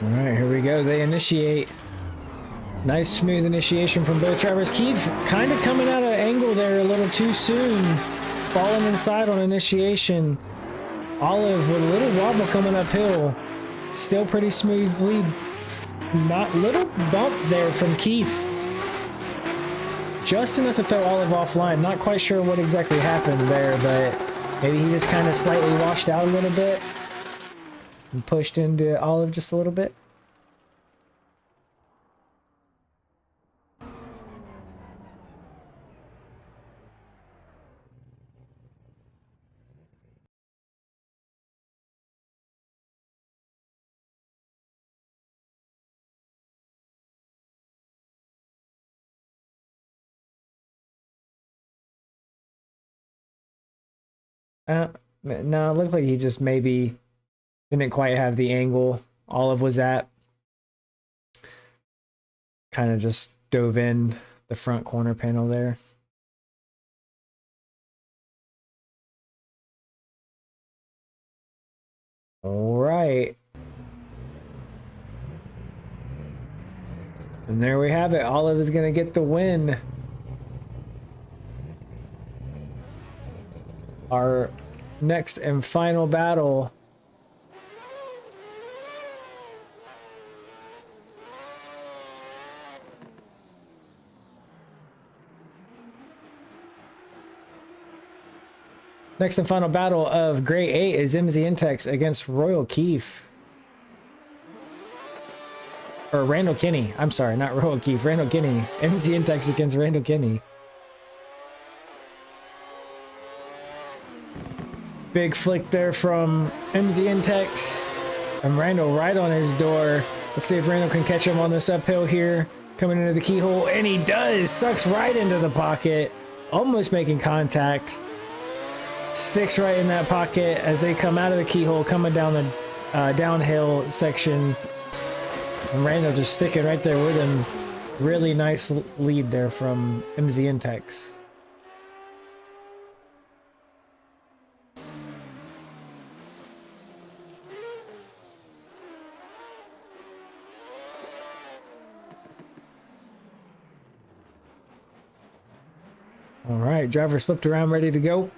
All right, here we go. They initiate. Nice smooth initiation from both drivers. Keef kind of coming out of angle there a little too soon. Falling inside on initiation. Olive with a little wobble coming uphill. Still pretty smooth lead. Not little bump there from Keef. Just enough to throw Olive offline. Not quite sure what exactly happened there, but maybe he just kind of slightly washed out a little bit and pushed into Olive just a little bit. No, it looked like he just maybe didn't quite have the angle Olive was at. Kind of just dove in the front corner panel there. All right. And there we have it. Olive is going to get the win. Our next and final battle. Next and final battle of Grade 8 is Inex against Royal Keef. Or Randall Kenny. I'm sorry, not Royal Keef. Randall Kenny. Inex against Randall Kenny. Big flick there from Inex. And Randall right on his door. Let's see if Randall can catch him on this uphill here. Coming into the keyhole. And he does. Sucks right into the pocket. Almost making contact. Sticks right in that pocket as they come out of the keyhole, coming down the downhill section. And Randall just sticking right there with him. Really nice lead there from Inex. All right, drivers flipped around, ready to go.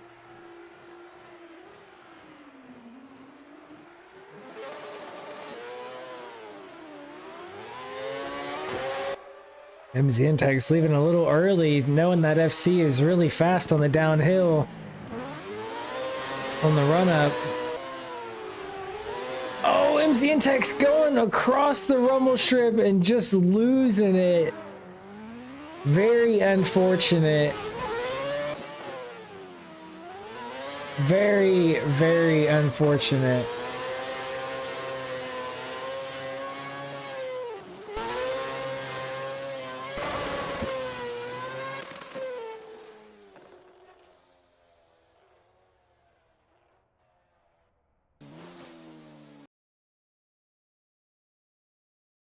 Inex leaving a little early, knowing that FC is really fast on the downhill. On the run-up. Oh, Inex going across the rumble strip and just losing it. Very unfortunate. Very, very unfortunate.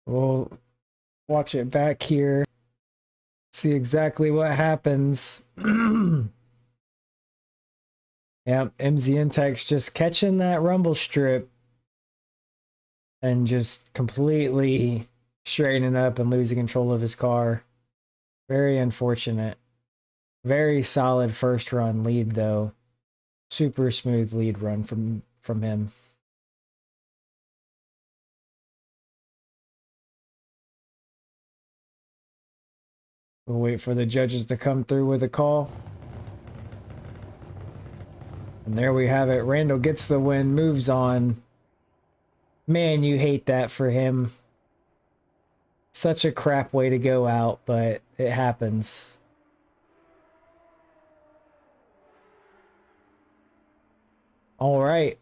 We'll watch it back here. See exactly what happens. Yep, Inex just catching that rumble strip and just completely straightening up and losing control of his car. Very unfortunate. Very solid first run lead though. Super smooth lead run from him. We'll wait for the judges to come through with a call. And there we have it. Randall gets the win, moves on. Man, you hate that for him. Such a crap way to go out, but it happens. All right.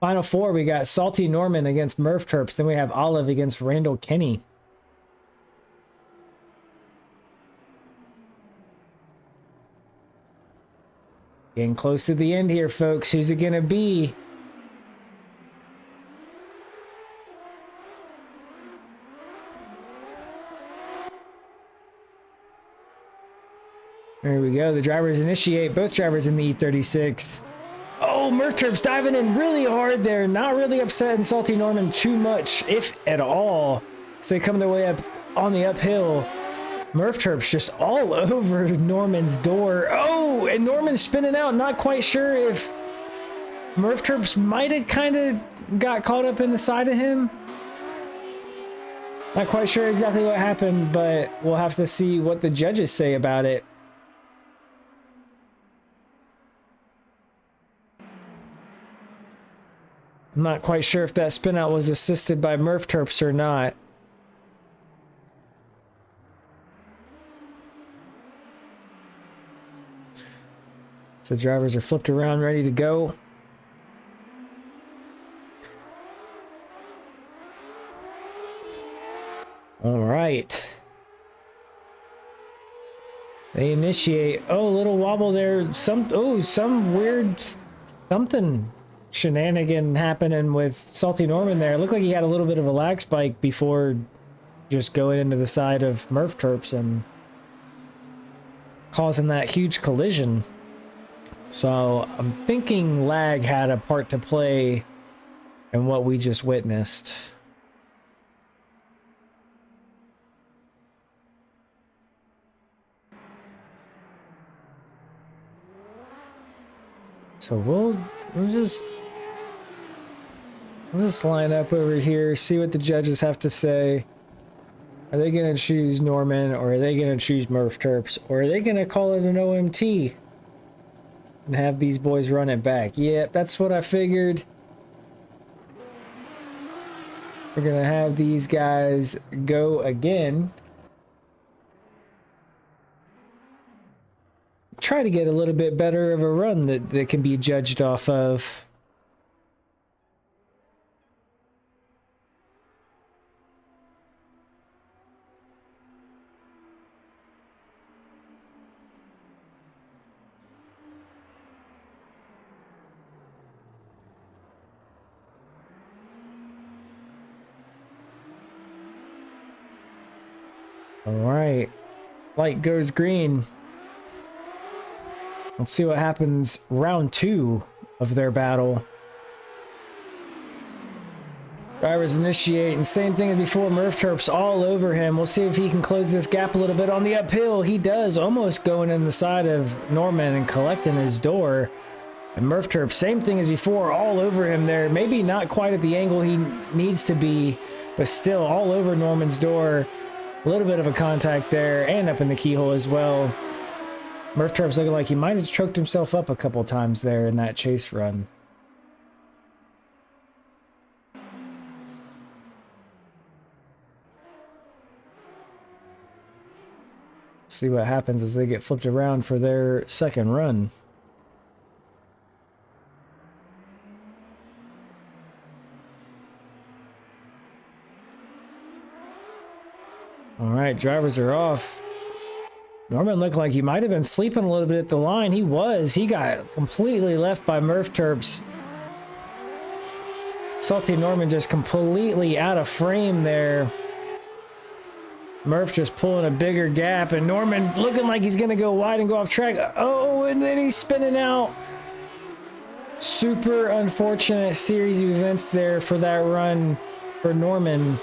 Final four, we got Salty Norman against Murf Turps. Then we have Olive against Randall Kenny. Getting close to the end here, folks. Who's it gonna be? There we go. The drivers initiate. Both drivers in the E36. Oh, Murf Turps diving in really hard there. Not really upsetting Salty Norman too much, if at all. So they come their way up on the uphill. Murf Turps just all over Norman's door. Oh, and Norman's spinning out. Not quite sure if Murf Turps might have kind of got caught up in the side of him. Not quite sure exactly what happened, but we'll have to see what the judges say about it. I'm not quite sure if that spin out was assisted by Murf Turps or not. So drivers are flipped around, ready to go. All right. They initiate. Oh, a little wobble there. Some weird something shenanigan happening with Salty Norman there. It looked like he had a little bit of a lag spike before just going into the side of Murf Turps and causing that huge collision. So I'm thinking lag had a part to play in what we just witnessed. So we'll just line up over here, see what the judges have to say. Are they going to choose Norman, or are they going to choose Murf Turps, or are they going to call it an OMT and have these boys run it back? Yeah, that's what I figured. We're going to have these guys go again. Try to get a little bit better of a run that can be judged off of. All right, light goes green. Let's see what happens round 2 of their battle. Drivers initiate, and same thing as before, Murf Turps all over him. We'll see if he can close this gap a little bit on the uphill. He does, almost going in the side of Norman and collecting his door. And Murf Turps, same thing as before, all over him there. Maybe not quite at the angle he needs to be, but still all over Norman's door. A little bit of a contact there, and up in the keyhole as well. Murf Turps looking like he might have choked himself up a couple times there in that chase run. See what happens as they get flipped around for their second run. All right, drivers are off. Norman looked like he might have been sleeping a little bit at the line. He was. He got completely left by Murf Turps. Salty Norman just completely out of frame there. Murf just pulling a bigger gap, and Norman looking like he's going to go wide and go off track. Oh, and then he's spinning out. Super unfortunate series of events there for that run for Norman.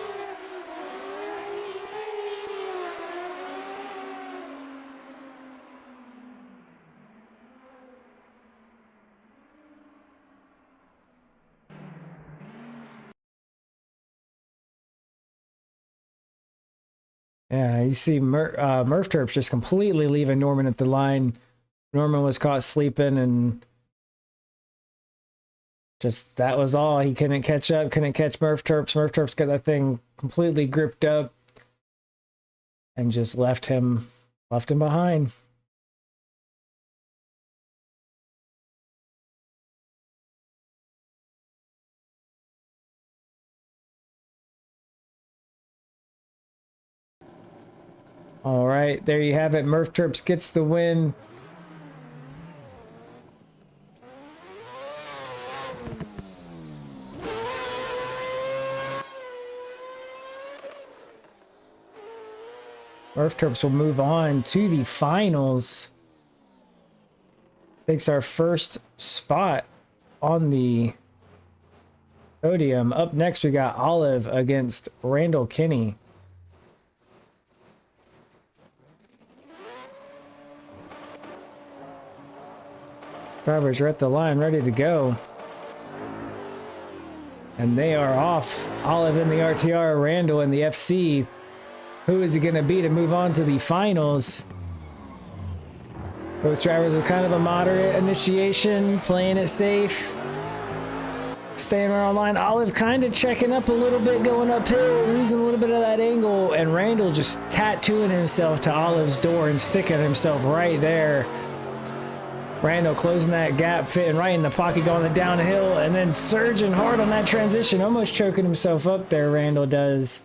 Yeah, you see Murf Turps just completely leaving Norman at the line. Norman was caught sleeping, and just that was all. He couldn't catch up, couldn't catch Murf Turps. Murf Turps got that thing completely gripped up and just left him behind. All right, there you have it. Murf Turps gets the win. Murf Turps will move on to the finals. Takes our first spot on the podium. Up next, we got Olive against Randall Kenny. Drivers are at the line, ready to go. And they are off. Olive in the RTR, Randall in the FC. Who is he going to be to move on to the finals? Both drivers with kind of a moderate initiation, playing it safe. Staying around line. Olive kind of checking up a little bit, going uphill, losing a little bit of that angle. And Randall just tattooing himself to Olive's door and sticking himself right there. Randall closing that gap, fitting right in the pocket, going the downhill, and then surging hard on that transition, almost choking himself up there, Randall does.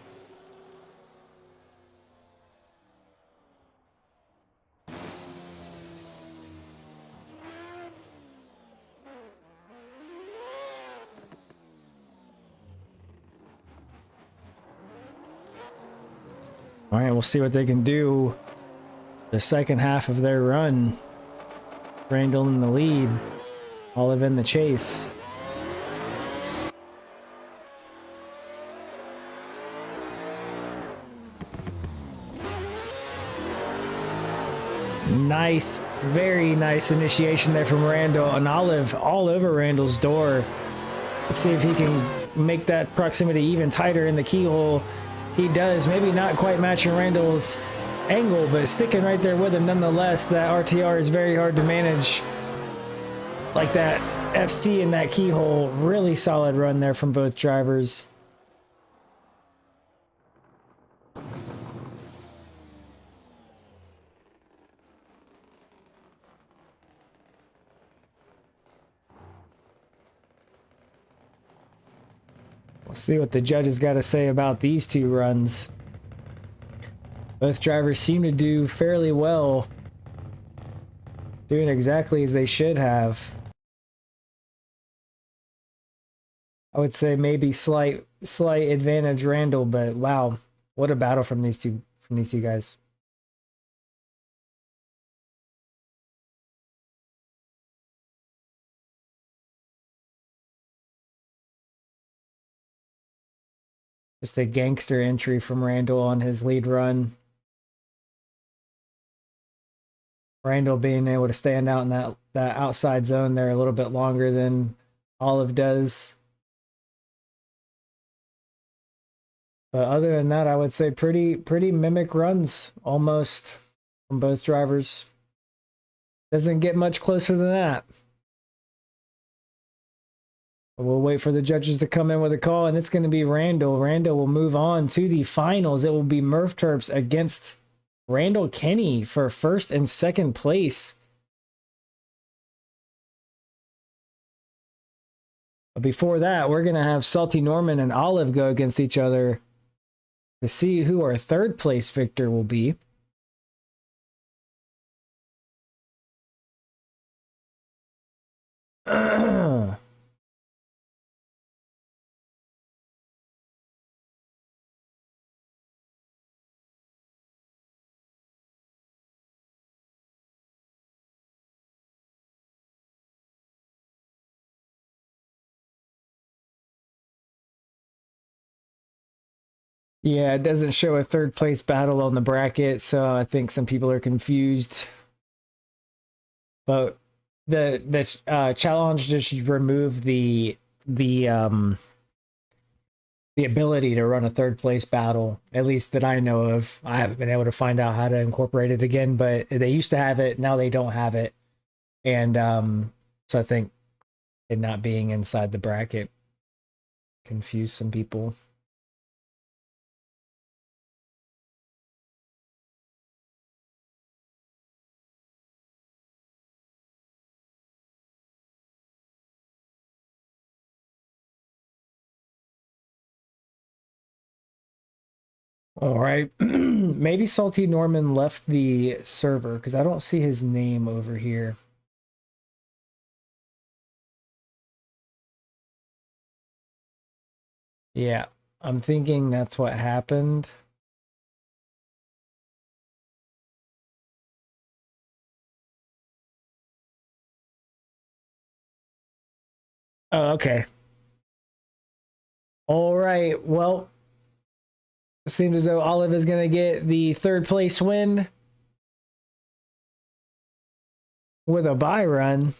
All right, we'll see what they can do the second half of their run. Randall in the lead, Olive in the chase. Nice, very nice initiation there from Randall, and Olive all over Randall's door. Let's see if he can make that proximity even tighter in the keyhole. He does, maybe not quite matching Randall's angle, but sticking right there with him nonetheless. That RTR is very hard to manage. Like that FC in that keyhole, really solid run there from both drivers. We'll see what the judges got to say about these two runs. Both drivers seem to do fairly well, doing exactly as they should have. I would say maybe slight advantage Randall, but wow, what a battle from these two guys. Just a gangster entry from Randall on his lead run. Randall being able to stand out in that outside zone there a little bit longer than Olive does. But other than that, I would say pretty mimic runs almost from both drivers. Doesn't get much closer than that. But we'll wait for the judges to come in with a call, and it's going to be Randall. Randall will move on to the finals. It will be Murf Turps against Randall Kenny for first and second place. But before that, we're going to have Salty Norman and Olive go against each other to see who our third place victor will be. Yeah, it doesn't show a third place battle on the bracket, so I think some people are confused. But the challenge just remove the ability to run a third place battle, at least that I know of. I haven't been able to find out how to incorporate it again, but they used to have it, now they don't have it. And so I think it not being inside the bracket confused some people. All right, maybe Salty Norman left the server because I don't see his name over here. Yeah, I'm thinking that's what happened. Oh, okay. All right. Well, it seems as though Olive is going to get the third place win with a bye run.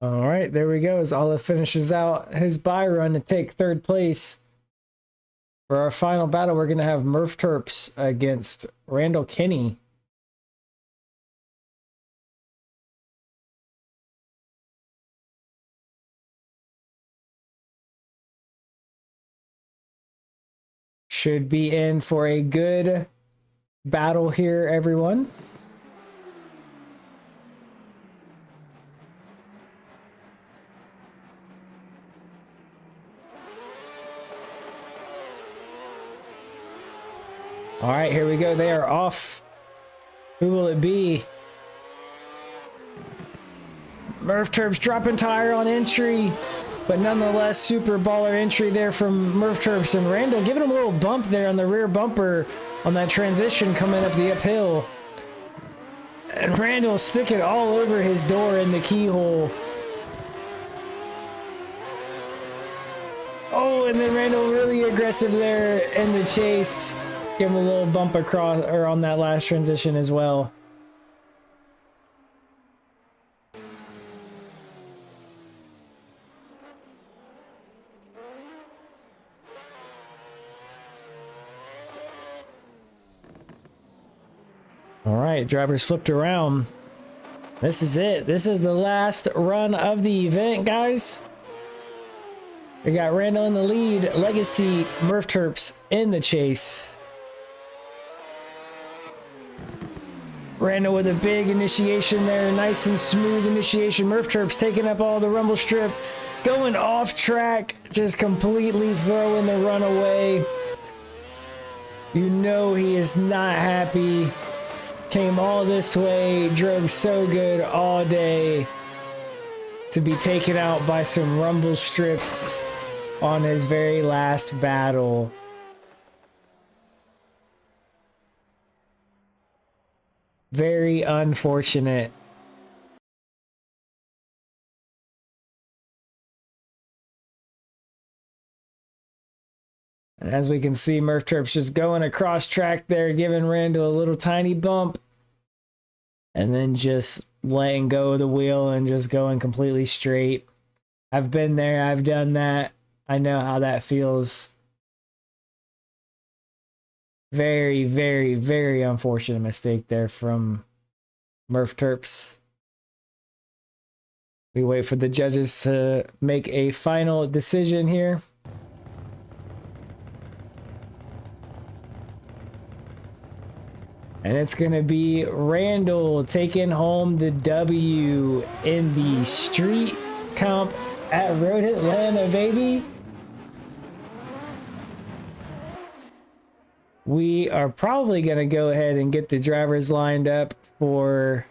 All right, there we go. As Olive finishes out his bye run to take third place. For our final battle, we're going to have Murf Turps against Randall Kenny. Should be in for a good battle here, everyone. All right, here we go. They are off. Who will it be? Murf Turps dropping tire on entry, but nonetheless, super baller entry there from Murf Turps, and Randall giving him a little bump there on the rear bumper on that transition coming up the uphill. And Randall sticking all over his door in the keyhole. Oh, and then Randall really aggressive there in the chase. Give him a little bump across or on that last transition as well. All right, drivers flipped around. This is it. This is the last run of the event, guys. We got Randall in the lead, Legacy, Murf Turps in the chase. Randall with a big initiation there, nice and smooth initiation. Murf Turps taking up all the rumble strip, going off track, just completely throwing the run away. You know he is not happy. Came all this way, drove so good all day to be taken out by some rumble strips on his very last battle. Very unfortunate. And as we can see, Murf Turps just going across track there, giving Randall a little tiny bump. And then just letting go of the wheel and just going completely straight. I've been there. I've done that. I know how that feels. Very, very, very unfortunate mistake there from Murf Turps. We wait for the judges to make a final decision here. And it's going to be Randall taking home the W in the street comp at Rote Atlanta, baby. We are probably going to go ahead and get the drivers lined up for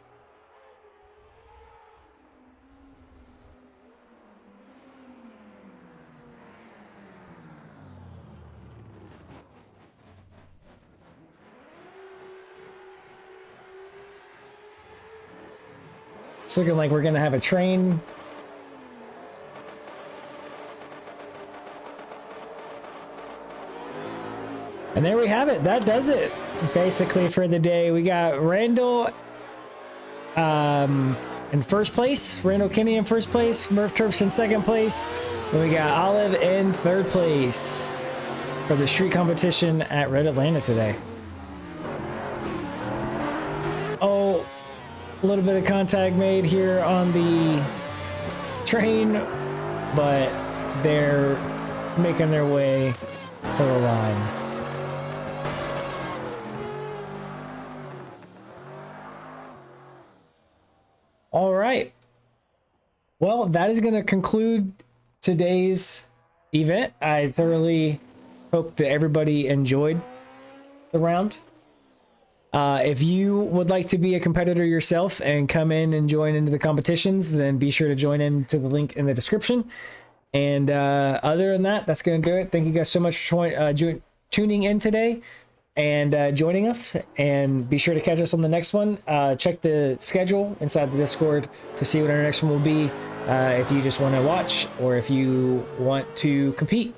it's looking like we're going to have a train. And there we have it. That does it basically for the day. We got Randall in first place, Randall Kenny in first place, Murf Turps in second place, and we got Olive in third place for the street competition at Rote Atlanta today. Oh, a little bit of contact made here on the train, but they're making their way to the line. All right. Well, that is going to conclude today's event. I thoroughly hope that everybody enjoyed the round. If you would like to be a competitor yourself and come in and join into the competitions, then be sure to join in to the link in the description. And other than that, that's going to do it. Thank you guys so much for tuning in today and joining us. And be sure to catch us on the next one. Check the schedule inside the Discord to see what our next one will be, if you just want to watch or if you want to compete.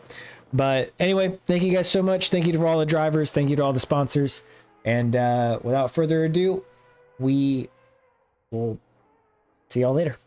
But anyway, thank you guys so much. Thank you to all the drivers. Thank you to all the sponsors. And without further ado, we will see y'all later.